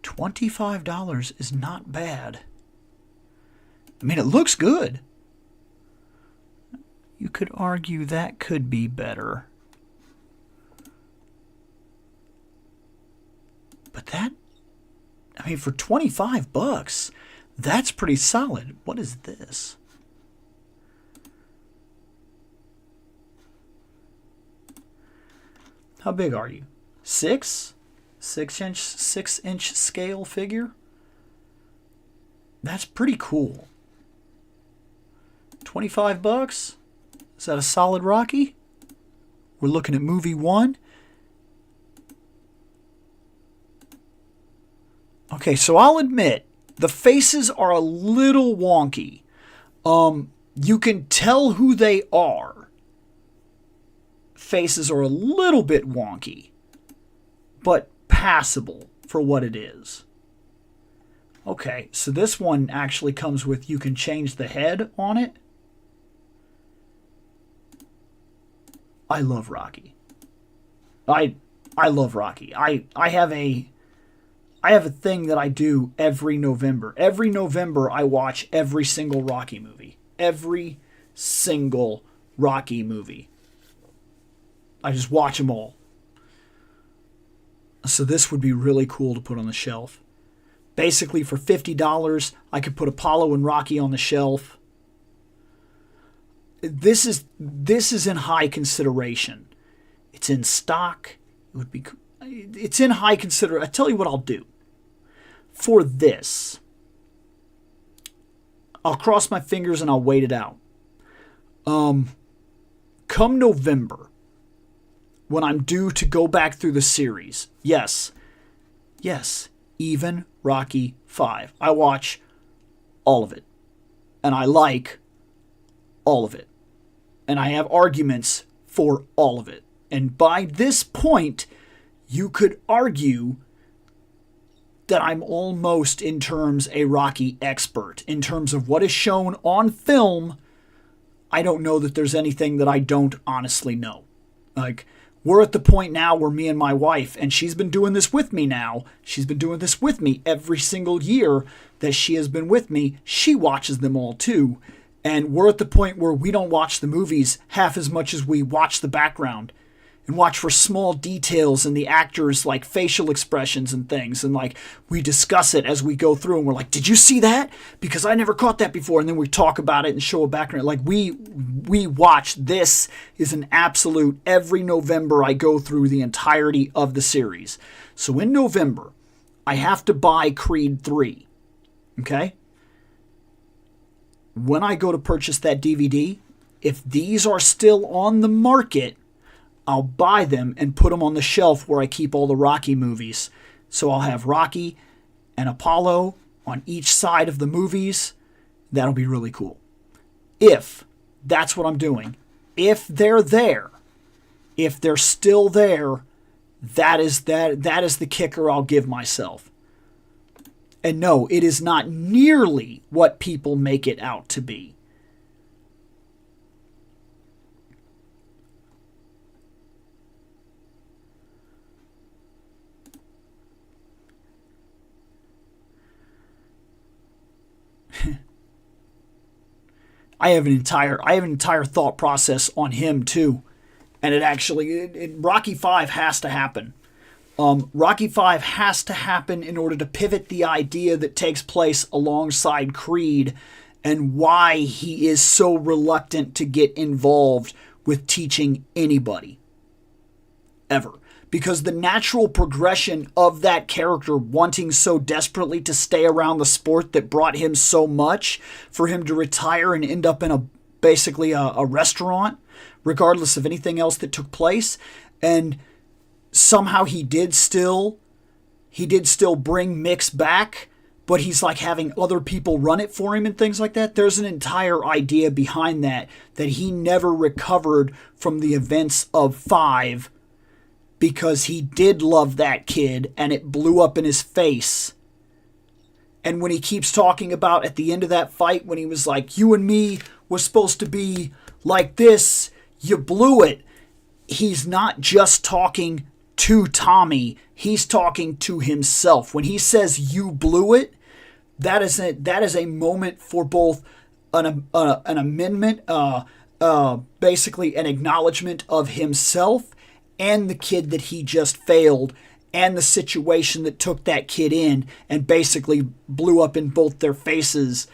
$25 is not bad. I mean, it looks good. You could argue that could be better. But that, I mean, for $25, that's pretty solid. What is this? How big are you? 6? 6-inch scale figure? That's pretty cool. $25? Is that a solid Rocky? We're looking at movie 1. Okay, so I'll admit, the faces are a little wonky. You can tell who they are. Faces are a little bit wonky, but passable for what it is. Okay, so this one actually comes with, you can change the head on it. I love Rocky. I love Rocky. I have a thing that I do every November. Every November I watch every single Rocky movie. Every single Rocky movie. I just watch them all. So this would be really cool to put on the shelf. Basically, for $50, I could put Apollo and Rocky on the shelf. This is in high consideration. It's in stock. It's in high consideration. I tell you what I'll do. For this, I'll cross my fingers and I'll wait it out. Come November, when I'm due to go back through the series, yes, even Rocky 5. I watch all of it. And I like all of it. And I have arguments for all of it. And by this point, you could argue that I'm almost, in terms, a Rocky expert. In terms of what is shown on film, I don't know that there's anything that I don't honestly know. Like, we're at the point now where me and my wife, and she's been doing this with me now, she's been doing this with me every single year that she has been with me, she watches them all too. And we're at the point where we don't watch the movies half as much as we watch the background and watch for small details in the actors' like facial expressions and things. And like we discuss it as we go through and we're like, did you see that? Because I never caught that before. And then we talk about it and show a background. Like we watch. This is an absolute, every November I go through the entirety of the series. So in November, I have to buy Creed 3. Okay? When I go to purchase that DVD, if these are still on the market, I'll buy them and put them on the shelf where I keep all the Rocky movies. So I'll have Rocky and Apollo on each side of the movies. That'll be really cool. If that's what I'm doing, if they're there, if they're still there, that is the kicker I'll give myself. And no, it is not nearly what people make it out to be. I have an entire thought process on him too, and Rocky 5 has to happen. Rocky 5 has to happen in order to pivot the idea that takes place alongside Creed and why he is so reluctant to get involved with teaching anybody ever. Because the natural progression of that character wanting so desperately to stay around the sport that brought him so much, for him to retire and end up in basically a restaurant, regardless of anything else that took place, and somehow he did still bring Mick back, but he's like having other people run it for him and things like that. There's an entire idea behind that he never recovered from the events of 5, because he did love that kid and it blew up in his face. And when he keeps talking about at the end of that fight, when he was like, you and me was supposed to be like this, you blew it. He's not just talking to Tommy, he's talking to himself. When he says you blew it, that is a moment for both an amendment, basically an acknowledgement of himself and the kid that he just failed, and the situation that took that kid in and basically blew up in both their faces.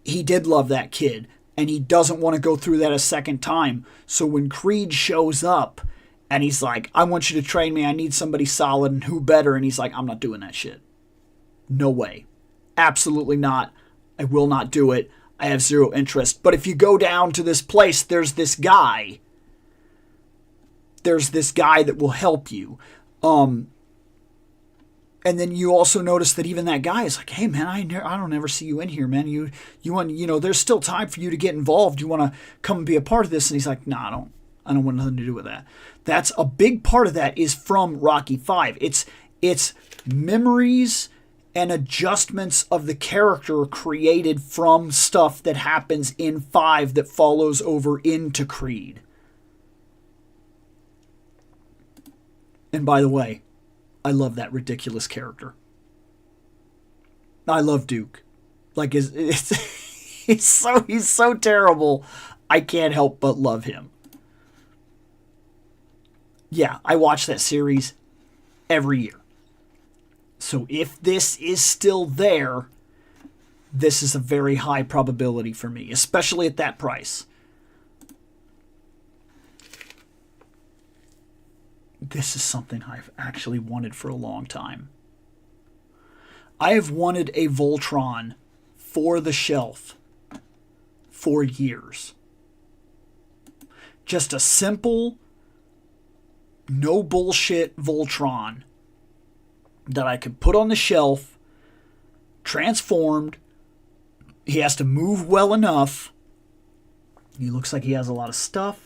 He did love that kid, and he doesn't want to go through that a second time. So when Creed shows up and he's like, I want you to train me, I need somebody solid, and who better? And he's like, I'm not doing that shit. No way. Absolutely not. I will not do it. I have zero interest. But if you go down to this place, there's this guy that will help you. And then you also notice that even that guy is like, hey man, I don't ever see you in here, man. You want, there's still time for you to get involved. You want to come and be a part of this? And he's like, no, I don't want nothing to do with that. That's a big part of that is from Rocky 5. It's memories and adjustments of the character created from stuff that happens in 5 that follows over into Creed. And by the way, I love that ridiculous character. I love Duke. Like, he's so terrible, I can't help but love him. Yeah, I watch that series every year. So if this is still there, this is a very high probability for me, especially at that price. This is something I've actually wanted for a long time. I have wanted a Voltron for the shelf for years. Just a simple, no bullshit Voltron that I could put on the shelf, transformed. He has to move well enough. He looks like he has a lot of stuff.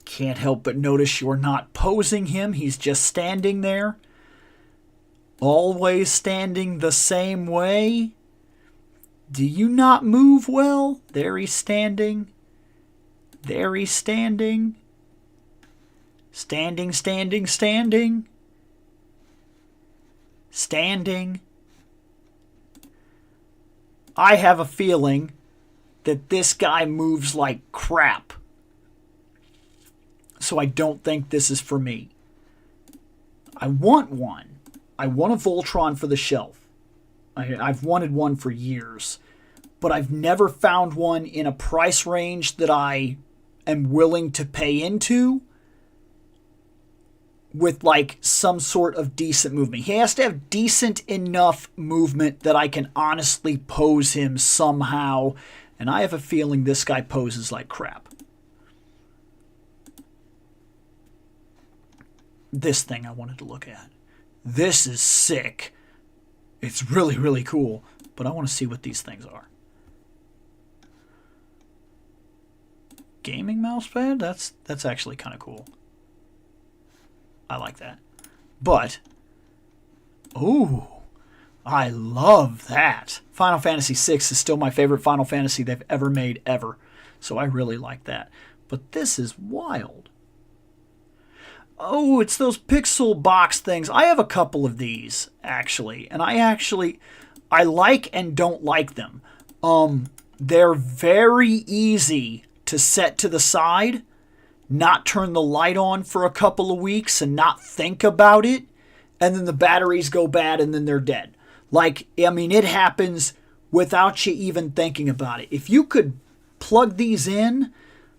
Can't help but notice you're not posing him. He's just standing there. Always standing the same way. Do you not move well? There he's standing. There he's standing. Standing, standing, standing. Standing. I have a feeling that this guy moves like crap. So I don't think this is for me. I want one. I want a Voltron for the shelf. I've wanted one for years. But I've never found one in a price range that I am willing to pay into with like some sort of decent movement. He has to have decent enough movement that I can honestly pose him somehow. And I have a feeling this guy poses like crap. This thing I wanted to look at. This is sick. It's really, really cool. But I want to see what these things are. gaming mouse pad. That's actually kind of cool. I like that. But, ooh, I love that. Final Fantasy VI is still my favorite Final Fantasy they've ever made, ever. So I really like that. But this is wild. Oh, it's those pixel box things. I have a couple of these, actually. And I like and don't like them. They're very easy to set to the side, not turn the light on for a couple of weeks and not think about it, and then the batteries go bad and then they're dead. Like, I mean, it happens without you even thinking about it. If you could plug these in,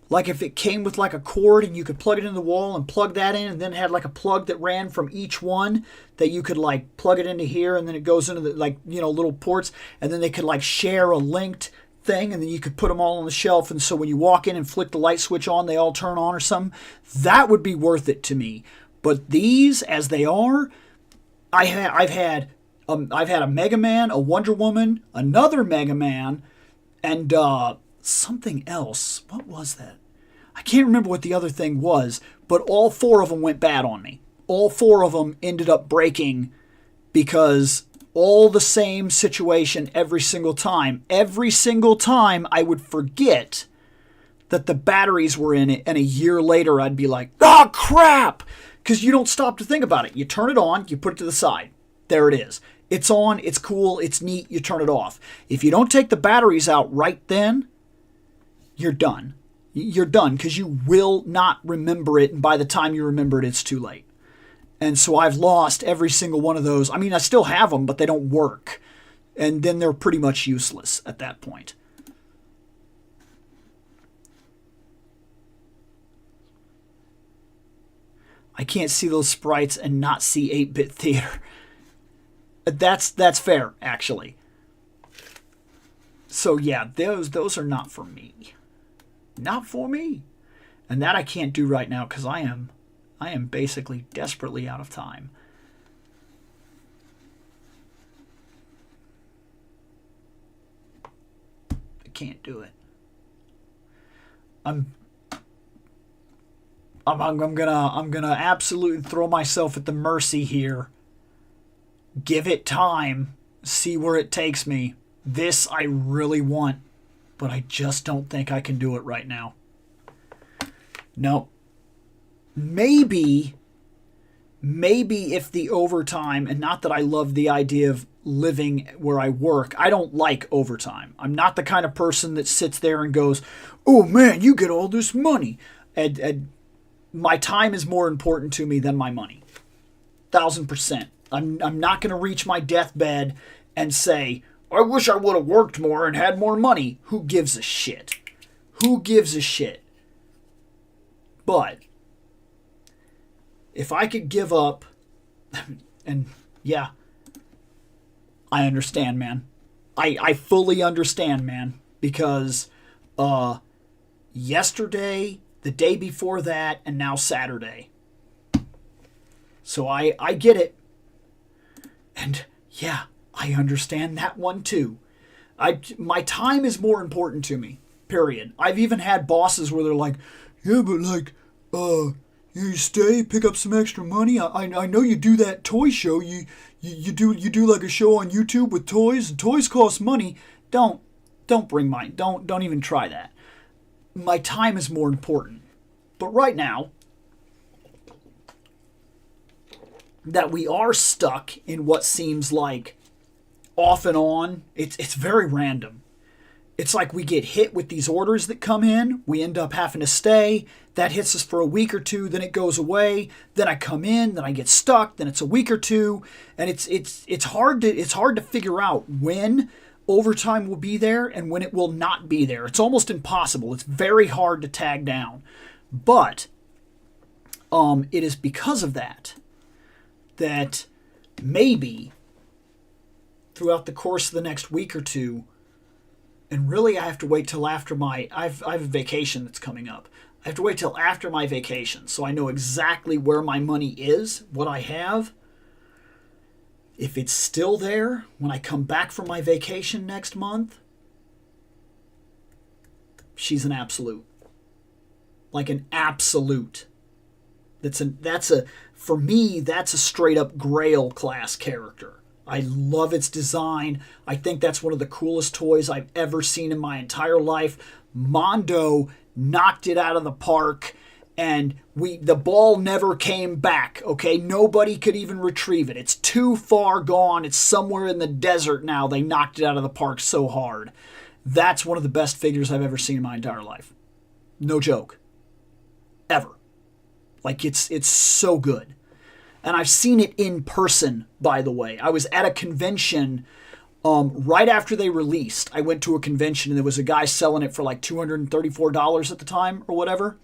like if it came with like a cord and you could plug it in the wall and plug that in and then had like a plug that ran from each one that you could like plug it into here and then it goes into the like, you know, little ports and then they could like share a linked thing and then you could put them all on the shelf and so when you walk in and flick the light switch on, they all turn on or something. That would be worth it to me. But these, as they are, I've had a Mega Man, a Wonder Woman, another Mega Man, and something else. What was that? I can't remember what the other thing was, but all four of them went bad on me. All four of them ended up breaking because all the same situation every single time. Every single time I would forget that the batteries were in it, and a year later I'd be like, oh crap! Because you don't stop to think about it. You turn it on, you put it to the side. There it is. It's on, it's cool, it's neat, you turn it off. If you don't take the batteries out right then, you're done. You're done because you will not remember it, and by the time you remember it, it's too late. And so I've lost every single one of those. I mean, I still have them, but they don't work. And then they're pretty much useless at that point. I can't see those sprites and not see 8-bit theater. That's fair, actually. So yeah, those are not for me. Not for me. And that I can't do right now because I am basically desperately out of time. I can't do it. I'm gonna absolutely throw myself at the mercy here. Give it time. See where it takes me. This I really want, but I just don't think I can do it right now. No. Maybe if the overtime, and not that I love the idea of living where I work, I don't like overtime. I'm not the kind of person that sits there and goes, oh man, you get all this money. And my time is more important to me than my money. 1,000%. I'm not going to reach my deathbed and say, I wish I would have worked more and had more money. Who gives a shit? Who gives a shit? But if I could give up, and yeah, I understand, man. I fully understand, man, because yesterday, the day before that, and now Saturday. So I get it. And yeah, I understand that one too. My time is more important to me, period. I've even had bosses where they're like, yeah, but like, you stay, pick up some extra money. I know you do that toy show. You do like a show on YouTube with toys, and toys cost money. Don't bring mine. Don't even try that. My time is more important. But right now, that we are stuck in what seems like off and on, it's very random. It's like we get hit with these orders that come in. We end up having to stay. That hits us for a week or two. Then it goes away. Then I come in. Then I get stuck. Then it's a week or two. And it's hard to figure out when overtime will be there and when it will not be there. It's almost impossible. It's very hard to tag down. But it is because of that maybe throughout the course of the next week or two, and really I have to wait till after I have a vacation that's coming up. I have to wait till after my vacation so I know exactly where my money is, what I have. If it's still there when I come back from my vacation next month, she's an absolute. like an absolute. For me, that's a straight up Grail class character. I love its design. I think that's one of the coolest toys I've ever seen in my entire life. Mondo knocked it out of the park, and the ball never came back, okay? Nobody could even retrieve it. It's too far gone. It's somewhere in the desert now. They knocked it out of the park so hard. That's one of the best figures I've ever seen in my entire life. No joke. Ever. Like, it's so good. And I've seen it in person, by the way. I was at a convention right after they released. I went to a convention, and there was a guy selling it for like $234 at the time or whatever.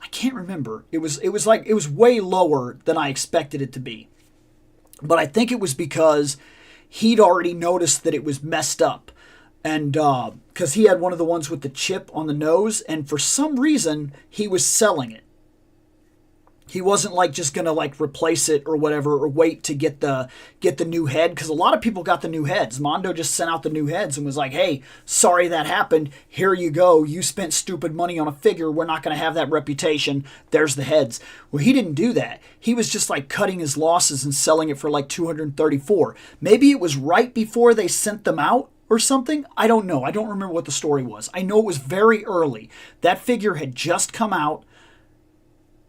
I can't remember. It was way lower than I expected it to be. But I think it was because he'd already noticed that it was messed up. And because he had one of the ones with the chip on the nose, and for some reason, he was selling it. He wasn't like just gonna like replace it or whatever, or wait to get the new head, because a lot of people got the new heads. Mondo just sent out the new heads and was like, "Hey, sorry that happened. Here you go. You spent stupid money on a figure. We're not gonna have that reputation. There's the heads." Well, he didn't do that. He was just like cutting his losses and selling it for like $234. Maybe it was right before they sent them out or something. I don't know. I don't remember what the story was. I know it was very early. That figure had just come out.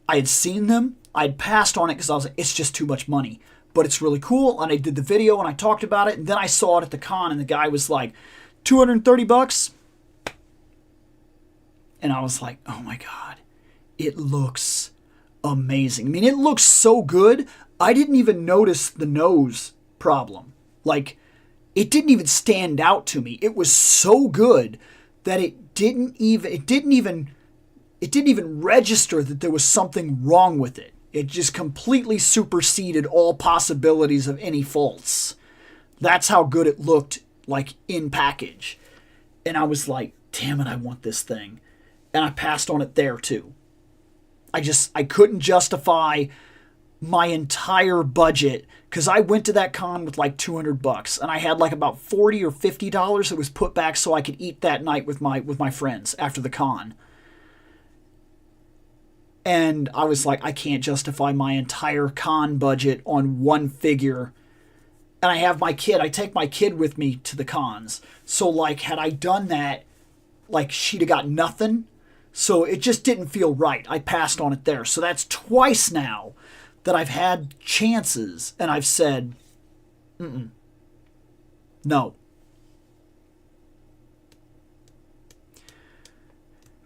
I had seen them. I'd passed on it because I was like, it's just too much money. But it's really cool. And I did the video and I talked about it. And then I saw it at the con, and the guy was like, $230? And I was like, oh my God, it looks amazing. I mean, it looks so good. I didn't even notice the nose problem. Like, it didn't even stand out to me. It was so good that it didn't even register that there was something wrong with it. It just completely superseded all possibilities of any faults. That's how good it looked, like, in package. And I was like, damn it, I want this thing. And I passed on it there too. I couldn't justify my entire budget, because I went to that con with like $200 and I had like about $40 or $50 that was put back so I could eat that night with my friends after the con. And I was like, I can't justify my entire con budget on one figure. And I have my kid. I take my kid with me to the cons. So, like, had I done that, like, she'd have got nothing. So it just didn't feel right. I passed on it there. So that's twice now that I've had chances and I've said, no.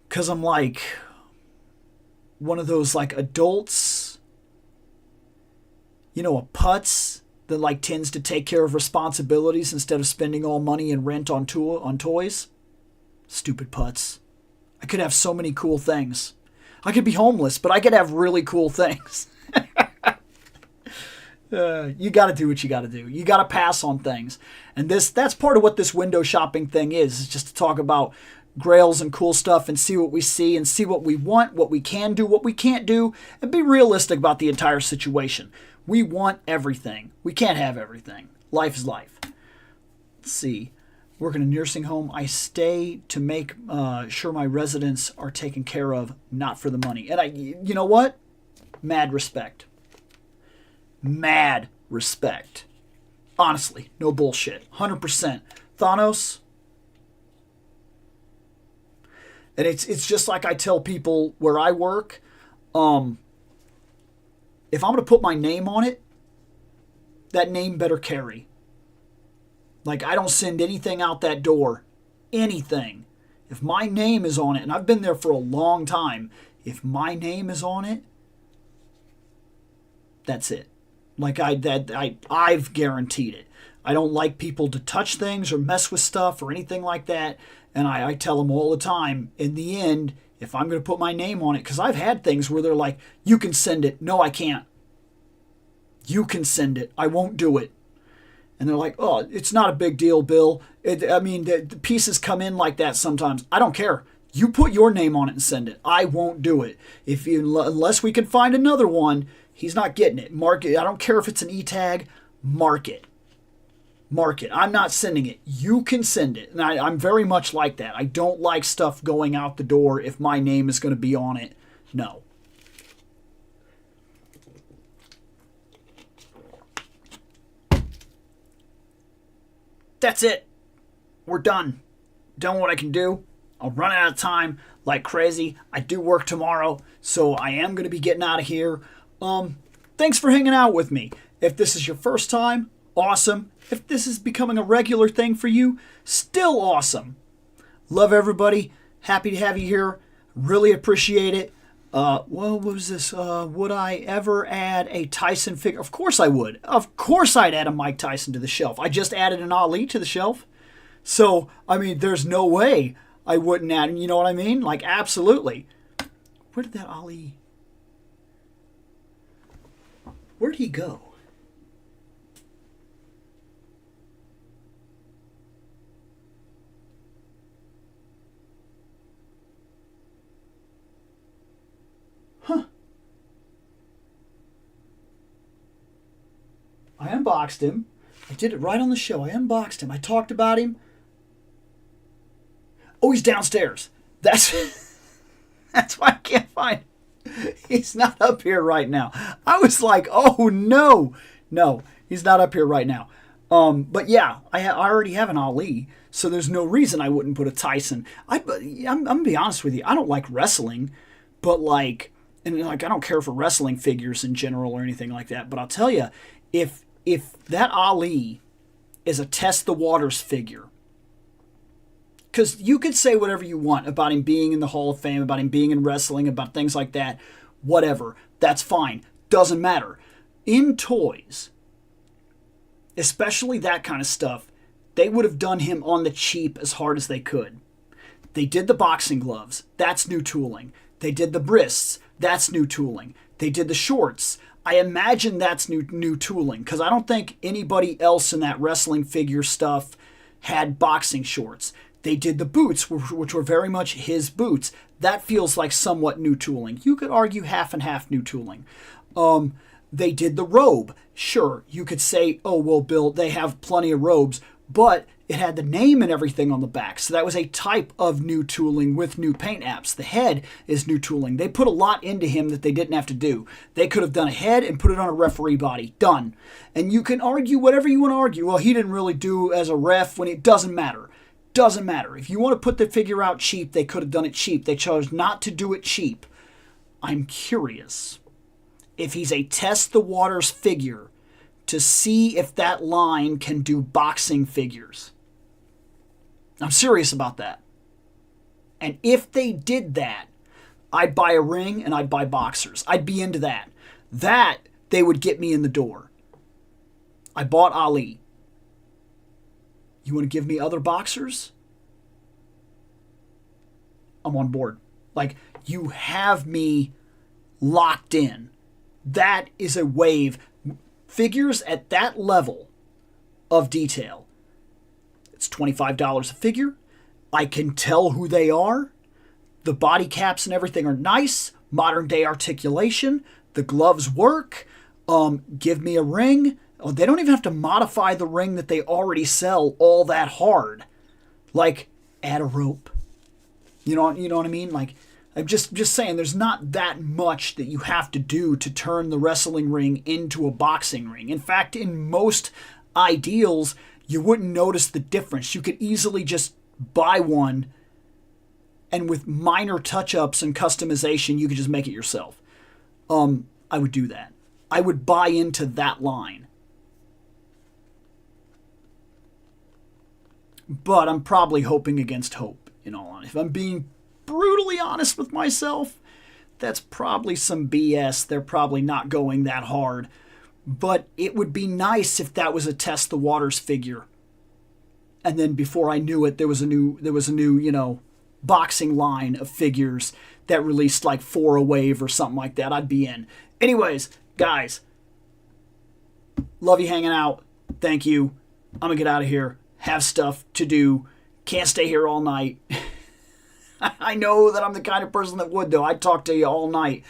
Because I'm like one of those like adults, you know, a putz that like tends to take care of responsibilities instead of spending all money and rent on toys. Stupid putz. I could have so many cool things. I could be homeless, but I could have really cool things. You got to do what you got to do. You got to pass on things. And that's part of what this window shopping thing is just to talk about grails and cool stuff and see what we see and see what we want, what we can do, what we can't do, and be realistic about the entire situation. We want everything. We can't have everything. Life is life. Let's see. Work in a nursing home. I stay to make sure my residents are taken care of, not for the money. And you know what? Mad respect. Mad respect. Honestly, no bullshit. 100%. Thanos. And it's just like I tell people where I work. If I'm going to put my name on it, that name better carry. Like, I don't send anything out that door. Anything. If my name is on it, and I've been there for a long time, if my name is on it, that's it. Like, I've guaranteed it. I don't like people to touch things or mess with stuff or anything like that. And I tell them all the time, in the end, if I'm going to put my name on it, because I've had things where they're like, you can send it. No, I can't. You can send it. I won't do it. And they're like, oh, it's not a big deal, Bill. The pieces come in like that sometimes. I don't care. You put your name on it and send it. I won't do it. Unless we can find another one, he's not getting it. Mark it. I don't care if it's an E-tag. Mark it. Mark it. I'm not sending it. You can send it. And I'm very much like that. I don't like stuff going out the door if my name is going to be on it. No. That's it. We're done. Done what I can do. I'll run out of time like crazy. I do work tomorrow, so I am going to be getting out of here. Thanks for hanging out with me. If this is your first time, awesome. If this is becoming a regular thing for you, still awesome. Love everybody. Happy to have you here. Really appreciate it. What was this? Would I ever add a Tyson figure? Of course I would. Of course I'd add a Mike Tyson to the shelf. I just added an Ali to the shelf. So, I mean, there's no way I wouldn't add, you know what I mean? Like, absolutely. Where did that Ali... Where'd he go? Huh. I unboxed him. I did it right on the show. I unboxed him. I talked about him. Oh, he's downstairs. That's why I can't find him. He's not up here right now. I was like, oh no. No, he's not up here right now. But yeah, I already have an Ali, so there's no reason I wouldn't put a Tyson. I'm gonna be honest with you. I don't like wrestling, but like, and like I don't care for wrestling figures in general or anything like that. But I'll tell you, if that Ali is a test the waters figure, because you could say whatever you want about him being in the Hall of Fame, about him being in wrestling, about things like that, whatever, that's fine. Doesn't matter. In toys, especially that kind of stuff, they would have done him on the cheap as hard as they could. They did the boxing gloves. That's new tooling. They did the wrists. That's new tooling. They did the shorts. I imagine that's new tooling, because I don't think anybody else in that wrestling figure stuff had boxing shorts. They did the boots, which were very much his boots. That feels like somewhat new tooling. You could argue half and half new tooling. They did the robe. Sure, you could say, oh, well, Bill, they have plenty of robes, but it had the name and everything on the back. So that was a type of new tooling with new paint apps. The head is new tooling. They put a lot into him that they didn't have to do. They could have done a head and put it on a referee body. Done. And you can argue whatever you want to argue. Well, he didn't really do as a ref when it doesn't matter. Doesn't matter. If you want to put the figure out cheap, they could have done it cheap. They chose not to do it cheap. I'm curious if he's a test the waters figure to see if that line can do boxing figures. I'm serious about that. And if they did that, I'd buy a ring and I'd buy boxers. I'd be into that. That, they would get me in the door. I bought Ali. You want to give me other boxers? I'm on board. Like, you have me locked in. That is a wave. Figures at that level of detail. It's $25 a figure. I can tell who they are. The body caps and everything are nice. Modern day articulation. The gloves work. Give me a ring. Oh, they don't even have to modify the ring that they already sell all that hard. Like, add a rope. You know what I mean? Like, I'm just saying there's not that much that you have to do to turn the wrestling ring into a boxing ring. In fact, in most ideals, you wouldn't notice the difference. You could easily just buy one, and with minor touch-ups and customization, you could just make it yourself. I would do that. I would buy into that line. But I'm probably hoping against hope, in all honesty. If I'm being brutally honest with myself, that's probably some BS. They're probably not going that hard. But it would be nice if that was a test the waters figure. And then before I knew it, there was a new, boxing line of figures that released like 4 a wave or something like that. I'd be in. Anyways, guys, love you hanging out. Thank you. I'm going to get out of here. Have stuff to do. Can't stay here all night. I know that I'm the kind of person that would, though. I'd talk to you all night.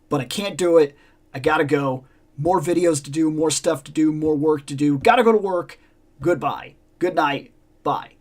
But I can't do it. I got to go. More videos to do, more stuff to do, more work to do. Got to go to work. Goodbye. Good night. Bye.